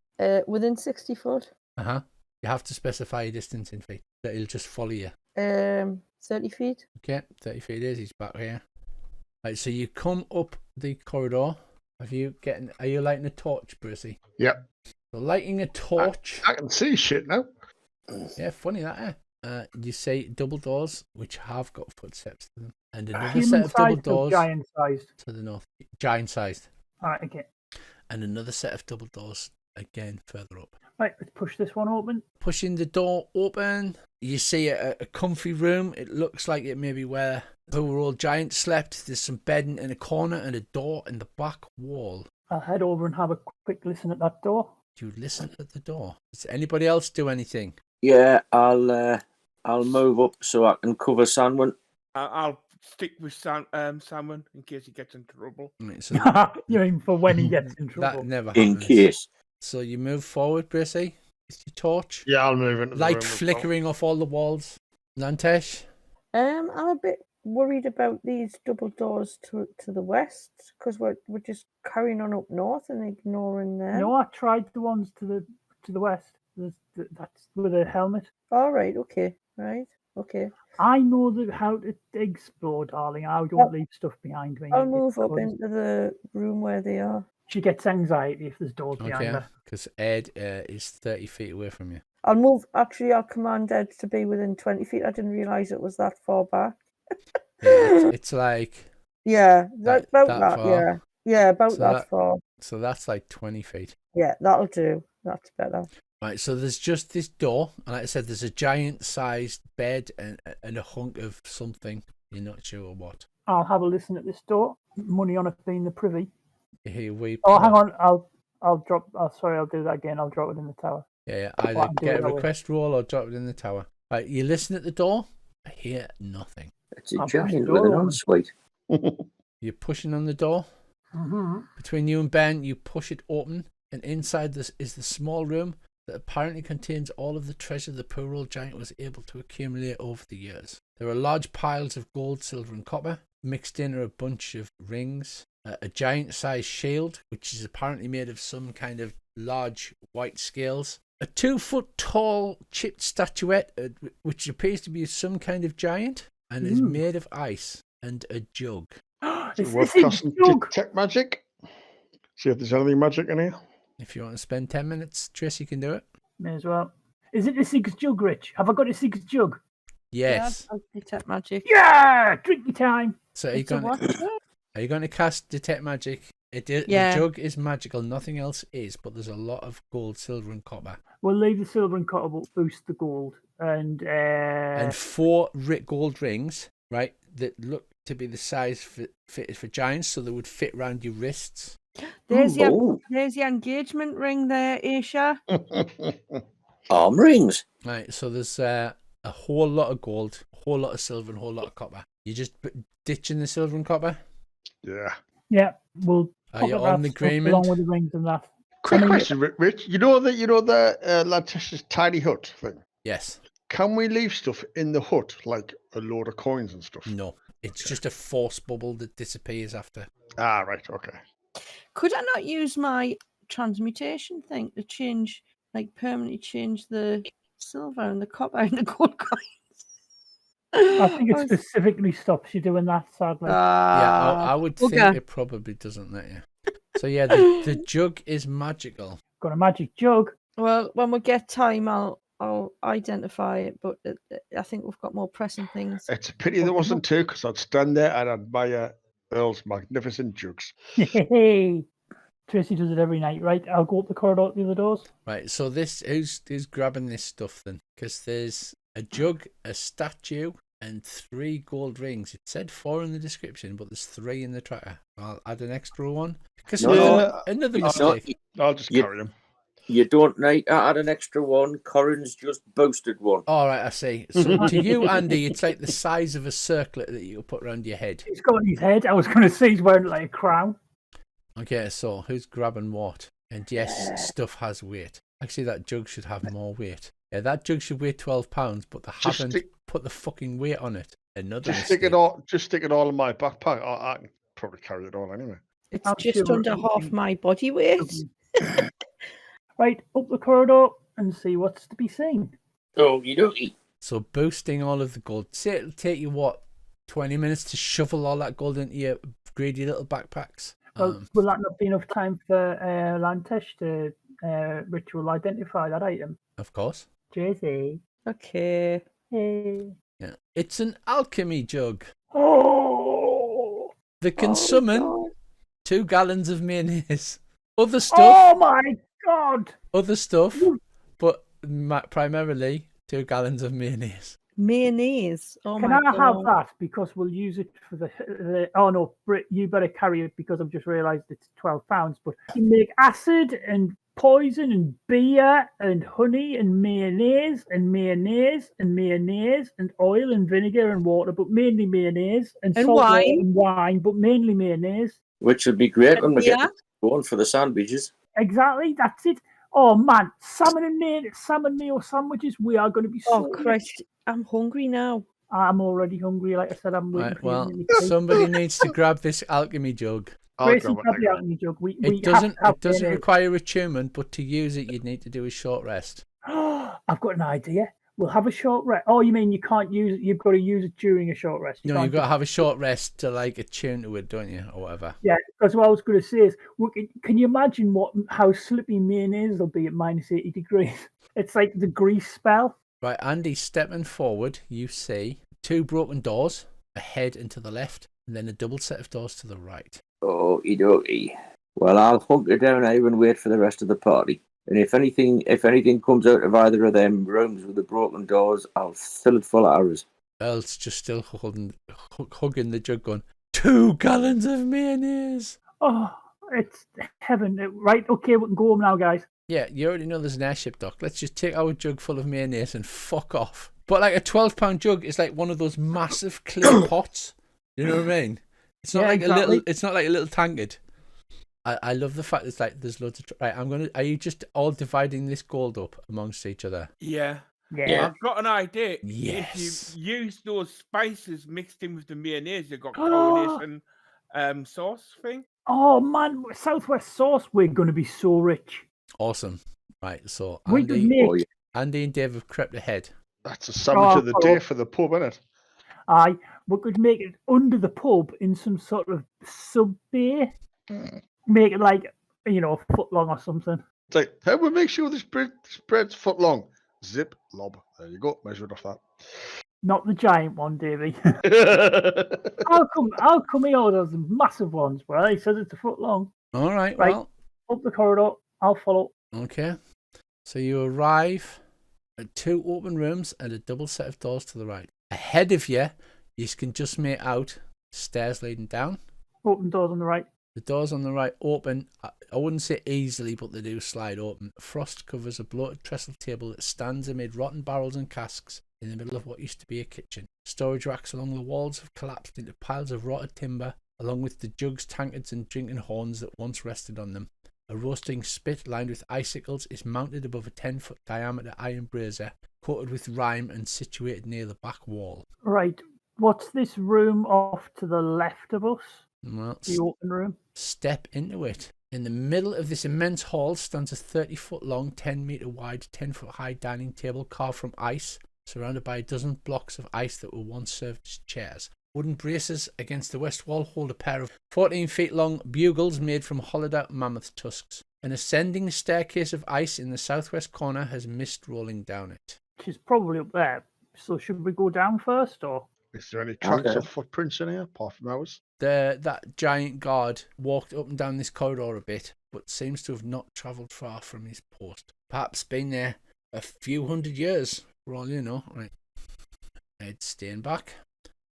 Within 60 foot. You have to specify a distance in feet. That he'll just follow you. 30 feet. Okay, 30 feet is. He's back here. Right, so you come up the corridor. Are you lighting a torch, Brucey? Yep. So lighting a torch. I can see shit now. Yeah, funny that, eh? You see double doors which have got footsteps to them, and another set Human of double sized or doors giant sized? to the north. Giant sized. Alright, okay. And another set of double doors again further up. Right, let's push this one open. Pushing the door open, you see a comfy room. It looks like it may be where the old giant slept. There's some bedding in a corner and a door in the back wall. I'll head over and have a quick listen at that door. Do you listen at the door? Does anybody else do anything? Yeah, I'll move up so I can cover Sanwin. I'll stick with Salmon in case he gets in trouble. Right, so You mean for when he gets in trouble? that never In happens. case. So you move forward, Brissy. Is your torch? Yeah, I'll move into the Light room as well. flickering off all the walls. Lantesh? I'm a bit worried about these double doors to the west because we're just carrying on up north and ignoring them. No, I tried the ones to the west. That's with a helmet. All right. Okay. Right. Okay. I know how to explore, darling. I don't leave stuff behind me. I'll move up because into the room where they are. She gets anxiety if there's doors behind Okay, her. because Ed is 30 feet away from you. I'll move. Actually, I'll command Ed to be within 20 feet. I didn't realise it was that far back. Yeah, it's like... Yeah, That about far? that. Yeah, about So that far. So that's like 20 feet. Yeah, that'll do. That's better. Right, so there's just this door, and like I said, there's a giant-sized bed and a hunk of something. You're not sure what. I'll have a listen at this door. Money on it being the privy. You hear weep. Oh, hang on. I'll drop. Oh, sorry, I'll do that again. I'll drop it in the tower. Yeah, Well, either I can do it get a that way. request roll or drop it in the tower. Right, you listen at the door. I hear nothing. It's a I'll push the giant door with an open. ensuite. You're pushing on the door. Mm-hmm. Between you and Ben, you push it open, and inside this is the small room that apparently contains all of the treasure the poor old giant was able to accumulate over the years. There are large piles of gold, silver, and copper. Mixed in are a bunch of rings, a giant-sized shield, which is apparently made of some kind of large white scales, A 2-foot tall chipped statuette, which appears to be some kind of giant, and is made of ice, and a jug. Is We're this a casting jug? detect magic. See if there's anything magic in here. If you want to spend 10 minutes, Tracy can do it. May as well. Is it the Sig's jug, Rich? Have I got a Sig's jug? Yes. Yeah, I'll detect magic. Yeah! Drinky time. So It's a what? are you going to cast detect magic? The jug is magical, nothing else is, but there's a lot of gold, silver, and copper. We'll leave the silver and copper, but boost the gold. And 4 gold rings, right, that look to be the size fitted for giants, so they would fit around your wrists. There's your engagement ring there, Aisha. Arm rings. Right, so there's a whole lot of gold, a whole lot of silver, and a whole lot of copper. You just ditching the silver and copper? Yeah, we'll. Are you pocket on that the stuff agreement? along with the rings and that. Quick question, Rich. You know the Lantish's tiny hut thing? Yes. Can we leave stuff in the hut, like a load of coins and stuff? No, it's just a force bubble that disappears after. Ah, right, okay. Could I not use my transmutation thing to change, like permanently change the silver and the copper and the gold coins? I think it specifically stops you doing that, sadly. I would think it probably doesn't let you. So yeah, the jug is magical. Got a magic jug. Well, when we get time, I'll identify it, but I think we've got more pressing things. It's a pity there wasn't 2, because I'd stand there and admire Earl's magnificent jugs. Hey, Tracy does it every night, right? I'll go up the corridor to the other doors. Right, so who's grabbing this stuff then? Because there's a jug, a statue, and 3 gold rings. It said 4 in the description, but there's 3 in the tracker. I'll add an extra one. Because another mistake. I'll just carry them. You don't need to add an extra one. Corin's just boasted one. All right, I see. So to you, Andy, it's like the size of a circlet that you put around your head. He's got on his head. I was going to say he's wearing like a crown. Okay, so who's grabbing what? And yes, stuff has weight. Actually, that jug should have more weight. Yeah, that jug should weigh 12 pounds, but they haven't put the fucking weight on it. Stick it all in my backpack. I can probably carry it all anyway. It's just under half my body weight. Right, up the corridor and see what's to be seen. Okie dokie. So boosting all of the gold. Say it'll take you 20 minutes to shovel all that gold into your greedy little backpacks. Well, will that not be enough time for Lantesh to ritual identify that item? Of course. Jay-Z. Okay. Hey. Yeah, it's an alchemy jug. Oh. That can summon 2 gallons of mayonnaise. Other stuff. Oh my God. Other stuff, but primarily 2 gallons of mayonnaise. Mayonnaise. Oh Can my I God. have that? Because we'll use it for the oh no, Brit, you better carry it because I've just realised it's 12 pounds. But you make acid and poison and beer and honey and mayonnaise and mayonnaise and mayonnaise and oil and vinegar and water, but mainly mayonnaise and salt water and wine, but mainly mayonnaise. Which would be great when we get going for the sandwiches. Exactly, that's it. Oh man, salmon mayo sandwiches. We are going to be so. Oh Christ, I'm hungry now. I'm already hungry. Like I said, I'm waiting. Right, well, somebody needs to grab this alchemy jug. Gracie, grab the alchemy jug. It doesn't require attunement, but to use it, you'd need to do a short rest. I've got an idea. We'll have a short rest. Oh, you mean you can't use it? You've got to use it during a short rest. You've got to have a short rest to like attune to it, don't you, or whatever? Yeah, because what I was going to say is, can you imagine how slippy mayonnaise will be at minus 80 degrees? It's like the grease spell. Right, Andy, stepping forward, you see 2 broken doors ahead and to the left, and then a double set of doors to the right. Okie dokie. Well, I'll hunker down here and wait for the rest of the party. And if anything comes out of either of them rooms with the broken doors, I'll fill it full of arrows. Earl's just still hugging the jug, going, 2 gallons of mayonnaise. Oh, it's heaven. Right, okay, we can go home now, guys. Yeah, you already know there's an airship dock. Let's just take our jug full of mayonnaise and fuck off. But like a 12-pound jug is like one of those massive clay pots. You know what I mean? It's not It's not like a little tankard. I love the fact it's like there's loads of. Right, are you just all dividing this gold up amongst each other? Yeah. Yeah. I've got an idea. Yes. If you use those spices mixed in with the mayonnaise, you've got coronation sauce thing. Oh man, Southwest sauce. We're going to be so rich. Awesome. Right, so We could Andy, make. Andy and Dave have crept ahead. That's a sandwich of the day for the pub, isn't it? Aye, we could make it under the pub in some sort of sub bay. Make it like, a foot long or something. It's like, how we make sure this bread's foot long? Zip, lob. There you go. Measure it off that. Not the giant one, Davey. I'll come here with those massive ones, well, he says it's a foot long. All right, Right. well, Up the corridor, I'll follow. okay. So you arrive at 2 open rooms and a double set of doors to the right. Ahead of you, you can just make out stairs leading down. Open doors on the right. The doors on the right open. I wouldn't say easily, but they do slide open. Frost covers a bloated trestle table that stands amid rotten barrels and casks in the middle of what used to be a kitchen. Storage racks along the walls have collapsed into piles of rotted timber, along with the jugs, tankards, and drinking horns that once rested on them. A roasting spit lined with icicles is mounted above a 10-foot diameter iron brazier, coated with rime and situated near the back wall. Right. What's this room off to the left of us? Well, The open room. step into it. In the middle of this immense hall stands a 30-foot long, 10-meter wide, 10-foot high dining table carved from ice, surrounded by a dozen blocks of ice that were once served as chairs. Wooden braces against the west wall hold a pair of 14 feet long bugles made from hollowed out mammoth tusks. An ascending staircase of ice in the southwest corner has mist rolling down it. She's probably up there. So should we go down first, or? Is there any tracks or footprints in here apart from ours? That giant guard walked up and down this corridor a bit, but seems to have not travelled far from his post. Perhaps been there a few hundred years, for all you know. Right. Ed staying back.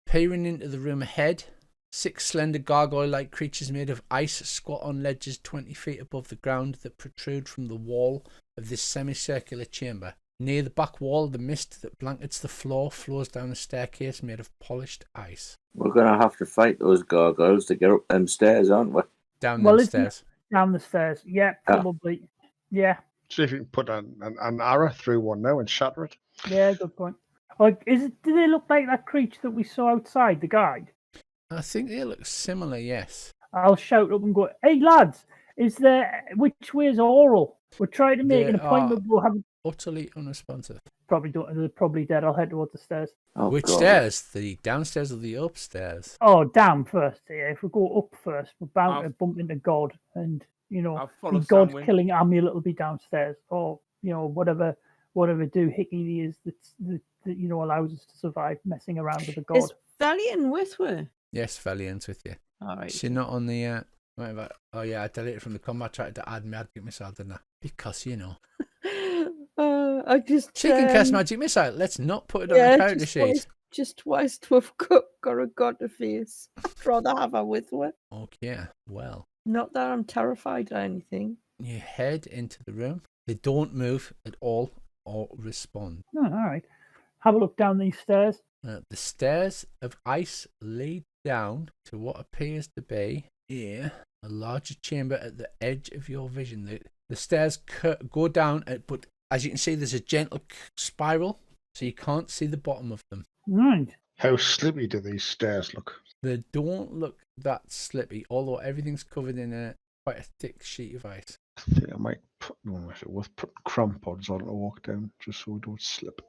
Peering into the room ahead, 6 slender gargoyle-like creatures made of ice squat on ledges 20 feet above the ground that protrude from the wall of this semicircular chamber. Near the back wall, the mist that blankets the floor flows down a staircase made of polished ice. We're going to have to fight those gargoyles to get up them stairs, aren't we? Down the stairs. Down the stairs. Yeah, probably. Yeah. See if you can put an arrow through one now and shatter it. Yeah, good point. Like, do they look like that creature that we saw outside the guide? I think they look similar, yes. I'll shout up and go, "Hey lads, which way is Auril? We're trying to make an appointment. We'll have utterly unresponsive. Probably don't. They're probably dead. I'll head towards the stairs. Oh, Which God. stairs? The downstairs or the upstairs? Oh, down first. Yeah, if we go up first, we're bound to bump into God, and follow God Samwin. killing amulet will be downstairs, or whatever doohickey is that allows us to survive messing around with the God. Is Valiant with her? Yes, Valiant's with you. All right. She's not on the. Oh yeah, I deleted from the combat. Tried to add magic missile, didn't I? Because I just she can cast magic missile. Let's not put it on the character sheet. Just twice to have got a god to face. I'd rather have her with her. Okay, well. Not that I'm terrified or anything. You head into the room. They don't move at all or respond. Oh, all right. Have a look down these stairs. The stairs of ice lead down to what appears to be a larger chamber at the edge of your vision. The stairs go down, but as you can see, there's a gentle spiral, so you can't see the bottom of them. Right. How slippy do these stairs look? They don't look that slippy, although everything's covered in quite a thick sheet of ice. I think I might put crampons on to walk down just so we don't slip.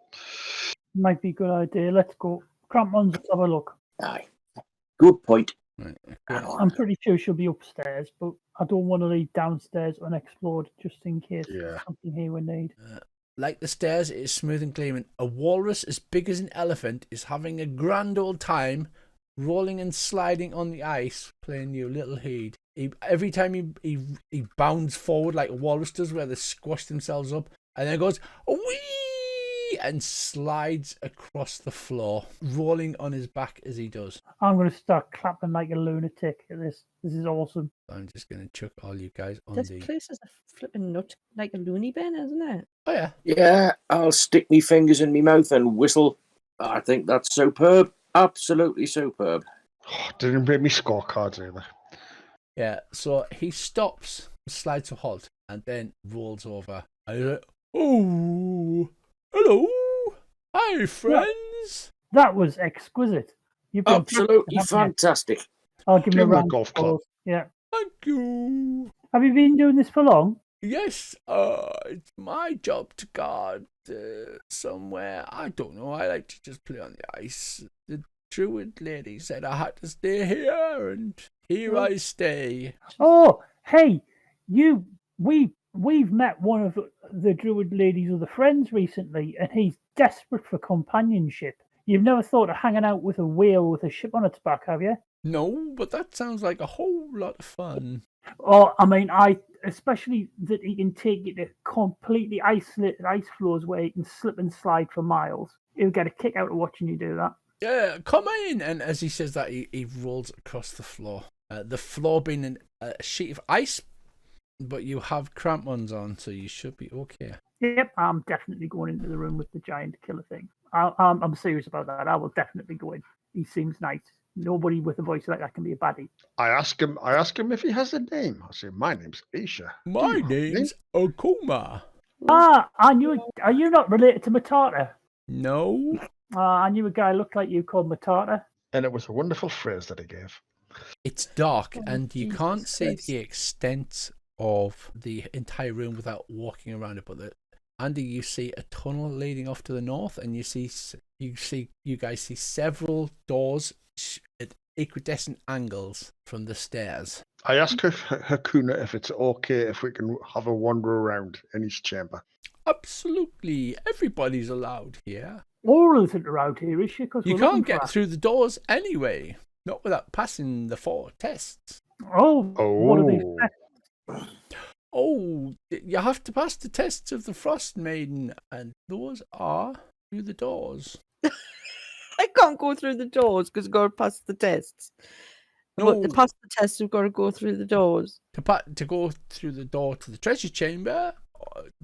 Might be a good idea. Let's go. Crampons, let's have a look. Aye. Good point. Right. I'm pretty sure she'll be upstairs, but I don't want to leave downstairs unexplored just in case there's something here we need. Like the stairs, it is smooth and gleaming. A walrus as big as an elephant is having a grand old time rolling and sliding on the ice, playing you little heed. Every time he bounds forward like a walrus does, where they squash themselves up, and then goes wee and slides across the floor, rolling on his back as he does. I'm going to start clapping like a lunatic at this. This is awesome. I'm just going to chuck all you guys on This the... place is a flipping nut, like a loony bin, isn't it? Oh, yeah. Yeah, I'll stick me fingers in me mouth and whistle. I think that's superb. Absolutely superb. Oh, didn't bring me scorecards either. Yeah, so he stops, slides to halt, and then rolls over. Oh, hello. Hi, friends. That was exquisite. You've been Absolutely fantastic. I'll give you a Give him a round golf of club. applause. Yeah. Thank you. Have you been doing this for long? Yes, it's my job to guard somewhere. I don't know. I like to just play on the ice. The druid lady said I had to stay here, and here I stay. Oh, hey, we've met one of the druid lady's other friends recently, and he's desperate for companionship. You've never thought of hanging out with a whale with a ship on its back, have you? No, but that sounds like a whole lot of fun. Oh, I mean, especially that he can take you to completely isolated ice floors where you can slip and slide for miles. He'll get a kick out of watching you do that. Yeah, come in. And as he says that, he rolls across the floor. The floor being a sheet of ice, but you have crampons on, so you should be okay. Yep, I'm definitely going into the room with the giant killer thing. I'm serious about that. I will definitely go in. He seems nice. Nobody with a voice like that can be a baddie. I ask him if he has a name. I say, my name's Aisha. My name's Okuma. I knew. Are you not related to Matata? No. I knew a guy looked like you called Matata. And it was a wonderful phrase that he gave. It's dark, and you Jesus can't see Christ. the extent of the entire room without walking around it. But Andy, you see a tunnel leading off to the north, and you guys see several doors at equidistant angles from the stairs. I ask Hakuna if it's okay if we can have a wander around in his chamber. Absolutely, everybody's allowed here. Aurils isn't around here, is she? Because You can't get through the doors anyway, not without passing the 4 tests. Oh, what are these? Oh, you have to pass the tests of the Frost Maiden, and those are through the doors. I can't go through the doors because I've got to pass the tests. No. But to pass the tests, we've got to go through the doors. To go through the door to the treasure chamber,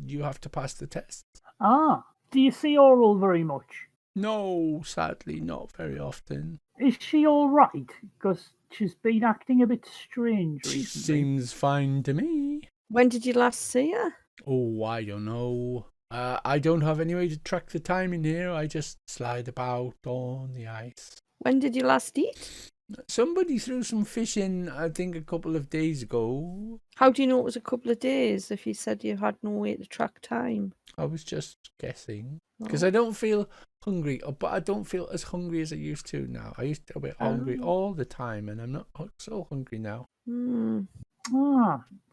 you have to pass the tests. Do you see Auril very much? No, sadly, not very often. Is she all right? Because she's been acting a bit strange She recently. seems fine to me. When did you last see her? Oh, I don't know. I don't have any way to track the time in here. I just slide about on the ice. When did you last eat? Somebody threw some fish in, I think, a couple of days ago. How do you know it was a couple of days if you said you had no way to track time? I was just guessing. Because I don't feel hungry, but I don't feel as hungry as I used to now. I used to be hungry all the time, and I'm not so hungry now.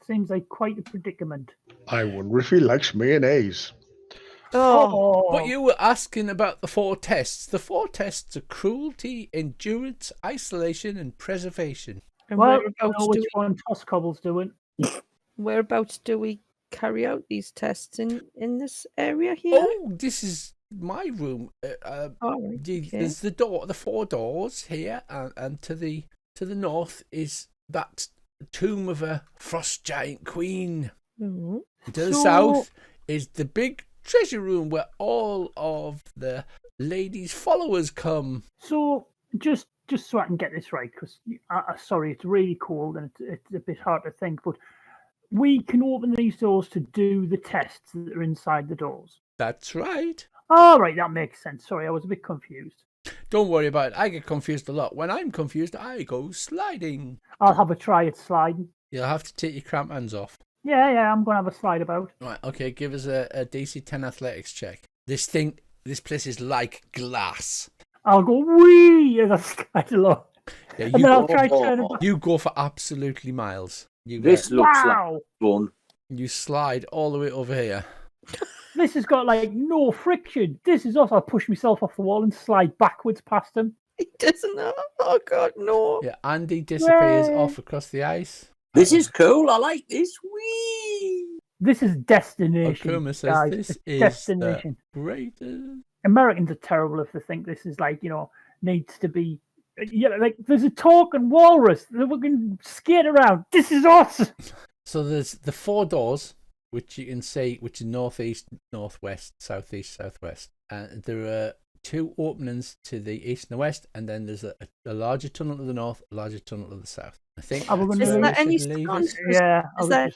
Seems like quite a predicament. I wonder if he likes mayonnaise. Oh, But you were asking about the 4 tests. The 4 tests are cruelty, endurance, isolation, and preservation. and Well, I know which one Toscobble's doing. whereabouts do we carry out these tests in this area here? Oh, this is my room. There's the 4 doors here, and to the north is that tomb of a frost giant queen. Mm-hmm. To the south is the big treasure room where all of the lady's followers come. So, just so I can get this right, because sorry, it's really cold and it's a bit hard to think, but we can open these doors to do the tests that are inside the doors. That's right. All right, that makes sense. Sorry, I was a bit confused. Don't worry about it. I get confused a lot. When I'm confused, I go sliding. I'll have a try at sliding. You'll have to take your crampons off. Yeah, I'm going to have a slide about. Right, okay, give us a DC 10 athletics check. This place is like glass. I'll go wee as I slide along. Yeah, And then I'll try turning back. you go for absolutely miles. This looks Wow! like fun. You slide all the way over here. This has got like no friction. This is also, I'll push myself off the wall and slide backwards past him. He doesn't know. Oh God, no! Yeah, Andy disappears Yay. off across the ice. This is cool. I like this. Whee! This is destination, Okuma says guys. this It's is destination. the greatest. Americans are terrible if they think this is like, needs to be. Like there's a talking walrus that we can skate around. This is awesome. So there's the 4 doors, which you can see, which is northeast, northwest, southeast, southwest. And there are 2 openings to the east and the west, and then there's a larger tunnel to the north, a larger tunnel to the south. I think. Is there any sconces? Yeah.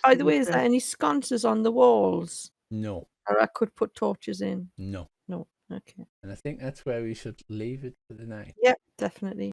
By the way, is there any sconces on the walls? No. Or I could put torches in? No. No. Okay. And I think that's where we should leave it for the night. Yep, definitely.